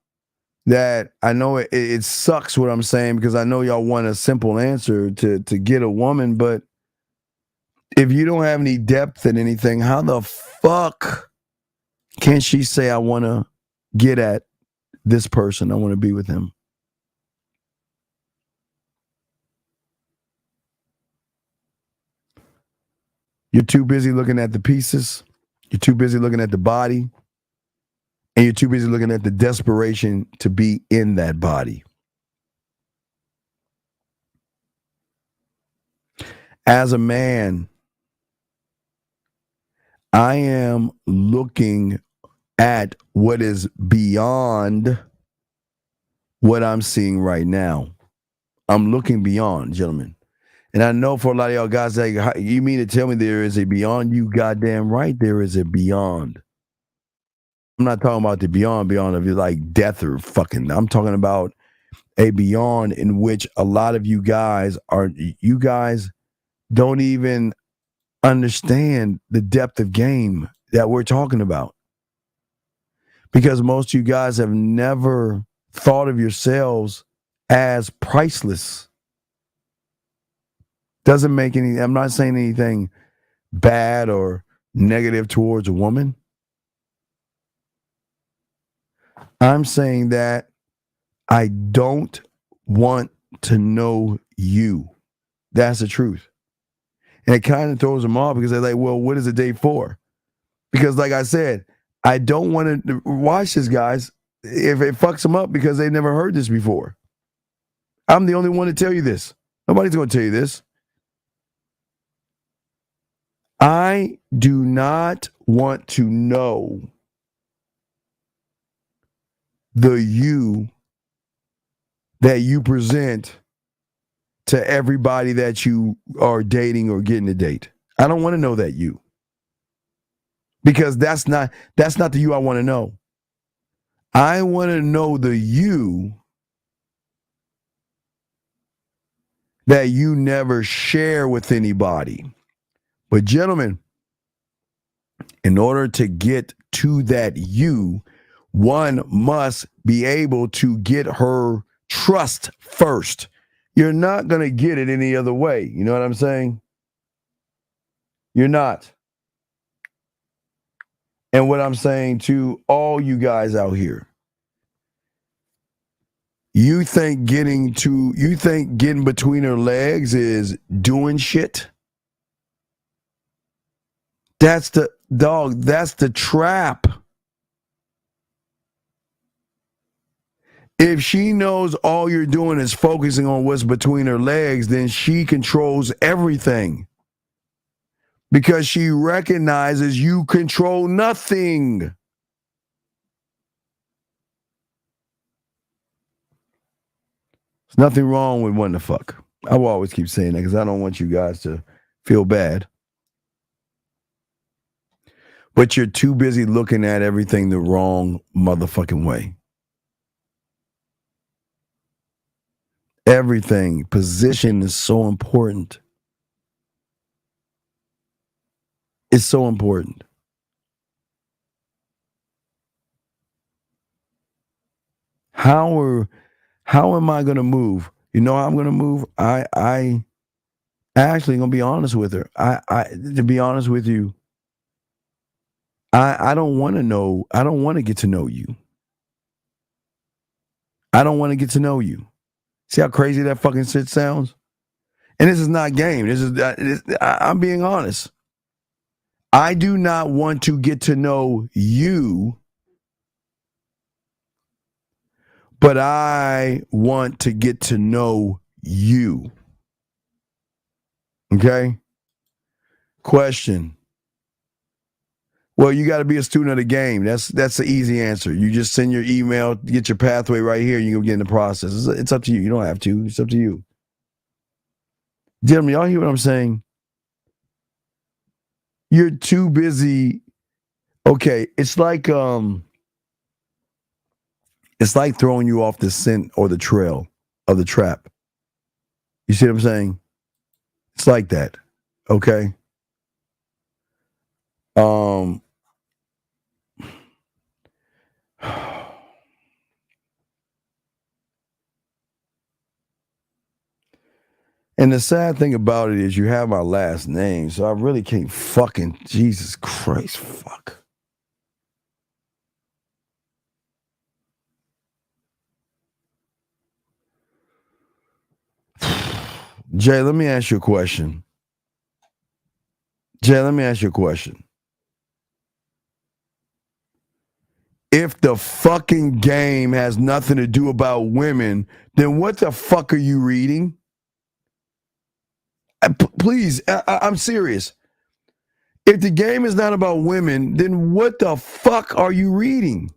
[SPEAKER 7] it sucks what I'm saying because I know y'all want a simple answer to get a woman, but if you don't have any depth in anything, how the fuck can she say, I want to get at this person, I want to be with him? You're too busy looking at the pieces. You're too busy looking at the body. And you're too busy looking at the desperation to be in that body. As a man, I am looking at what is beyond what I'm seeing right now. I'm looking beyond, gentlemen. And I know for a lot of y'all guys, like, you mean to tell me there is a beyond? You goddamn right there is a beyond. I'm not talking about the beyond of like death or fucking. I'm talking about a beyond in which a lot of you guys don't even understand the depth of game that we're talking about. Because most of you guys have never thought of yourselves as priceless. Doesn't make any, I'm not saying anything bad or negative towards a woman. I'm saying that I don't want to know you. That's the truth. And it kind of throws them off because they're like, well, what is a date for? Because like I said, I don't want to watch this, guys, if it fucks them up because they never heard this before. I'm the only one to tell you this. Nobody's going to tell you this. I do not want to know the you that you present to everybody that you are dating or getting to date. I don't want to know that you. Because that's not the you I want to know. I want to know the you that you never share with anybody. But gentlemen, in order to get to that you, one must be able to get her trust first. You're not going to get it any other way. You know what I'm saying? You're not. And what I'm saying to all you guys out here, you think getting between her legs is doing shit? That's the trap. If she knows all you're doing is focusing on what's between her legs, then she controls everything. Because she recognizes you control nothing. There's nothing wrong with wanting to fuck. I will always keep saying that because I don't want you guys to feel bad. But you're too busy looking at everything the wrong motherfucking way. Everything. Position is so important. It's so important. How am I going to move? You know how I'm going to move? I actually going to be honest with her. To be honest with you, I don't want to know. I don't want to get to know you. I don't want to get to know you. See how crazy that fucking shit sounds? And this is not game. I'm being honest. I do not want to get to know you, but I want to get to know you. Okay? Question. Well, you got to be a student of the game. That's the easy answer. You just send your email, get your pathway right here, and you go get in the process. It's up to you. You don't have to. It's up to you. Gentlemen, y'all hear what I'm saying? You're too busy. Okay, it's like throwing you off the scent or the trail of the trap. You see what I'm saying? It's like that. Okay. And the sad thing about it is you have my last name, so I really can't fucking, Jesus Christ, fuck. Jay, let me ask you a question. If the fucking game has nothing to do about women, then what the fuck are you reading? Please, I'm serious. If the game is not about women, then what the fuck are you reading?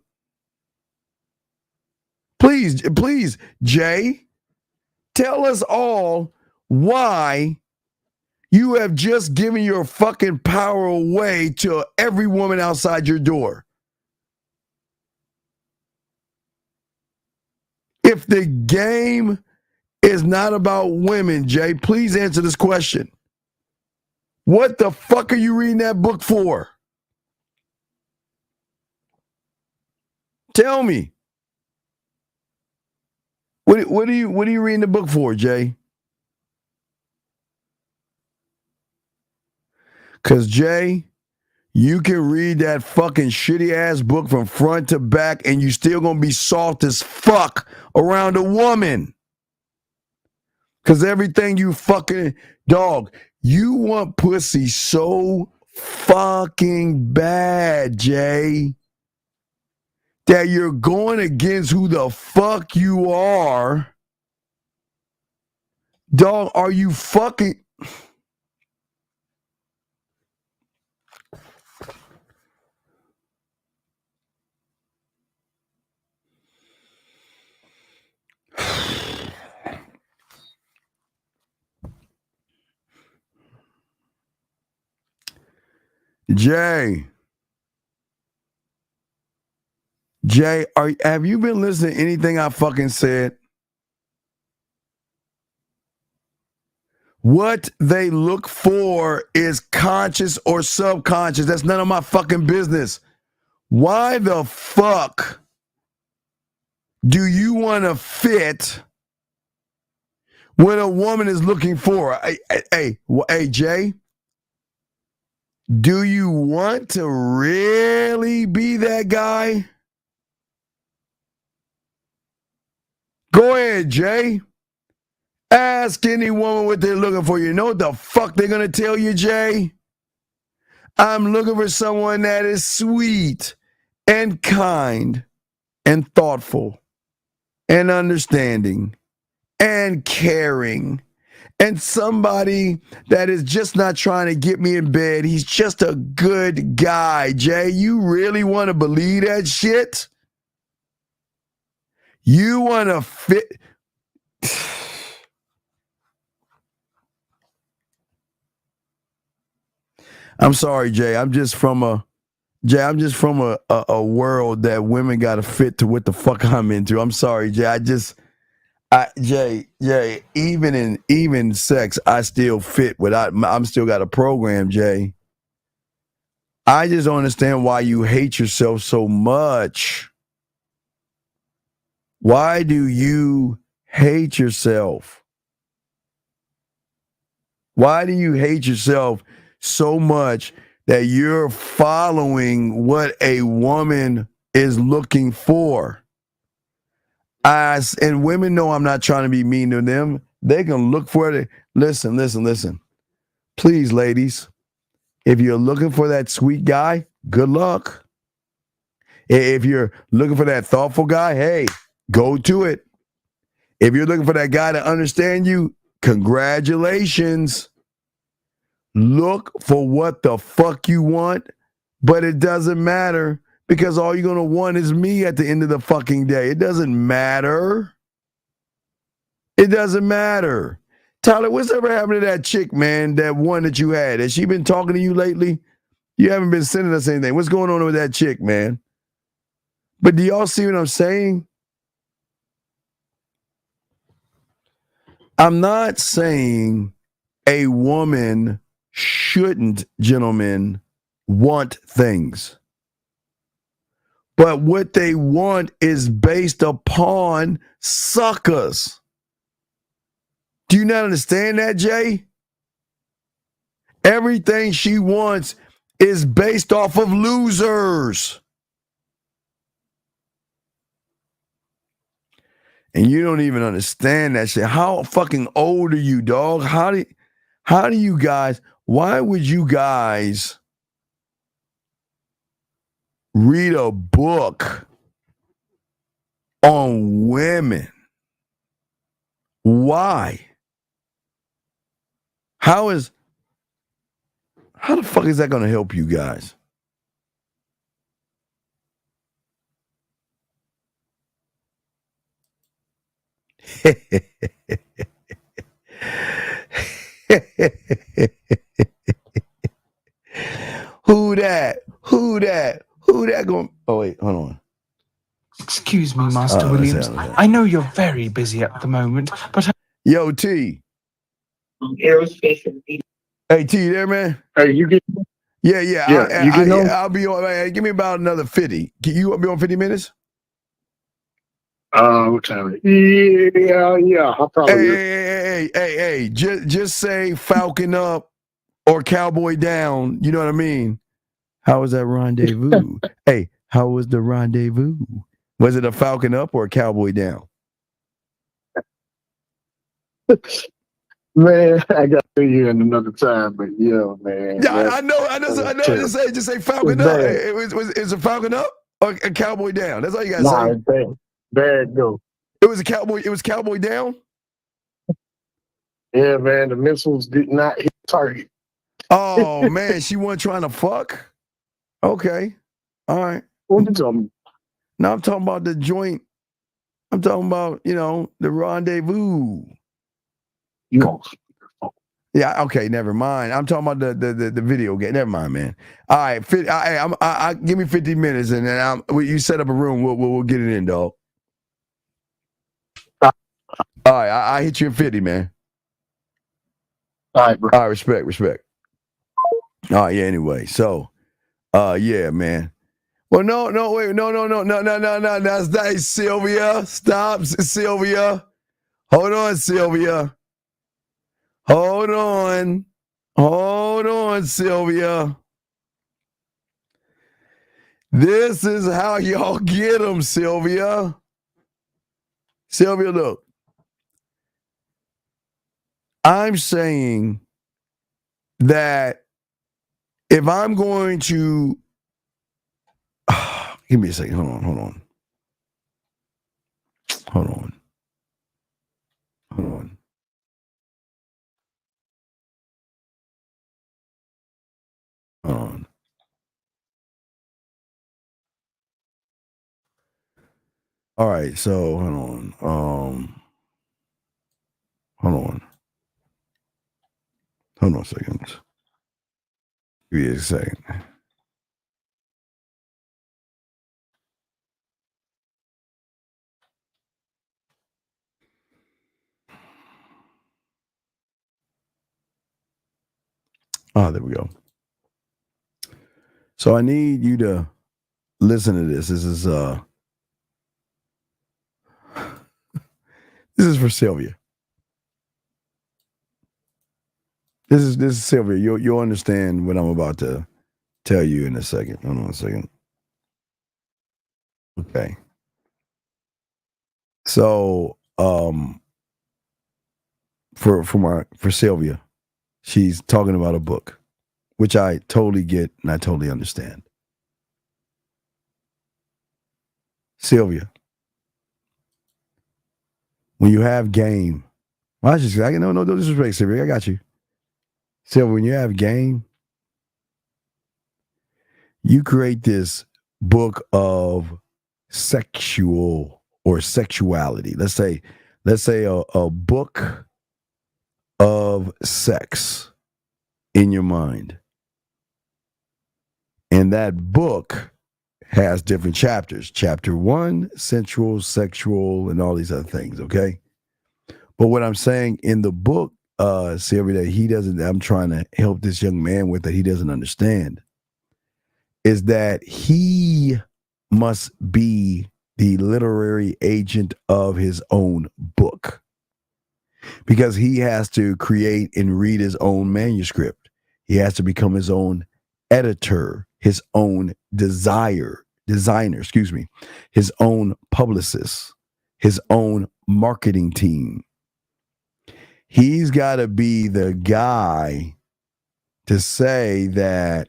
[SPEAKER 7] Please, Jay, tell us all why you have just given your fucking power away to every woman outside your door. If the game is not about women, Jay, please answer this question. What the fuck are you reading that book for? Tell me. What are you reading the book for, Jay? Because, Jay, you can read that fucking shitty ass book from front to back and you still gonna be soft as fuck around a woman. Because everything you fucking, dog, you want pussy so fucking bad, Jay, that you're going against who the fuck you are. Dog, are you fucking... Jay, have you been listening to anything I fucking said? What they look for is conscious or subconscious. That's none of my fucking business. Why the fuck do you want to fit when a woman is looking for? Hey, Jay, do you want to really be that guy? Go ahead, Jay. Ask any woman what they're looking for. You know what the fuck they're going to tell you, Jay? I'm looking for someone that is sweet and kind and thoughtful and understanding and caring. And somebody that is just not trying to get me in bed. He's just a good guy, Jay. You really want to believe that shit? You want to fit... I'm sorry, Jay. I'm just from a world that women got to fit to what the fuck I'm into. I'm sorry, Jay. Jay, even in sex, I still fit I'm still got a program, Jay. I just don't understand why you hate yourself so much. Why do you hate yourself? Why do you hate yourself so much that you're following what a woman is looking for? And women know I'm not trying to be mean to them. They can look for it. Listen. Please, ladies, if you're looking for that sweet guy, good luck. If you're looking for that thoughtful guy, hey, go to it. If you're looking for that guy to understand you, congratulations. Look for what the fuck you want, but it doesn't matter. Because all you're going to want is me at the end of the fucking day. It doesn't matter. It doesn't matter. Tyler, what's ever happened to that chick, man, that one that you had? Has she been talking to you lately? You haven't been sending us anything. What's going on with that chick, man? But do y'all see what I'm saying? I'm not saying a woman shouldn't, gentlemen, want things. But what they want is based upon suckers. Do you not understand that, Jay? Everything she wants is based off of losers. And you don't even understand that shit. How fucking old are you, dog? How do you guys, why would you guys read a book on women? Why? How the fuck is that going to help you guys? Who that going? Oh wait, hold on.
[SPEAKER 13] Excuse me, Master Williams. I know you're very busy at the moment, but
[SPEAKER 7] Yo, T.
[SPEAKER 15] Aerospace.
[SPEAKER 7] Hey, T, you there, man?
[SPEAKER 15] Hey, you get?
[SPEAKER 7] Yeah.
[SPEAKER 15] You getting on?
[SPEAKER 7] I'll be on. Man, give me about another 50. Can you be on 50 minutes?
[SPEAKER 15] What time? Yeah. I'll probably.
[SPEAKER 7] Hey. Just say Falcon up or Cowboy down. You know what I mean? How was that rendezvous? Hey, how was the rendezvous? Was it a Falcon up or a Cowboy down?
[SPEAKER 15] Man, I got to hear you in another time, but yeah, man.
[SPEAKER 7] Yeah, I know. Just say Falcon up. It was a Falcon up or a Cowboy down. That's all you gotta say.
[SPEAKER 15] There it go.
[SPEAKER 7] It was Cowboy down.
[SPEAKER 15] Yeah, man. The missiles did not hit target.
[SPEAKER 7] Oh man, she wasn't trying to fuck. Okay, all right.
[SPEAKER 15] What you talking about?
[SPEAKER 7] Now I'm talking about the joint. I'm talking about the rendezvous. Yeah. Okay. Never mind. I'm talking about the video game. Never mind, man. All right. Give me 50 minutes, and then you set up a room. We'll get it in, dog. All right. I hit you in 50, man.
[SPEAKER 15] All right, bro.
[SPEAKER 7] All right. Respect. All right. Yeah. Anyway. So, yeah, man. Well, no. Wait. No. That's nice, Sylvia. Stop, Sylvia. Hold on, Sylvia. Hold on, Sylvia. This is how y'all get them, Sylvia. Sylvia, look. I'm saying that if I'm going to... give me a second. Hold on. All right, so hold on. Hold on a second. Give me a second. There we go. So I need you to listen to this. This is for Sylvia. This is Sylvia. You'll understand what I'm about to tell you in a second. Hold on a second. Okay. So for Sylvia, she's talking about a book, which I totally get and I totally understand. Sylvia, when you have game, no disrespect, Sylvia, I got you. Sylvia, when you have game, you create this book of sexual or sexuality. Let's say a book of sex in your mind. And that book has different chapters. Chapter 1, sensual, sexual, and all these other things, okay? But what I'm saying in the book, Sylvia, that I'm trying to help this young man with that he doesn't understand, is that he must be the literary agent of his own book. Because he has to create and read his own manuscript. He has to become his own editor, his own designer, his own publicist, his own marketing team. He's got to be the guy to say that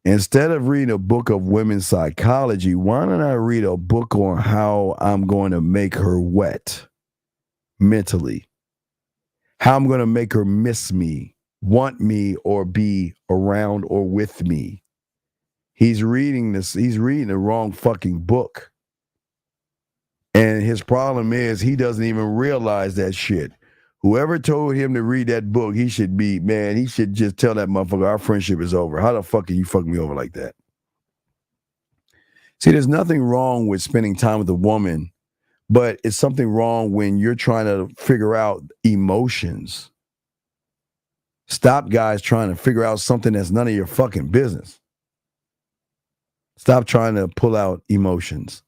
[SPEAKER 7] instead of reading a book of women's psychology, why don't I read a book on how I'm going to make her wet mentally? how I'm going to make her miss me, want me, or be around or with me. He's reading the wrong fucking book. And his problem is he doesn't even realize that shit. Whoever told him to read that book, he should just tell that motherfucker our friendship is over. How the fuck can you fuck me over like that? See, there's nothing wrong with spending time with a woman, but it's something wrong when you're trying to figure out emotions. Stop, guys, trying to figure out something that's none of your fucking business. Stop trying to pull out emotions.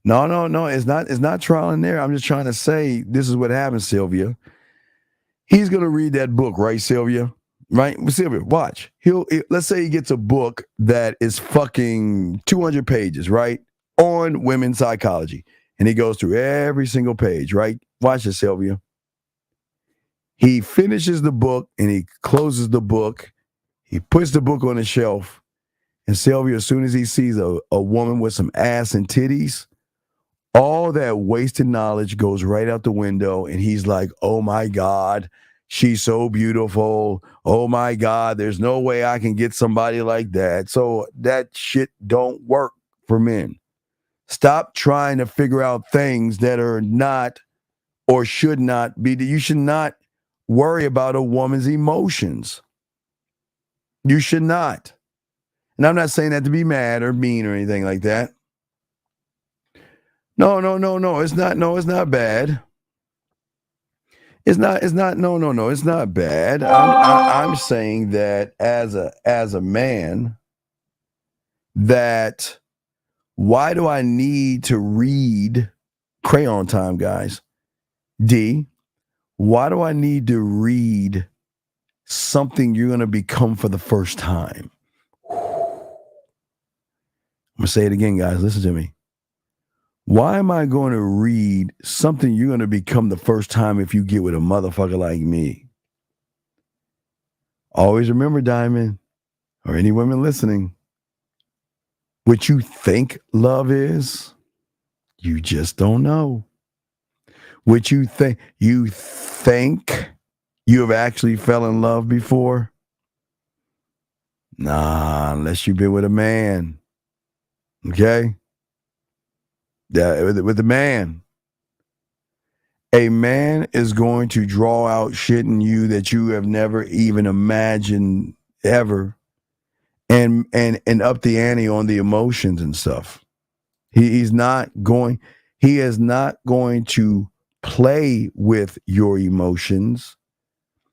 [SPEAKER 7] No, it's not trial and error. I'm just trying to say this is what happens, Sylvia. He's gonna read that book, right, Sylvia? Right? Sylvia, watch. Let's say he gets a book that is fucking 200 pages, right? On women's psychology. And he goes through every single page, right? Watch this, Sylvia. He finishes the book and he closes the book. He puts the book on the shelf. And Sylvia, as soon as he sees a woman with some ass and titties, all that wasted knowledge goes right out the window. And he's like, oh my God, she's so beautiful. Oh my God, there's no way I can get somebody like that. So that shit don't work for men. Stop trying to figure out things that are not or should not be. You should not worry about a woman's emotions. You should not. And I'm not saying that to be mad or mean or anything like that. No. It's not. No, it's not bad. It's not. No. It's not bad. I'm saying that as a man, that why do I need to read Crayon Time, guys? D, why do I need to read something you're going to become for the first time? I'm going to say it again, guys. Listen to me. Why am I going to read something you're going to become the first time if you get with a motherfucker like me? Always remember, Diamond, or any women listening, what you think love is, you just don't know. What you think you have actually fell in love before? Nah, unless you've been with a man. Okay? With a man. A man is going to draw out shit in you that you have never even imagined ever. And up the ante on the emotions and stuff. He is not going to play with your emotions.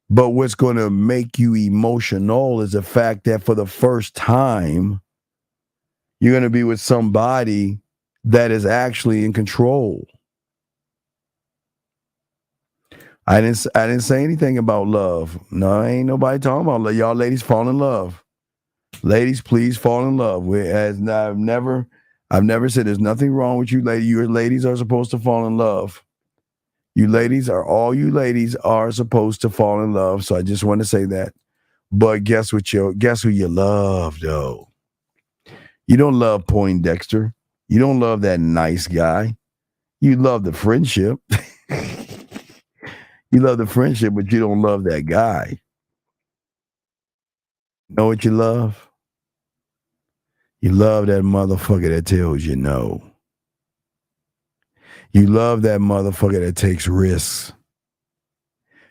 [SPEAKER 7] But what's going to make you emotional is the fact that for the first time, you're going to be with somebody that is actually in control. I didn't say anything about love. No, ain't nobody talking about love. Y'all ladies fall in love. Ladies, please fall in love. I've never said there's nothing wrong with you ladies. You ladies are supposed to fall in love. You ladies are supposed to fall in love. So I just want to say that. But guess who you love, though? You don't love Poindexter. You don't love that nice guy. You love the friendship. You love the friendship, but you don't love that guy. Know what you love? You love that motherfucker that tells you no. You love that motherfucker that takes risks.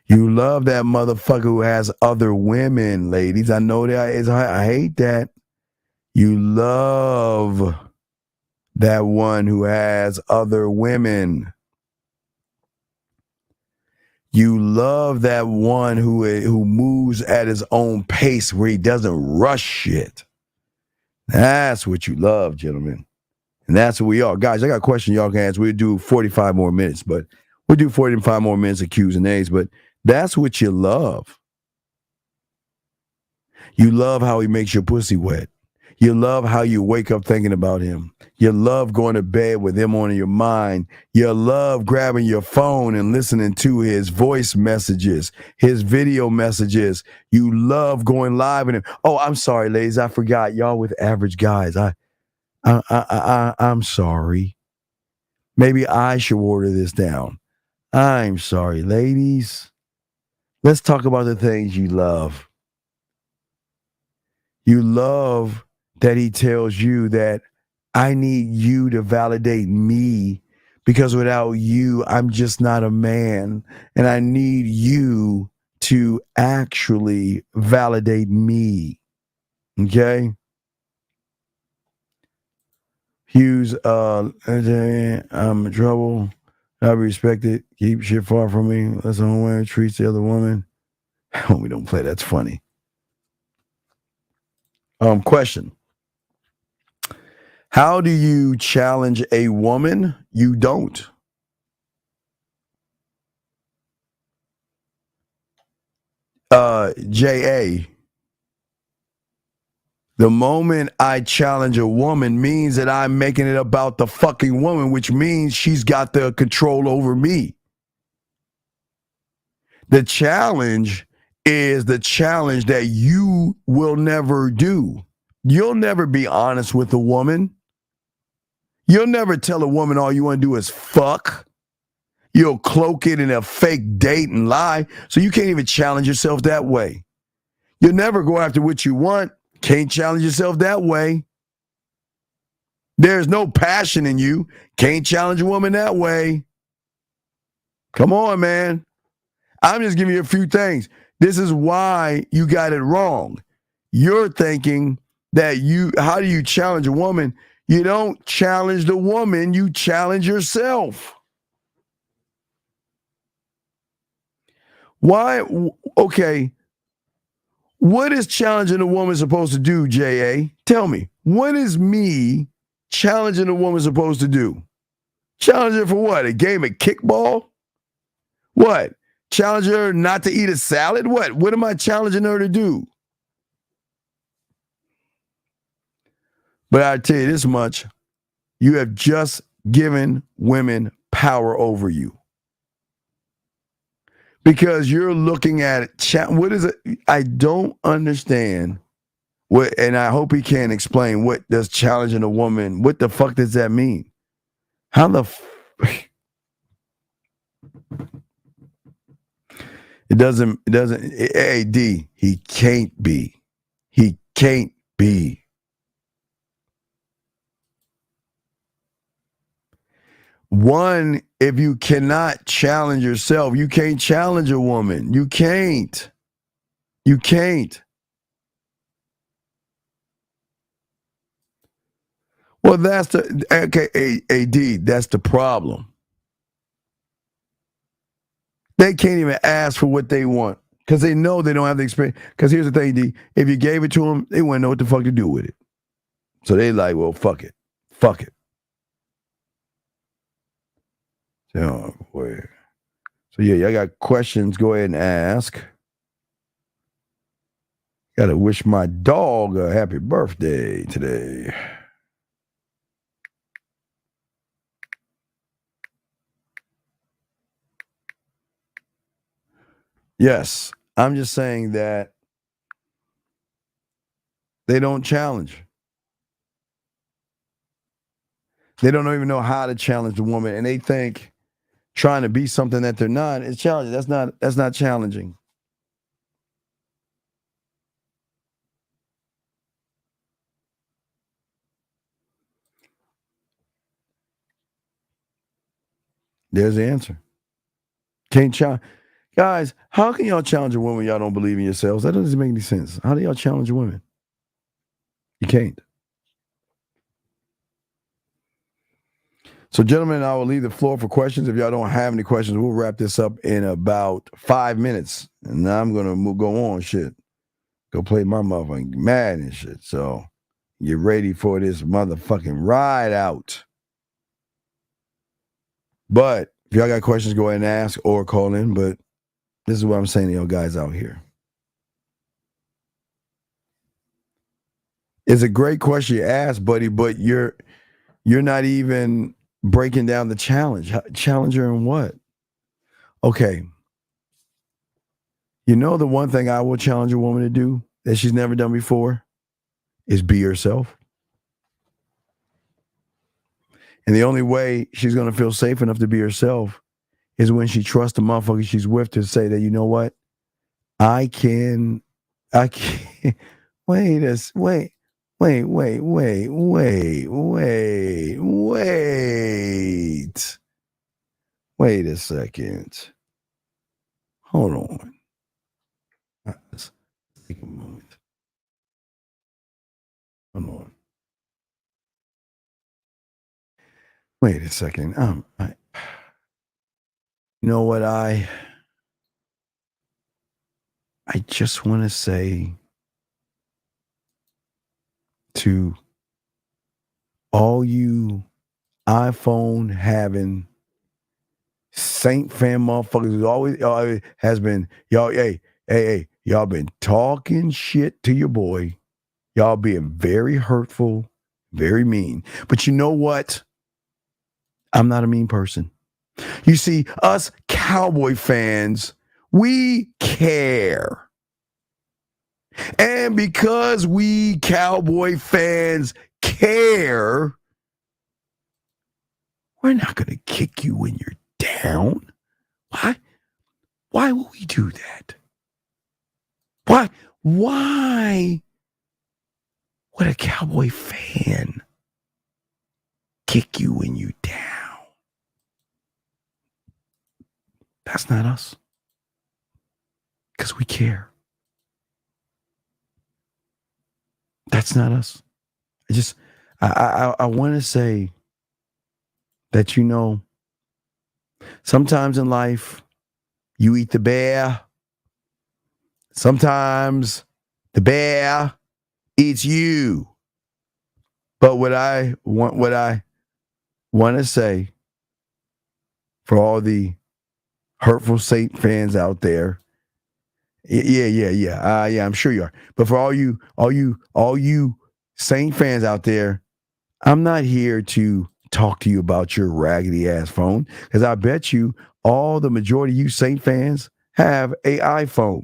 [SPEAKER 7] You love that motherfucker who has other women, ladies. I know that I hate that. You love that one who has other women. You love that one who moves at his own pace, where he doesn't rush shit. That's what you love, gentlemen. And that's what we are. Guys, I got a question y'all can ask. We'll do 45 more minutes, but we'll do 45 more minutes of Q's and A's, but that's what you love. You love how he makes your pussy wet. You love how you wake up thinking about him. You love going to bed with him on your mind. You love grabbing your phone and listening to his voice messages, his video messages. You love going live with him. Oh, I'm sorry, ladies. I forgot. Y'all with average guys. I'm sorry. Maybe I should water this down. I'm sorry, ladies. Let's talk about the things you love. You love that he tells you that I need you to validate me because without you, I'm just not a man. And I need you to actually validate me. Okay? Hughes, I'm in trouble. I'll be respected. Keep shit far from me. That's the only way it treats the other woman. We don't play. That's funny. Question. How do you challenge a woman you don't? J.A. The moment I challenge a woman means that I'm making it about the fucking woman, which means she's got the control over me. The challenge is the challenge that you will never do. You'll never be honest with a woman. You'll never tell a woman all you want to do is fuck. You'll cloak it in a fake date and lie, so you can't even challenge yourself that way. You'll never go after what you want. Can't challenge yourself that way. There's no passion in you. Can't challenge a woman that way. Come on, man. I'm just giving you a few things. This is why you got it wrong. You're thinking that how do you challenge a woman? You don't challenge the woman, you challenge yourself. Why? Okay. What is challenging a woman supposed to do, J.A.? Tell me. What is me challenging a woman supposed to do? Challenge her for what? A game of kickball? What? Challenge her not to eat a salad? What? What am I challenging her to do? But I tell you this much. You have just given women power over you. Because you're looking at it. What is it? I don't understand what, and I hope he can explain what does challenging a woman, what the fuck does that mean? How the it doesn't, hey, D, he can't be. He can't be. One, if you cannot challenge yourself, you can't challenge a woman. You can't. You can't. Well, that's the, okay, AD, that's the problem. They can't even ask for what they want because they know they don't have the experience. Because here's the thing, D, if you gave it to them, they wouldn't know what the fuck to do with it. So they like, well, fuck it. Fuck it. Oh, boy. So yeah, y'all got questions, go ahead and ask. Gotta wish my dog a happy birthday today. Yes, I'm just saying that they don't challenge. They don't even know how to challenge the woman, and they think trying to be something that they're not is challenging. That's not challenging. There's the answer. Can't challenge. Guys, how can y'all challenge a woman y'all don't believe in yourselves? That doesn't make any sense. How do y'all challenge a woman? You can't. So, gentlemen, I will leave the floor for questions. If y'all don't have any questions, we'll wrap this up in about 5 minutes. And now I'm going to go on, shit. Go play my motherfucking mad and shit. So, get ready for this motherfucking ride out. But if y'all got questions, go ahead and ask or call in. But this is what I'm saying to y'all guys out here. It's a great question you ask, buddy, but you're not even breaking down the challenge. Challenge her in what? Okay. You know the one thing I will challenge a woman to do that she's never done before is be herself. And the only way she's going to feel safe enough to be herself is when she trusts the motherfucker she's with to say that, you know what? I can wait a second. Hold on. Let's take a moment. Hold on. Wait a second. You know what? I just want to say to all you iPhone having Saint fan motherfuckers who always has been, y'all, hey, y'all been talking shit to your boy. Y'all being very hurtful, very mean. But you know what? I'm not a mean person. You see, us Cowboy fans, we care. And because we Cowboy fans care, we're not going to kick you when you're down. Why? Why would we do that? Why would a Cowboy fan kick you when you're down? That's not us. Because we care. That's not us. I want to say that, you know, sometimes in life, you eat the bear. Sometimes the bear eats you. But what I want to say for all the hurtful Saint fans out there, yeah, I'm sure you are. But for all you Saint fans out there, I'm not here to talk to you about your raggedy ass phone, because I bet you all the majority of you Saint fans have a iPhone.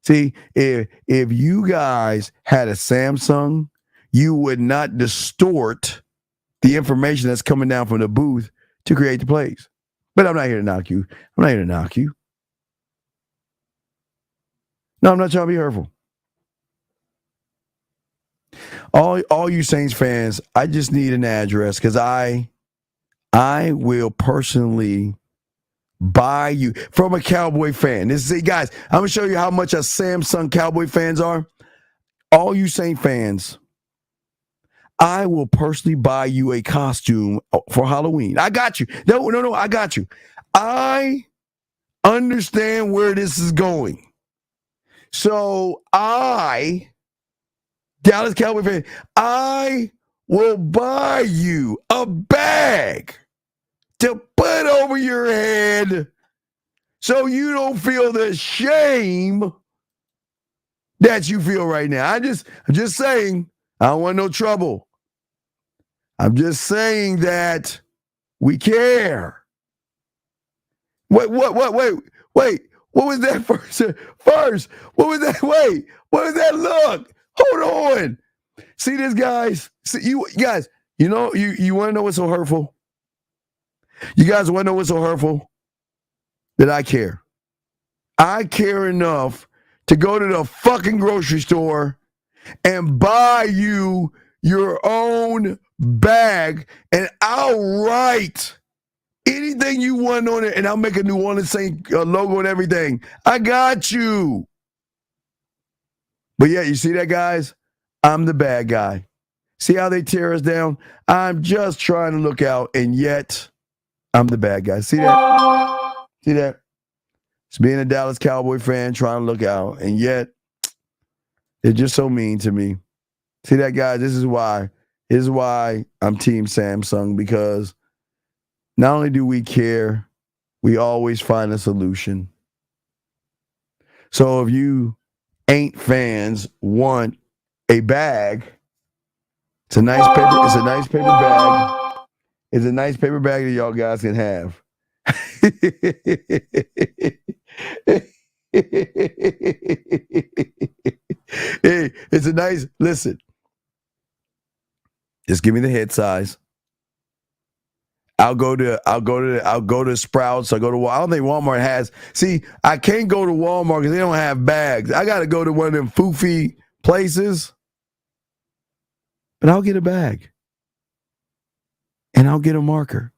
[SPEAKER 7] See, if you guys had a Samsung, you would not distort the information that's coming down from the booth to create the plays. But I'm not here to knock you. I'm not here to knock you. No, I'm not trying to be hurtful. All you Saints fans, I just need an address, because I will personally buy you from a Cowboy fan. Guys, I'm gonna show you how much a Samsung Cowboy fans are. All you Saint fans, I will personally buy you a costume for Halloween. I got you. No, I got you. I understand where this is going. So Dallas Cowboy fan, I will buy you a bag to put over your head so you don't feel the shame that you feel right now. I'm just saying, I don't want no trouble. I'm just saying that we care. Wait. What was that first? What was that? Wait, what was that look? Hold on. See this, guys? See, you guys, you know, you want to know what's so hurtful? You guys want to know what's so hurtful? That I care. I care enough to go to the fucking grocery store and buy you your own bag, and I'll write anything you want on it, and I'll make a New Orleans Saint logo and everything. I got you. But yeah, you see that, guys? I'm the bad guy. See how they tear us down? I'm just trying to look out, and yet I'm the bad guy. See that? See that? It's being a Dallas Cowboy fan trying to look out, and yet they're just so mean to me. See that, guys? This is why I'm Team Samsung, because not only do we care, we always find a solution. So if you ain't fans want a bag, it's a nice paper bag. It's a nice paper bag that y'all guys can have. Hey, it's a nice, listen, just give me the head size. I'll go to Sprouts. I don't think Walmart has. See, I can't go to Walmart because they don't have bags. I got to go to one of them foofy places. But I'll get a bag. And I'll get a marker.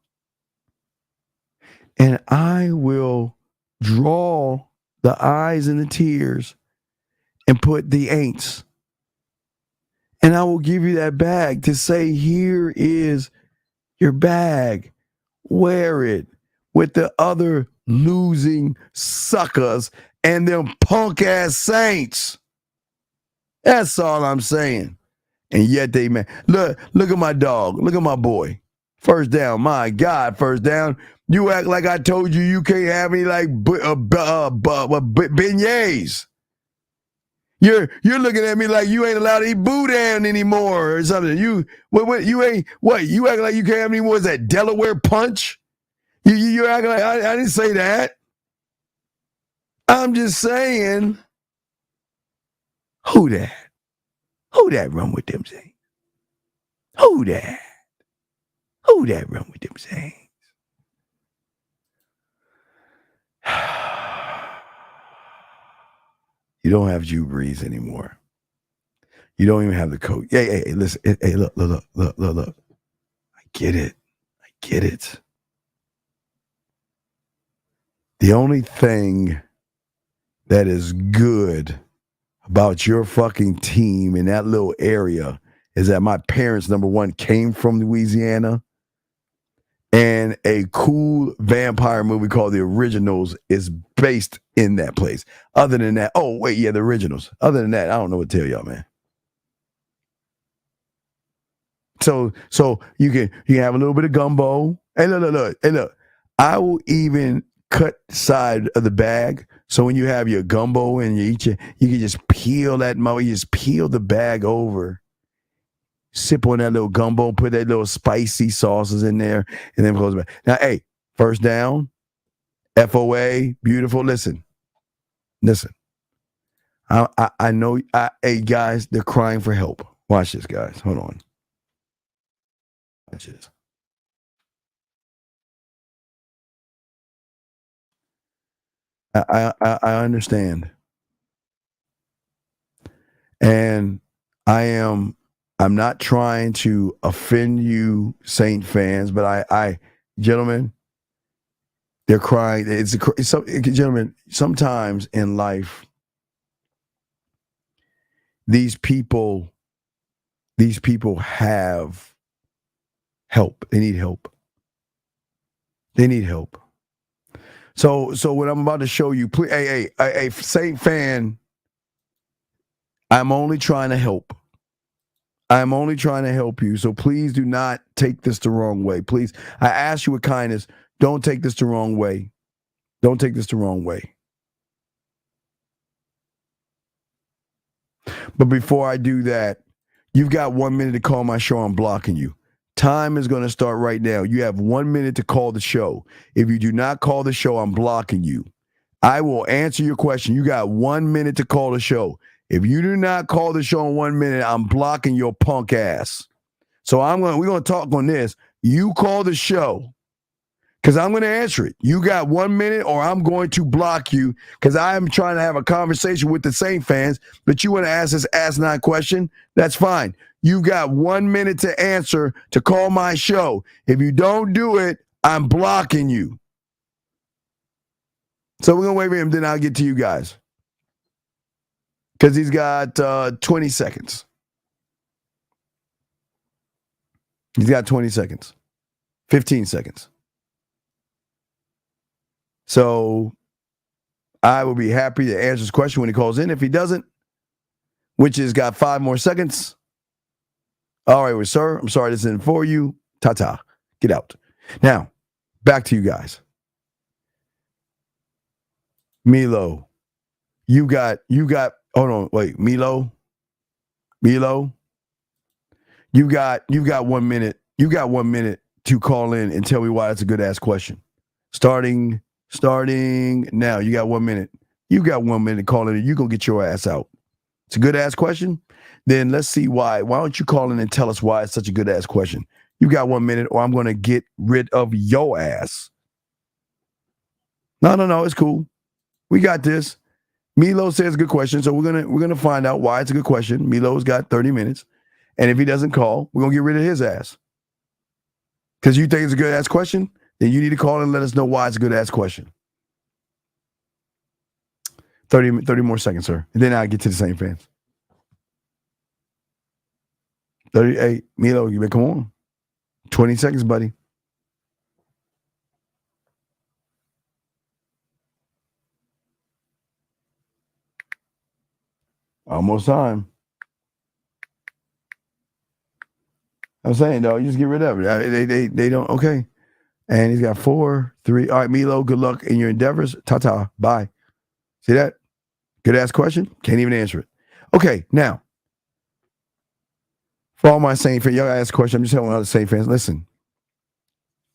[SPEAKER 7] And I will draw the eyes and the tears and put the ain'ts. And I will give you that bag to say, here is your bag. Wear it with the other losing suckers and them punk ass Saints. That's all I'm saying. And yet they man, look at my dog. Look at my boy. First down. My God, first down. You act like I told you can't have any like beignets. You're looking at me like you ain't allowed to eat boudin anymore or something. You ain't what? You act like you can't have any more. Is that Delaware Punch? You act like I didn't say that. I'm just saying. Who that? Who that run with them Saints? Who that? Who that run with them Saints? You don't have Drew Brees anymore. You don't even have the coach. Hey, listen. Hey, look. I get it. The only thing that is good about your fucking team in that little area is that my parents, number one, came from Louisiana, and a cool vampire movie called The Originals is based in that place. Other than that, The Originals. Other than that, I don't know what to tell y'all, man. So you can have a little bit of gumbo. Hey, look. I will even cut side of the bag. So when you have your gumbo and you eat you can just peel that mother. You just peel the bag over. Sip on that little gumbo, put that little spicy sauces in there, and then close it back. Now, hey, first down, FOA, beautiful. Listen. I know, hey, guys, they're crying for help. Watch this, guys. Hold on. Watch this. I understand. And I'm not trying to offend you, Saint fans, but gentlemen, they're crying. Gentlemen, sometimes in life, these people have help. They need help. So what I'm about to show you, please, hey, Saint fan, I'm only trying to help. I'm only trying to help you. So please do not take this the wrong way. Please, I ask you with kindness, don't take this the wrong way. Don't take this the wrong way. But before I do that, you've got 1 minute to call my show. I'm blocking you. Time is going to start right now. You have 1 minute to call the show. If you do not call the show, I'm blocking you. I will answer your question. You got 1 minute to call the show. If you do not call the show in 1 minute, I'm blocking your punk ass. So we're going to talk on this. You call the show because I'm going to answer it. You got 1 minute or I'm going to block you because I am trying to have a conversation with the Saint fans, but you want to ask this asinine question? That's fine. You've got 1 minute to answer to call my show. If you don't do it, I'm blocking you. So we're going to wait for him, then I'll get to you guys. Because he's got 20 seconds. He's got 20 seconds. 15 seconds. So I will be happy to answer his question when he calls in. If he doesn't, which has got 5 more seconds. All right, well, sir, I'm sorry this isn't for you. Ta-ta. Get out. Now, back to you guys. Milo, you got, hold on, wait, Milo, you got 1 minute. You got 1 minute to call in and tell me why that's a good ass question. Starting now. You got 1 minute. You got 1 minute to call in and you gonna get your ass out. It's a good ass question. Then let's see why. Why don't you call in and tell us why it's such a good ass question? You got 1 minute, or I'm going to get rid of your ass. No, it's cool. We got this. Milo says good question, so we're gonna find out why it's a good question. Milo's got 30 minutes, and if he doesn't call, we're gonna get rid of his ass. Because you think it's a good ass question, then you need to call and let us know why it's a good ass question. 30 more seconds, sir, and then I'll get to the same fans. 38, Milo, you better come on. 20 seconds, buddy. Almost time. I'm saying, though, you just get rid of it. They don't, okay. And he's got 4, 3. All right, Milo, good luck in your endeavors. Ta-ta, bye. See that? Good ass question. Can't even answer it. Okay, now, for all my Saint fans, y'all ask a question. I'm just telling all the Saint fans, listen.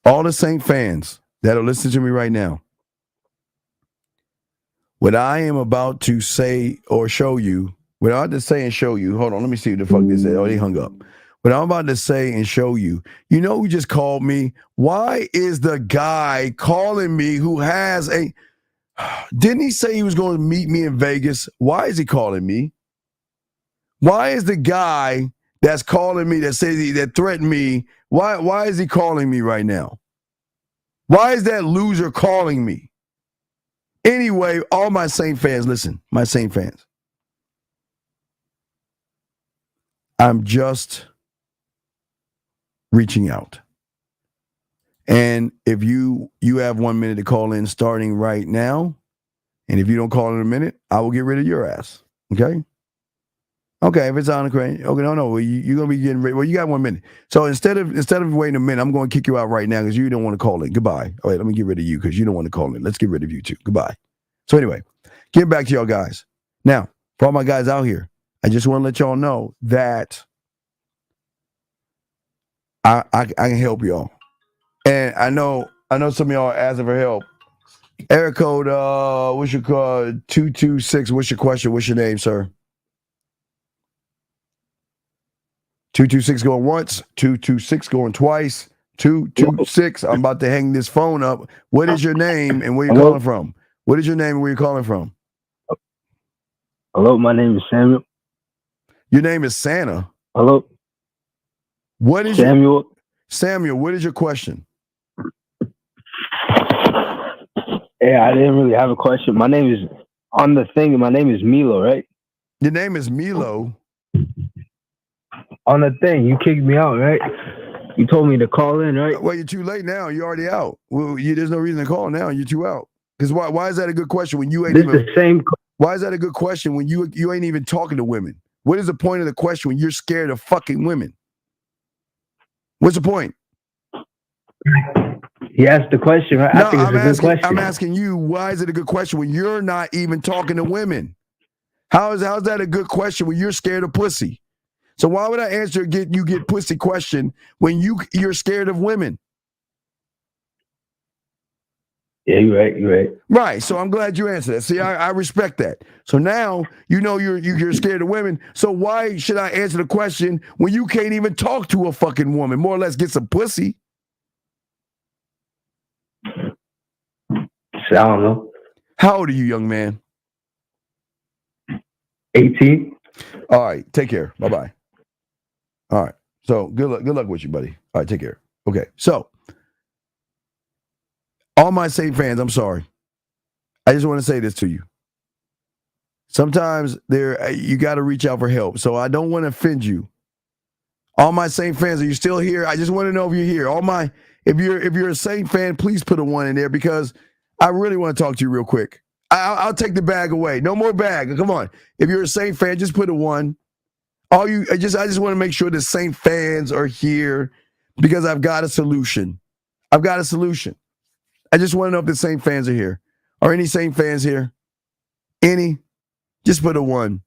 [SPEAKER 7] All the Saint fans that are listening to me right now, what I am about to say or show you, what I'm about to say and show you, hold on, let me see what the fuck this is. Oh, they hung up. What I'm about to say and show you, you know who just called me? Why is the guy calling me who has a, didn't he say he was going to meet me in Vegas? Why is he calling me? Why is the guy that's calling me, that says that threatened me, why is he calling me right now? Why is that loser calling me? Anyway, all my Saint fans, listen, my Saint fans. I'm just reaching out. And if you have 1 minute to call in starting right now, and if you don't call in a minute, I will get rid of your ass. Okay? Okay, if it's on the crane, okay, no, you're gonna be getting ready. Well, you got 1 minute. So instead of waiting a minute, I'm going to kick you out right now because you don't want to call in. Goodbye. All right, let me get rid of you because you don't want to call in. Let's get rid of you too. Goodbye. So anyway, getting back to y'all guys. Now, for all my guys out here, I just want to let y'all know that I can help y'all. And I know some of y'all are asking for help. Area code, what's your code? 226. What's your question? What's your name, sir? 226 going once, 226 going twice, 226. I'm about to hang this phone up. What is your name and where you calling from? What is your name and where you calling from?
[SPEAKER 16] Hello, my name is Samuel.
[SPEAKER 7] Your name is Santa.
[SPEAKER 16] Hello.
[SPEAKER 7] What is
[SPEAKER 16] Samuel?
[SPEAKER 7] Samuel, what is your question?
[SPEAKER 16] Yeah, I didn't really have a question. My name is on the thing, and my name is Milo, right?
[SPEAKER 7] Your name is Milo.
[SPEAKER 16] On the thing, you kicked me out, right? You told me to call in, right?
[SPEAKER 7] Well, you're too late now. You're already out. Well, there's no reason to call now. You're too out. Because why is that a good question when you ain't even?
[SPEAKER 16] The same.
[SPEAKER 7] Why is that a good question when you ain't even talking to women? What is the point of the question when you're scared of fucking women? What's the point?
[SPEAKER 16] He asked the question, right?
[SPEAKER 7] No,
[SPEAKER 16] I think it's a good question.
[SPEAKER 7] I'm asking you, why is it a good question when you're not even talking to women? How's that a good question when you're scared of pussy? So why would I answer you get pussy question when you're scared of women?
[SPEAKER 16] Yeah, you're right.
[SPEAKER 7] Right. So I'm glad you answered that. See, I respect that. So now you know you're scared of women. So why should I answer the question when you can't even talk to a fucking woman? More or less get some pussy.
[SPEAKER 16] I don't know.
[SPEAKER 7] How old are you, young man?
[SPEAKER 16] 18.
[SPEAKER 7] All right. Take care. Bye-bye. All right. So good luck with you, buddy. All right. Take care. Okay. So all my Saint fans, I'm sorry. I just want to say this to you. Sometimes you got to reach out for help. So I don't want to offend you. All my Saint fans, are you still here? I just want to know if you're here. If you're a Saint fan, please put a 1 in there because I really want to talk to you real quick. I'll take the bag away. No more bag. Come on. If you're a Saint fan, just put a 1. I just want to make sure the Saint fans are here because I've got a solution. I just want to know if the Saint fans are here. Are any Saint fans here? Any? Just put a 1.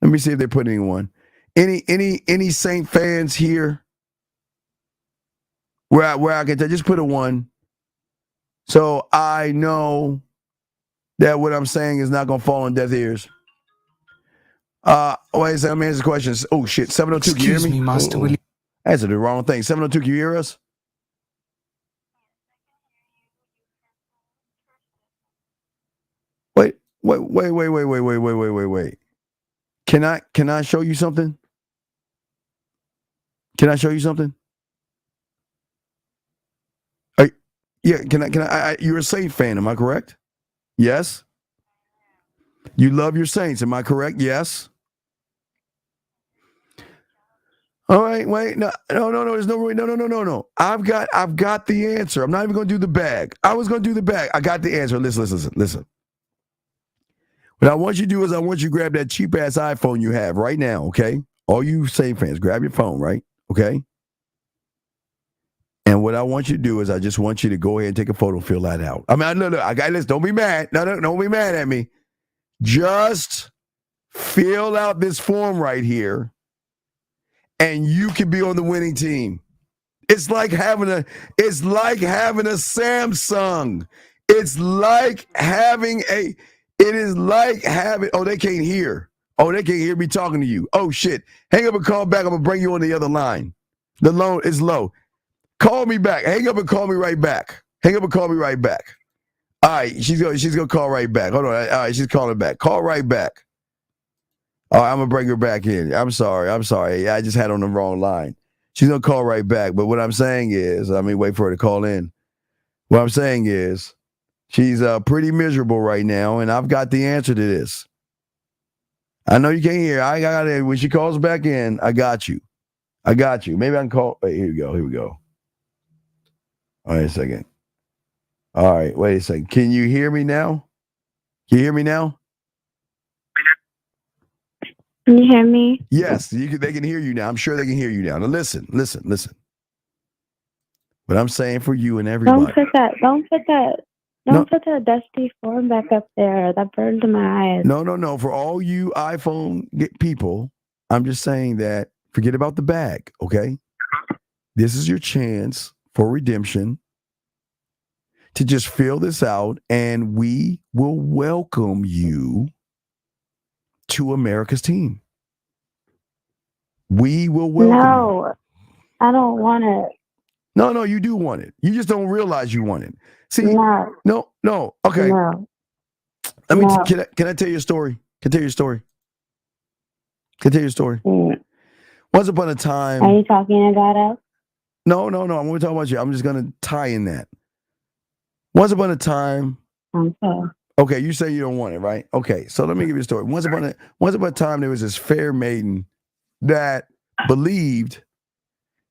[SPEAKER 7] Let me see if they're putting 1. Any Saint fans here? Where I can just put a 1. So I know that what I'm saying is not gonna fall on deaf ears. Wait a second, let me answer questions. Oh shit, 702.
[SPEAKER 13] Excuse me, Master William.
[SPEAKER 7] I answered the wrong thing. 702, can you hear us? Wait. Can I show you something? Can I show you something? Yeah, can I you're a Saint fan, am I correct? Yes? You love your Saints, am I correct? Yes? All right, wait, no, there's no. I've got the answer. I'm not even gonna do the bag. I was gonna do the bag. I got the answer. Listen. What I want you to do is I want you to grab that cheap ass iPhone you have right now, okay? All you Saint fans, grab your phone, right? Okay? And what I want you to do is I just want you to go ahead and take a photo, fill that out. I mean, look, I got this. Don't be mad. No, don't be mad at me. Just fill out this form right here, and you can be on the winning team. It's like having a Samsung. It is like having, oh, they can't hear. Oh, they can't hear me talking to you. Oh, shit. Hang up and call back. I'm going to bring you on the other line. The line is low. Call me back. Hang up and call me right back. All right, she's gonna call right back. Hold on. All right, she's calling back. Call right back. All right, I'm gonna bring her back in. I'm sorry. I just had on the wrong line. She's gonna call right back. But what I'm saying is, wait for her to call in. What I'm saying is, she's pretty miserable right now, and I've got the answer to this. I know you can't hear. I got it. When she calls back in, I got you. Maybe I can call. Wait, here we go. All right, a second. All right, wait a second. Can you hear me now? Can you hear me? Yes, they can hear you now. I'm sure they can hear you now. Now listen. What I'm saying for you and everybody.
[SPEAKER 3] Don't put that dusty form back up there. That burned my eyes.
[SPEAKER 7] No. For all you iPhone people, I'm just saying that forget about the bag, okay? This is your chance for redemption to just fill this out, and we will welcome you to America's team. We will welcome you.
[SPEAKER 3] No, I don't want it.
[SPEAKER 7] No, you do want it. You just don't realize you want it. See, no. Okay.
[SPEAKER 3] No.
[SPEAKER 7] Can I tell you a story? Once upon a time.
[SPEAKER 3] Are you talking about us?
[SPEAKER 7] No. I'm going to talk about you. I'm just going to tie in that. Once upon a time. Okay, you say you don't want it, right? Okay, so let me give you a story. Once upon a time, there was this fair maiden that believed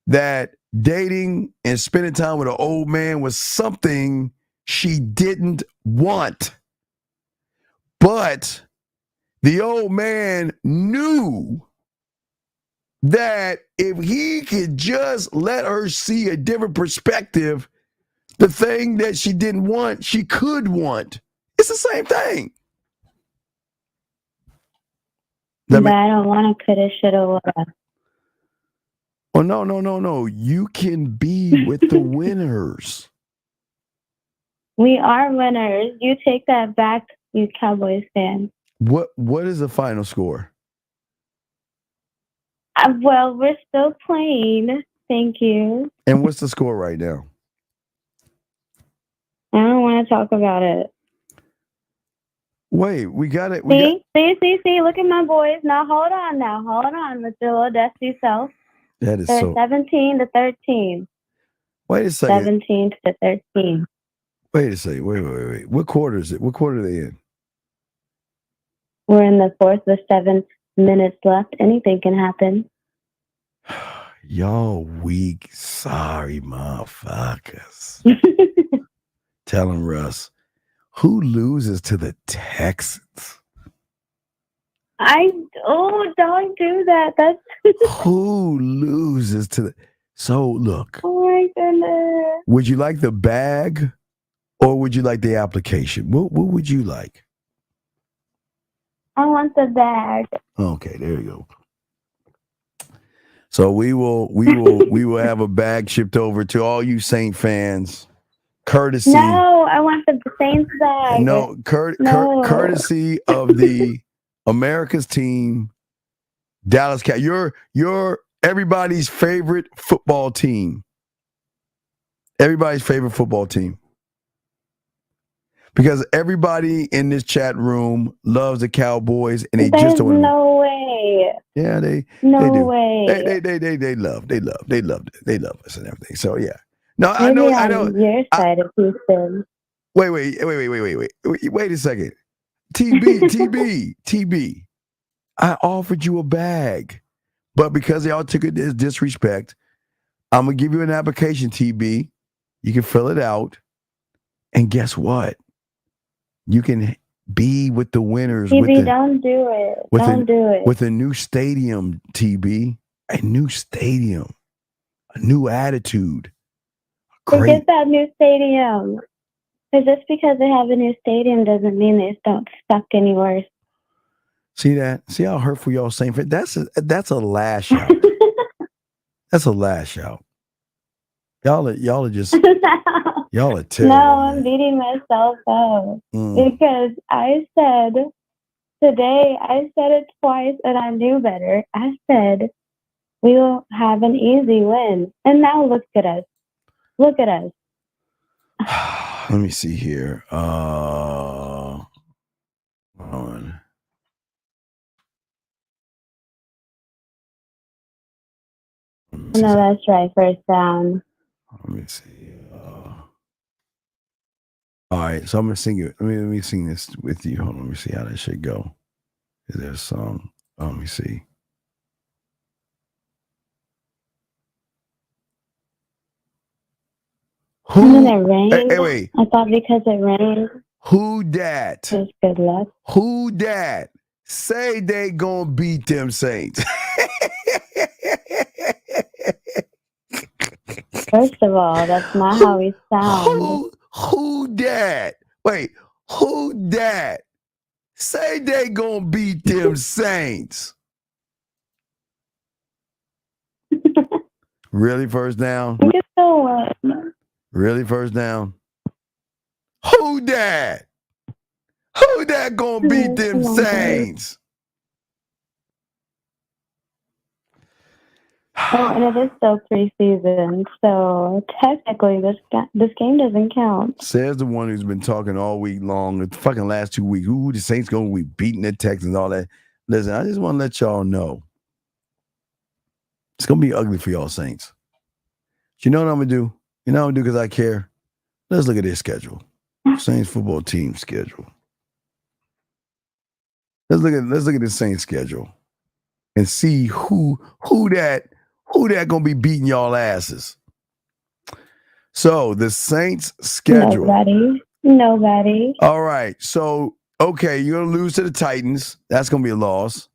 [SPEAKER 7] that dating and spending time with an old man was something she didn't want. But the old man knew that if he could just let her see a different perspective, the thing that she didn't want, she could want. It's the same thing.
[SPEAKER 3] But I don't want to coulda, shoulda, woulda.
[SPEAKER 7] Oh, no. You can be with the winners.
[SPEAKER 3] We are winners. You take that back, you Cowboys fan.
[SPEAKER 7] What is the final score?
[SPEAKER 3] Well, we're still playing. Thank you.
[SPEAKER 7] And what's the score right now?
[SPEAKER 3] I don't want to talk about it.
[SPEAKER 7] Wait, we got it.
[SPEAKER 3] See. Look at my boys. Now, hold on with your little dusty self.
[SPEAKER 7] That is
[SPEAKER 3] They're
[SPEAKER 7] so.
[SPEAKER 3] 17-13.
[SPEAKER 7] Wait a second.
[SPEAKER 3] 17-13.
[SPEAKER 7] Wait a second. Wait. What quarter is it? What quarter are they in?
[SPEAKER 3] We're in the fourth with 7 minutes left. Anything can happen.
[SPEAKER 7] Y'all weak, sorry motherfuckers. Tell him, Russ. Who loses to the Texans?
[SPEAKER 3] Don't do that. That's
[SPEAKER 7] who loses to the. So look.
[SPEAKER 3] Oh my goodness.
[SPEAKER 7] Would you like the bag, or would you like the application? What would you like?
[SPEAKER 3] I want the bag.
[SPEAKER 7] Okay, there you go. So we will have a bag shipped over to all you Saint fans. Courtesy.
[SPEAKER 3] No, I want the Saints bag.
[SPEAKER 7] No, courtesy of the America's team, Dallas Cat. Your everybody's favorite football team. Everybody's favorite football team. Because everybody in this chat room loves the Cowboys, and they just don't.
[SPEAKER 17] No way.
[SPEAKER 7] Yeah, they
[SPEAKER 17] do.
[SPEAKER 7] They love us and everything. So yeah. No, I know.
[SPEAKER 17] Your side of Houston.
[SPEAKER 7] Wait a second. TB. I offered you a bag, but because y'all took it as disrespect, I'm gonna give you an application, TB. You can fill it out, and guess what? You can be with the winners.
[SPEAKER 17] TB, don't do it. Don't do it.
[SPEAKER 7] With a new stadium, TB. A new stadium. A new attitude.
[SPEAKER 17] Forget that new stadium. Because just because they have a new stadium doesn't mean they don't suck any worse.
[SPEAKER 7] See that? See how hurtful y'all saying? That's a lash out. That's a lash out. Y'all are just y'all are terrible.
[SPEAKER 17] No, I'm beating myself up because I said it twice and I knew better. I said we will have an easy win, and now look at us. Look at us.
[SPEAKER 7] Let me see here. Hold on.
[SPEAKER 17] No, that's right. First down.
[SPEAKER 7] Let me see. All right, so I'm gonna sing it. Let me sing this with you. Hold on, let me see how that should go. Is there a song? Let me see.
[SPEAKER 17] And then it rained.
[SPEAKER 7] Hey, wait.
[SPEAKER 17] I thought because it rained.
[SPEAKER 7] Who dat?
[SPEAKER 17] Just good luck.
[SPEAKER 7] Who dat? Say they gonna beat them Saints.
[SPEAKER 17] First of all, that's not how we sound.
[SPEAKER 7] Who dat? Wait, who dat? Say they gonna beat them Saints. Really, first down? Really, first down? Who dat? Who that gonna beat them Saints?
[SPEAKER 17] Oh, and it is still preseason, so technically this game doesn't count.
[SPEAKER 7] Says the one who's been talking all week long, the fucking last 2 weeks. Ooh, the Saints gonna be beating the Texans, all that. Listen, I just want to let y'all know it's gonna be ugly for y'all Saints. But you know what I'm gonna do? You know what I'm gonna do because I care. Let's look at their schedule. Saints football team schedule. Let's look at the Saints schedule and see who that gonna be beating y'all asses. So the Saints schedule.
[SPEAKER 17] Nobody.
[SPEAKER 7] All right. So okay, you're gonna lose to the Titans. That's gonna be a loss.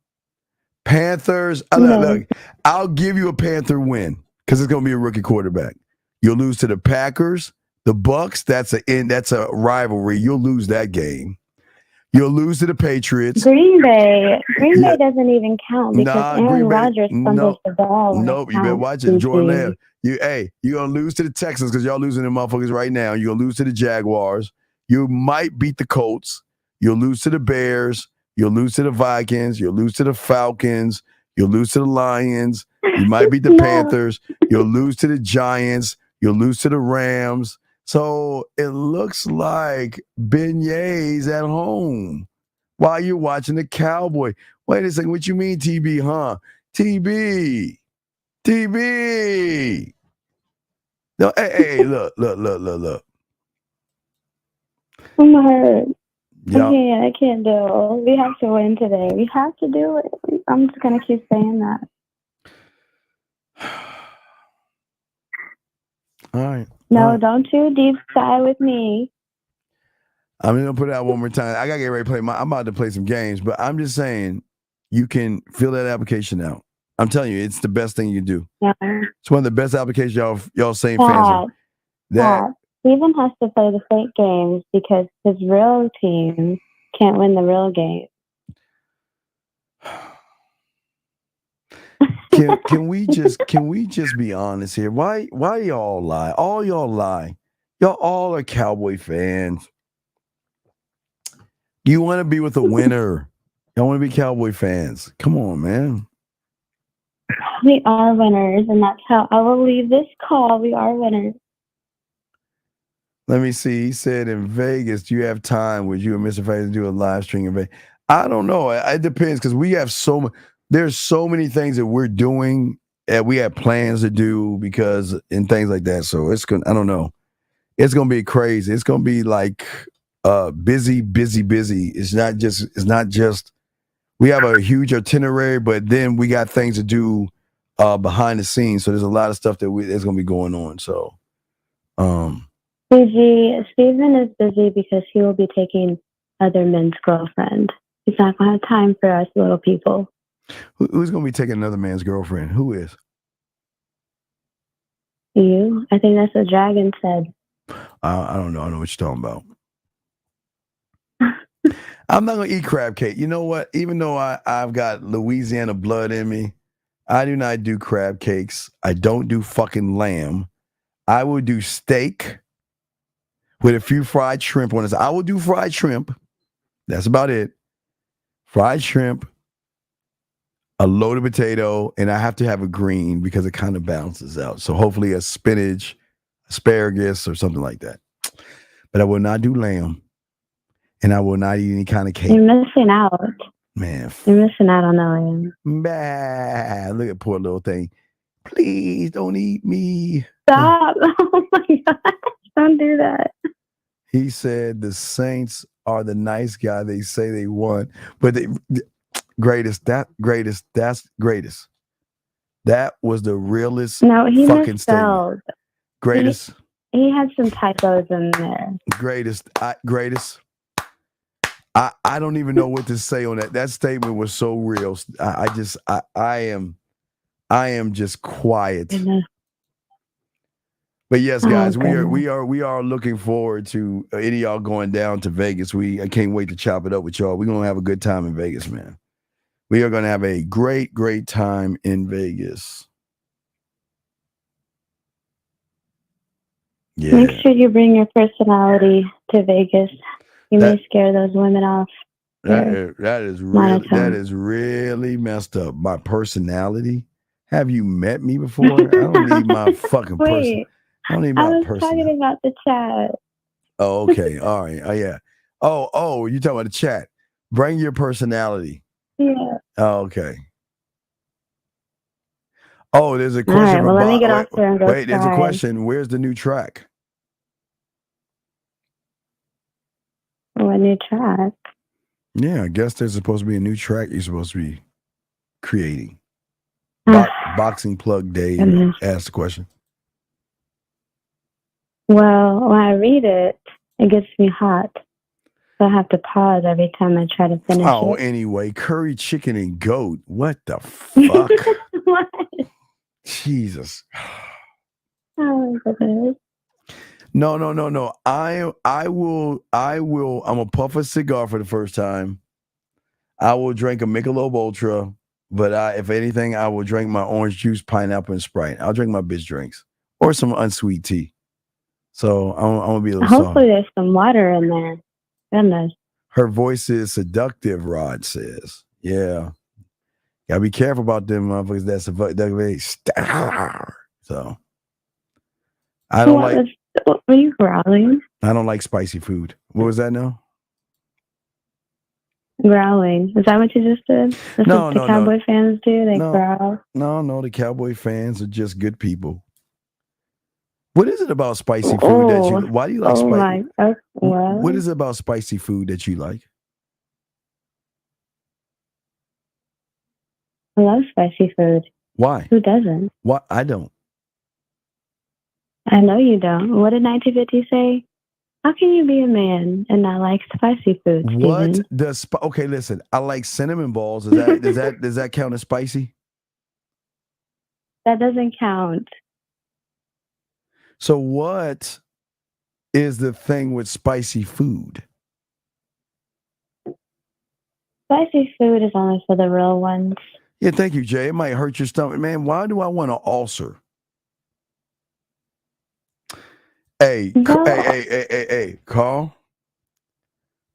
[SPEAKER 7] Panthers. Look, I'll give you a Panther win because it's gonna be a rookie quarterback. You'll lose to the Packers, the Bucks. That's a rivalry. You'll lose that game. You'll lose to the Patriots.
[SPEAKER 17] Green Bay doesn't even count because Aaron Rodgers fumbles the ball.
[SPEAKER 7] Nope, you better watch it. Jordan Love. You're going to lose to the Texans because y'all losing them motherfuckers right now. You're going to lose to the Jaguars. You might beat the Colts. You'll lose to the Bears. You'll lose to the Vikings. You'll lose to the Falcons. You'll lose to the Lions. You might beat the Panthers. You'll lose to the Giants. You'll lose to the Rams. So it looks like beignets at home while you're watching the Cowboy. Wait a second. What you mean, TB, huh? TB. No, hey, look.
[SPEAKER 17] I'm hurt. I can't do it. We have to win today. We have to do it. I'm just going to keep saying that.
[SPEAKER 7] All right.
[SPEAKER 17] No, don't you deep sigh with me.
[SPEAKER 7] I'm going to put it out one more time. I got to get ready to play I'm about to play some games, but I'm just saying you can fill that application out. I'm telling you, it's the best thing you can do.
[SPEAKER 17] Yeah.
[SPEAKER 7] It's one of the best applications y'all Saint fans.
[SPEAKER 17] Steven has to play the fake games because his real team can't win the real game.
[SPEAKER 7] Can we just be honest here? Why y'all lie? All y'all lie. Y'all all are Cowboy fans. You want to be with a winner. Y'all want to be Cowboy fans. Come on, man.
[SPEAKER 17] We are winners, and that's how I will leave this call. We are winners.
[SPEAKER 7] Let me see. He said in Vegas, do you have time? Would you and Mr. Fraser do a live stream in Vegas? I don't know. It depends because we have there's so many things that we're doing that we have plans to do and things like that. So I don't know. It's gonna be crazy. It's gonna be like busy. It's not just we have a huge itinerary, but then we got things to do behind the scenes. So there's a lot of stuff that's gonna be going on. So
[SPEAKER 17] Stephen is busy because he will be taking other men's girlfriend. He's not going to have time for us little people.
[SPEAKER 7] Who's going to be taking another man's girlfriend? Who is?
[SPEAKER 17] You? I think that's what Dragon said.
[SPEAKER 7] I don't know. I know what you're talking about. I'm not going to eat crab cake. You know what? Even though I've got Louisiana blood in me, I do not do crab cakes. I don't do fucking lamb. I will do steak with a few fried shrimp on it. I will do fried shrimp. That's about it. Fried shrimp, a loaded potato, and I have to have a green because it kind of balances out. So hopefully a spinach, asparagus, or something like that. But I will not do lamb, and I will not eat any kind of cake.
[SPEAKER 17] You're missing out.
[SPEAKER 7] Man.
[SPEAKER 17] You're missing out on the lamb.
[SPEAKER 7] Bah, look at poor little thing. Please don't eat me.
[SPEAKER 17] Stop. Oh my God. Don't do that.
[SPEAKER 7] He said the Saints are the nice guy they say they want, but greatest. That was the realest fucking
[SPEAKER 17] misspelled.
[SPEAKER 7] statement. Greatest.
[SPEAKER 17] He had some typos in there.
[SPEAKER 7] Greatest. I don't even know what to say on that. That statement was so real. I am just quiet. But yes, guys, we are looking forward to any of y'all going down to Vegas. I can't wait to chop it up with y'all. We're gonna have a good time in Vegas, man. We are gonna have a great time in Vegas. Yeah.
[SPEAKER 17] Make sure you bring your personality to Vegas. You may scare those women off.
[SPEAKER 7] That is really messed up. My personality. Have you met me before? I don't need my fucking person. I don't need my
[SPEAKER 17] was
[SPEAKER 7] personality.
[SPEAKER 17] talking about the chat.
[SPEAKER 7] Oh, okay. All right. Oh, yeah. Oh, you talking about the chat. Bring your personality.
[SPEAKER 17] Yeah.
[SPEAKER 7] Oh, okay. Oh, there's a question.
[SPEAKER 17] All right, well, let me get off there and go.
[SPEAKER 7] Wait, there's a question. Where's the new track?
[SPEAKER 17] What new track?
[SPEAKER 7] Yeah, I guess there's supposed to be a new track you're supposed to be creating. Boxing Plug Dave asked the question.
[SPEAKER 17] Well, when I read it, it gets me hot. So I have to pause every time I try to finish it.
[SPEAKER 7] Anyway, curry chicken and goat. What the fuck?
[SPEAKER 17] What?
[SPEAKER 7] Jesus.
[SPEAKER 17] Oh, goodness.
[SPEAKER 7] No. I will. I'm gonna puff a cigar for the first time. I will drink a Michelob Ultra, but if anything, I will drink my orange juice, pineapple, and Sprite. I'll drink my bitch drinks or some unsweet tea. So I'm gonna be a little
[SPEAKER 17] Hopefully there's some water in there. Goodness.
[SPEAKER 7] Her voice is seductive, Rod says. Yeah. Gotta be careful about them motherfuckers that's so I don't
[SPEAKER 17] What were you growling?
[SPEAKER 7] I don't like spicy food. What was that now?
[SPEAKER 17] Growling. Is that what you just did? That's
[SPEAKER 7] No,
[SPEAKER 17] what the Cowboy fans do? They growl?
[SPEAKER 7] No, the Cowboy fans are just good people. What is it about spicy food that you why do you like spicy? What is it about spicy food that you like?
[SPEAKER 17] I love spicy food.
[SPEAKER 7] Why?
[SPEAKER 17] Who doesn't?
[SPEAKER 7] Why? I don't.
[SPEAKER 17] I know you don't. What did 1950 say? How can you be a man and not like spicy food, Steven?
[SPEAKER 7] What does okay, listen, I like cinnamon balls. Does that count as spicy?
[SPEAKER 17] That doesn't count.
[SPEAKER 7] So what is the thing with spicy food?
[SPEAKER 17] Spicy food is only for the real ones.
[SPEAKER 7] Yeah, thank you, Jay. It might hurt your stomach. Man, why do I want an ulcer? Hey, Carl.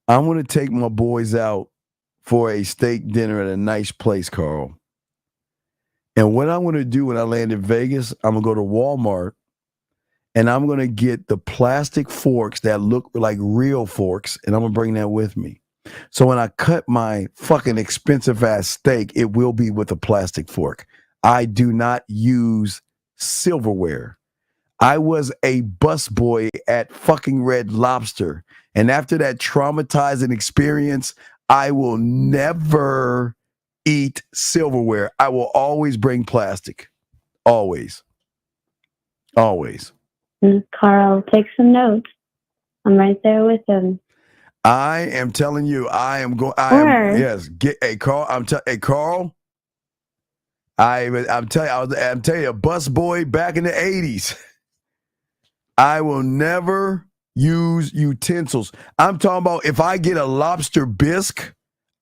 [SPEAKER 7] I'm going to take my boys out for a steak dinner at a nice place, Carl. And what I'm going to do when I land in Vegas, I'm going to go to Walmart and I'm going to get the plastic forks that look like real forks, and I'm going to bring that with me. So when I cut my fucking expensive ass steak, it will be with a plastic fork. I do not use silverware. I was a busboy at fucking Red Lobster. And after that traumatizing experience, I will never eat silverware. I will always bring plastic. Always. Always.
[SPEAKER 17] Carl, take some notes. I'm right there with him.
[SPEAKER 7] I am telling you, I am going. Hey, Carl. Hey, Carl. I'm telling you, a busboy back in the 80s. I will never use utensils. I'm talking about if I get a lobster bisque,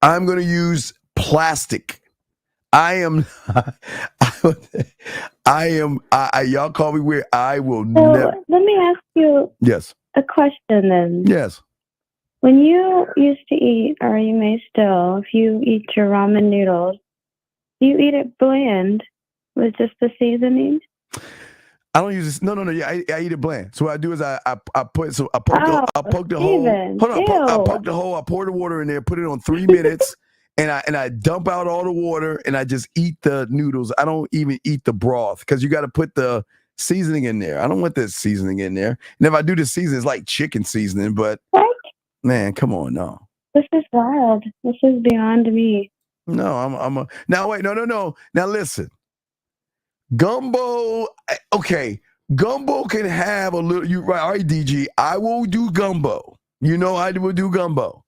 [SPEAKER 7] I'm going to use plastic. Y'all call me weird. I will never.
[SPEAKER 17] Let me ask you a question then.
[SPEAKER 7] Yes.
[SPEAKER 17] When you used to eat, or you may still, if you eat your ramen noodles, do you eat it bland with just the seasoning?
[SPEAKER 7] I don't use this. No. Yeah, I eat it bland. So what I do is I poke the hole. Hold on. I poke the hole. I pour the water in there. Put it on 3 minutes, and I dump out all the water, and I just eat the noodles. I don't even eat the broth because you got to put the seasoning in there. I don't want the seasoning in there. And if I do the seasoning, it's like chicken seasoning. But man, come on, no.
[SPEAKER 17] This is wild. This is beyond me.
[SPEAKER 7] No, now wait, no. Now listen. Gumbo, okay. Gumbo can have a little. You right? All right, DG. I will do gumbo. You know, I will do gumbo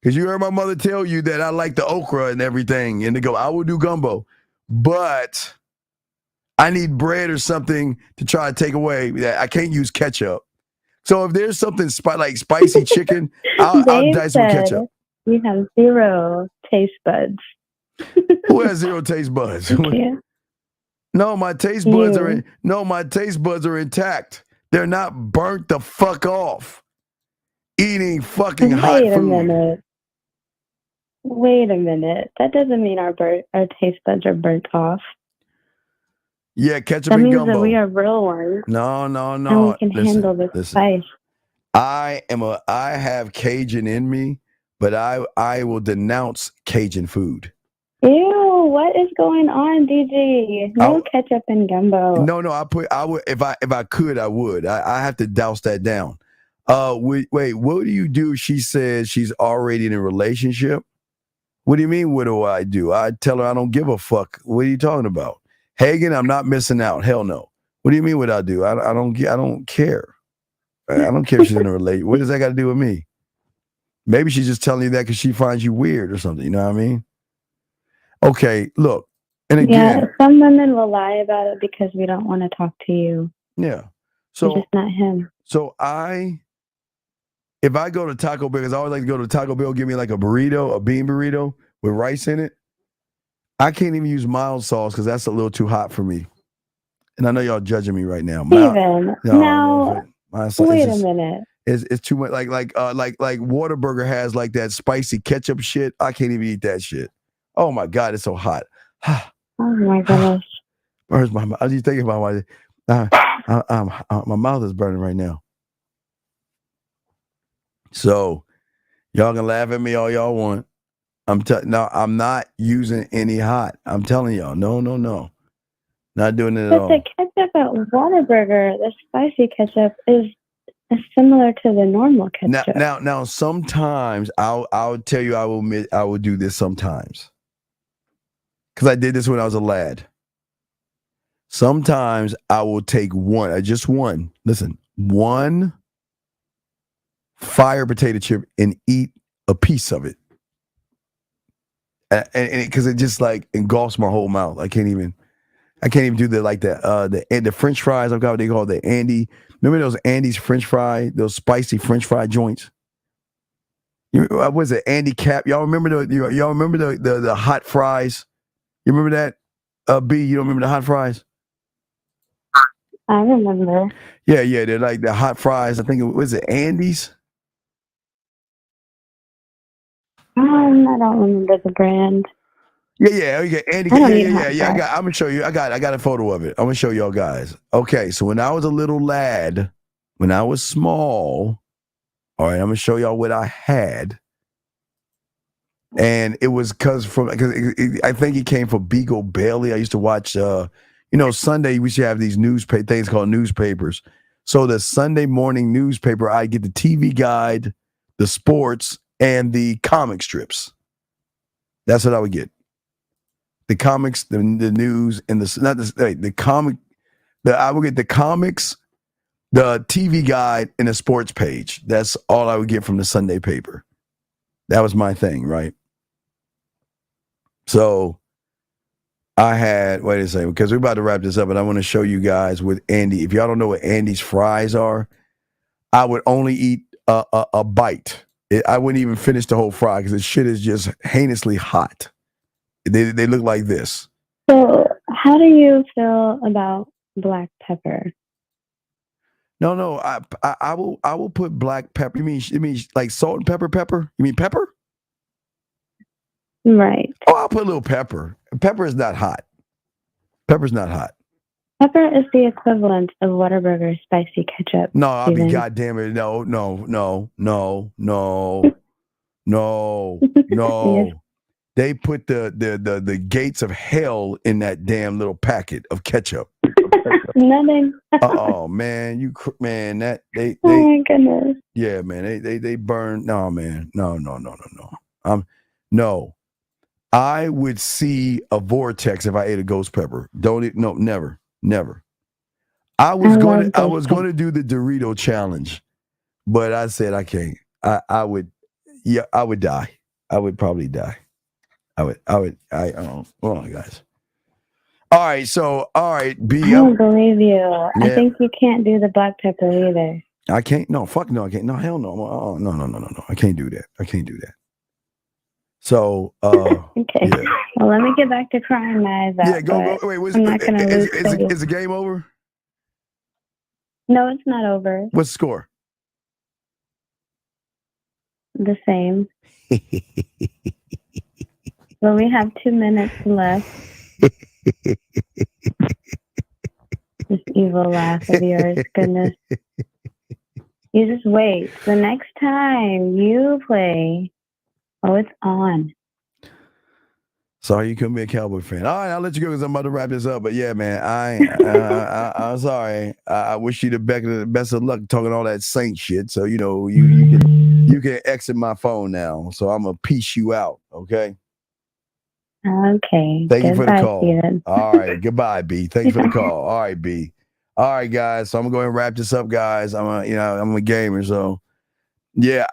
[SPEAKER 7] because you heard my mother tell you that I like the okra and everything, and I will do gumbo, but I need bread or something to try to take away that. I can't use ketchup. So if there's something like spicy chicken, I'll dice with ketchup.
[SPEAKER 17] You have zero taste buds.
[SPEAKER 7] Who has zero taste buds?
[SPEAKER 17] Yeah.
[SPEAKER 7] No, my taste buds are intact. They're not burnt the fuck off. Eating fucking hot food.
[SPEAKER 17] Wait a minute. That doesn't mean our taste buds are burnt off.
[SPEAKER 7] Yeah, ketchup
[SPEAKER 17] that
[SPEAKER 7] and
[SPEAKER 17] means
[SPEAKER 7] gumbo.
[SPEAKER 17] That we are real ones.
[SPEAKER 7] No.
[SPEAKER 17] And we can handle the spice.
[SPEAKER 7] I have Cajun in me, but I will denounce Cajun food.
[SPEAKER 17] Ew, what is going on, DG? No ketchup and gumbo.
[SPEAKER 7] No, I would if I could, I would. I have to douse that down. Wait, what do you do? She says she's already in a relationship. What do you mean, what do? I tell her I don't give a fuck. What are you talking about? Hagen, I'm not missing out. Hell no. What do you mean what I do? I don't care. I don't care if she's in a relationship. What does that got to do with me? Maybe she's just telling you that because she finds you weird or something. You know what I mean? Okay, look. And again,
[SPEAKER 17] yeah, some women will lie about it because we don't want to talk to you.
[SPEAKER 7] Yeah. So
[SPEAKER 17] it's just not him.
[SPEAKER 7] So if I go to Taco Bell, because I always like to go to Taco Bell, give me like a burrito, a bean burrito with rice in it. I can't even use mild sauce because that's a little too hot for me. And I know y'all judging me right now.
[SPEAKER 17] Wait a minute.
[SPEAKER 7] It's too much. Like Whataburger has like that spicy ketchup shit. I can't even eat that shit. Oh my God, it's so hot.
[SPEAKER 17] Oh my gosh.
[SPEAKER 7] Burns my mouth. I was just thinking about my mouth is burning right now. So y'all can laugh at me all y'all want. I'm not using any hot. I'm telling y'all, no. Not doing it at all.
[SPEAKER 17] But the ketchup at Whataburger, the spicy ketchup is similar to the normal ketchup.
[SPEAKER 7] Now sometimes I'll tell you I will do this sometimes. Because I did this when I was a lad. Sometimes I will take one fire potato chip and eat a piece of it. And because it just like engulfs my whole mouth. I can't even do the French fries. I've got what they call the Andy. Remember those Andy's French fry, those spicy French fry joints? What was it, Andy Cap? Y'all remember the hot fries? You remember that? B, you don't remember the hot fries?
[SPEAKER 17] I remember.
[SPEAKER 7] Yeah, they're like the hot fries. I think was it Andy's?
[SPEAKER 17] I don't remember the brand.
[SPEAKER 7] Yeah. Okay, Andy.
[SPEAKER 17] I don't need
[SPEAKER 7] Yeah.
[SPEAKER 17] hot fries.
[SPEAKER 7] I'm gonna show you. I got a photo of it. I'm gonna show y'all guys. Okay, so when I was a little lad, when I was small, all right, I'm gonna show y'all what I had. And it was because I think it came from Beagle Bailey. I used to watch, Sunday we used to have these things called newspapers. So the Sunday morning newspaper, I get the TV guide, the sports, and the comic strips. That's what I would get. The comics, the news, and the comic. I would get the comics, the TV guide, and the sports page. That's all I would get from the Sunday paper. That was my thing, right? So I had, wait a second, because we're about to wrap this up, and I want to show you guys with Andy. If y'all don't know what Andy's fries are, I would only eat a bite. I wouldn't even finish the whole fry because the shit is just heinously hot. They look like this.
[SPEAKER 17] So, how do you feel about black pepper?
[SPEAKER 7] No. I will put black pepper. You mean like salt and pepper? You mean pepper?
[SPEAKER 17] Right.
[SPEAKER 7] Oh, I'll put a little pepper. Pepper is not hot. Pepper's not hot.
[SPEAKER 17] Pepper is the equivalent of Whataburger spicy ketchup.
[SPEAKER 7] No, I'll be
[SPEAKER 17] Steven.
[SPEAKER 7] goddamn it. No.
[SPEAKER 17] Yes.
[SPEAKER 7] They put the gates of hell in that damn little packet of ketchup.
[SPEAKER 17] Nothing.
[SPEAKER 7] Oh man, that they
[SPEAKER 17] Oh my goodness.
[SPEAKER 7] yeah, man, they burn. No, man, no. No. I would see a vortex if I ate a ghost pepper. Never. I was going to do the Dorito challenge, but I said I can't. I would die. I would probably die. Hold on, guys. All right, B.
[SPEAKER 17] I don't believe you.
[SPEAKER 7] Yeah.
[SPEAKER 17] I think you can't do the black pepper either.
[SPEAKER 7] I can't. No, fuck no. I can't. No, hell no. No. I can't do that. So,
[SPEAKER 17] Okay.
[SPEAKER 7] yeah.
[SPEAKER 17] Well, let me get back to crying my eyes out.
[SPEAKER 7] Yeah, go.
[SPEAKER 17] but
[SPEAKER 7] Wait,
[SPEAKER 17] I'm not going to lose.
[SPEAKER 7] is the game over?
[SPEAKER 17] No, it's not over.
[SPEAKER 7] What's the score?
[SPEAKER 17] The same. Well, we have 2 minutes left. This evil laugh of yours, goodness. You just wait. The next time you play, it's on.
[SPEAKER 7] Sorry, you couldn't be a Cowboy fan. All right, I'll let you go because I'm about to wrap this up. But yeah, man, I'm sorry. I wish you the best of luck talking all that Saint shit. So you can exit my phone now. So I'm gonna peace you out. Okay.
[SPEAKER 17] Okay.
[SPEAKER 7] Thank you for the call.
[SPEAKER 17] Steven.
[SPEAKER 7] All right. Goodbye, B. Thank you for the call. All right, B. All right, guys. So I'm gonna go ahead and wrap this up, guys. I'm a gamer, so yeah.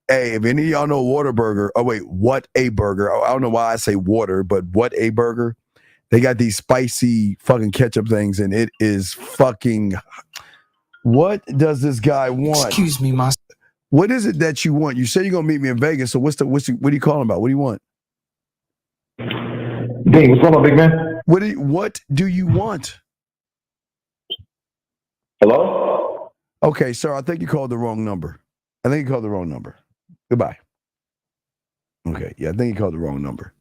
[SPEAKER 7] Hey, if any of y'all know Whataburger, What a Burger. I don't know why I say water, but What a Burger. They got these spicy fucking ketchup things, and it is fucking. What does this guy want?
[SPEAKER 13] Excuse me, master.
[SPEAKER 7] What is it that you want? You say you're gonna meet me in Vegas. So what are you calling about? What do you want?
[SPEAKER 18] Dang, what's going on, big man?
[SPEAKER 7] What do you want?
[SPEAKER 18] Hello?
[SPEAKER 7] Okay, sir. I think you called the wrong number. Goodbye. Okay, yeah, I think you called the wrong number.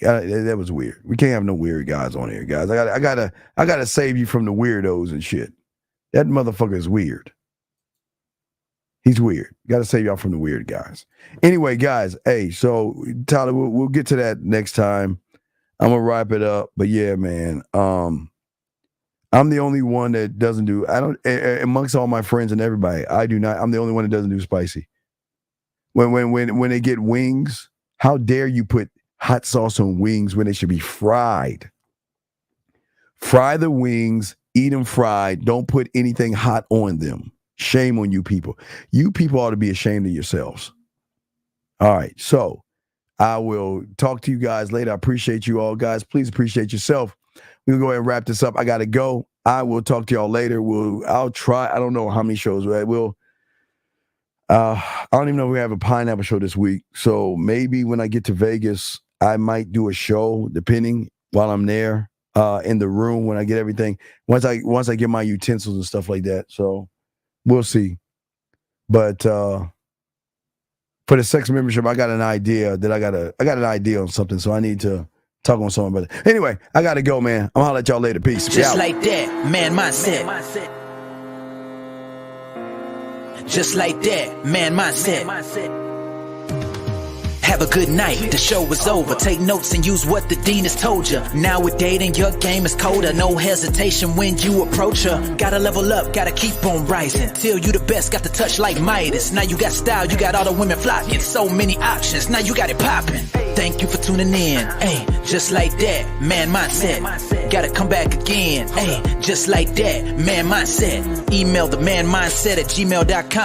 [SPEAKER 7] That was weird. We can't have no weird guys on here, guys. I gotta save you from the weirdos and shit. That motherfucker is weird. He's weird. Got to save y'all from the weird guys. Anyway, guys, hey, so Tyler, we'll get to that next time. I'm gonna wrap it up, but yeah, man. I'm the only one that doesn't do. I don't amongst all my friends and everybody. I do not. I'm the only one that doesn't do spicy. When they get wings, how dare you put hot sauce on wings when they should be fried? Fry the wings, eat them fried. Don't put anything hot on them. Shame on you people. You people ought to be ashamed of yourselves. All right, so I will talk to you guys later. I appreciate you all, guys. Please appreciate yourself. We'll go ahead and wrap this up. I got to go. I will talk to y'all later. I'll try. I don't know how many shows. Right? I don't even know if we have a pineapple show this week. So maybe when I get to Vegas, I might do a show, depending while I'm there in the room when I get everything. Once I get my utensils and stuff like that. So we'll see. But for for the sex membership, I got an idea that I got an idea on something, so I need to talk on something about it. Anyway, I gotta go, man. I'm gonna holler at y'all later. Peace.
[SPEAKER 12] Just like that, man mindset. Just like that, man mindset. Have a good night, the show is over. Take notes and use what the dean has told you. Now with dating, your game is colder. No hesitation when you approach her. Gotta level up, gotta keep on rising. Till you the best, got the touch like Midas. Now you got style, you got all the women flocking. So many options, now you got it popping. Thank you for tuning in. Hey, just like that, man mindset. Gotta come back again. Hey, just like that, man mindset. Email the manmindset@gmail.com.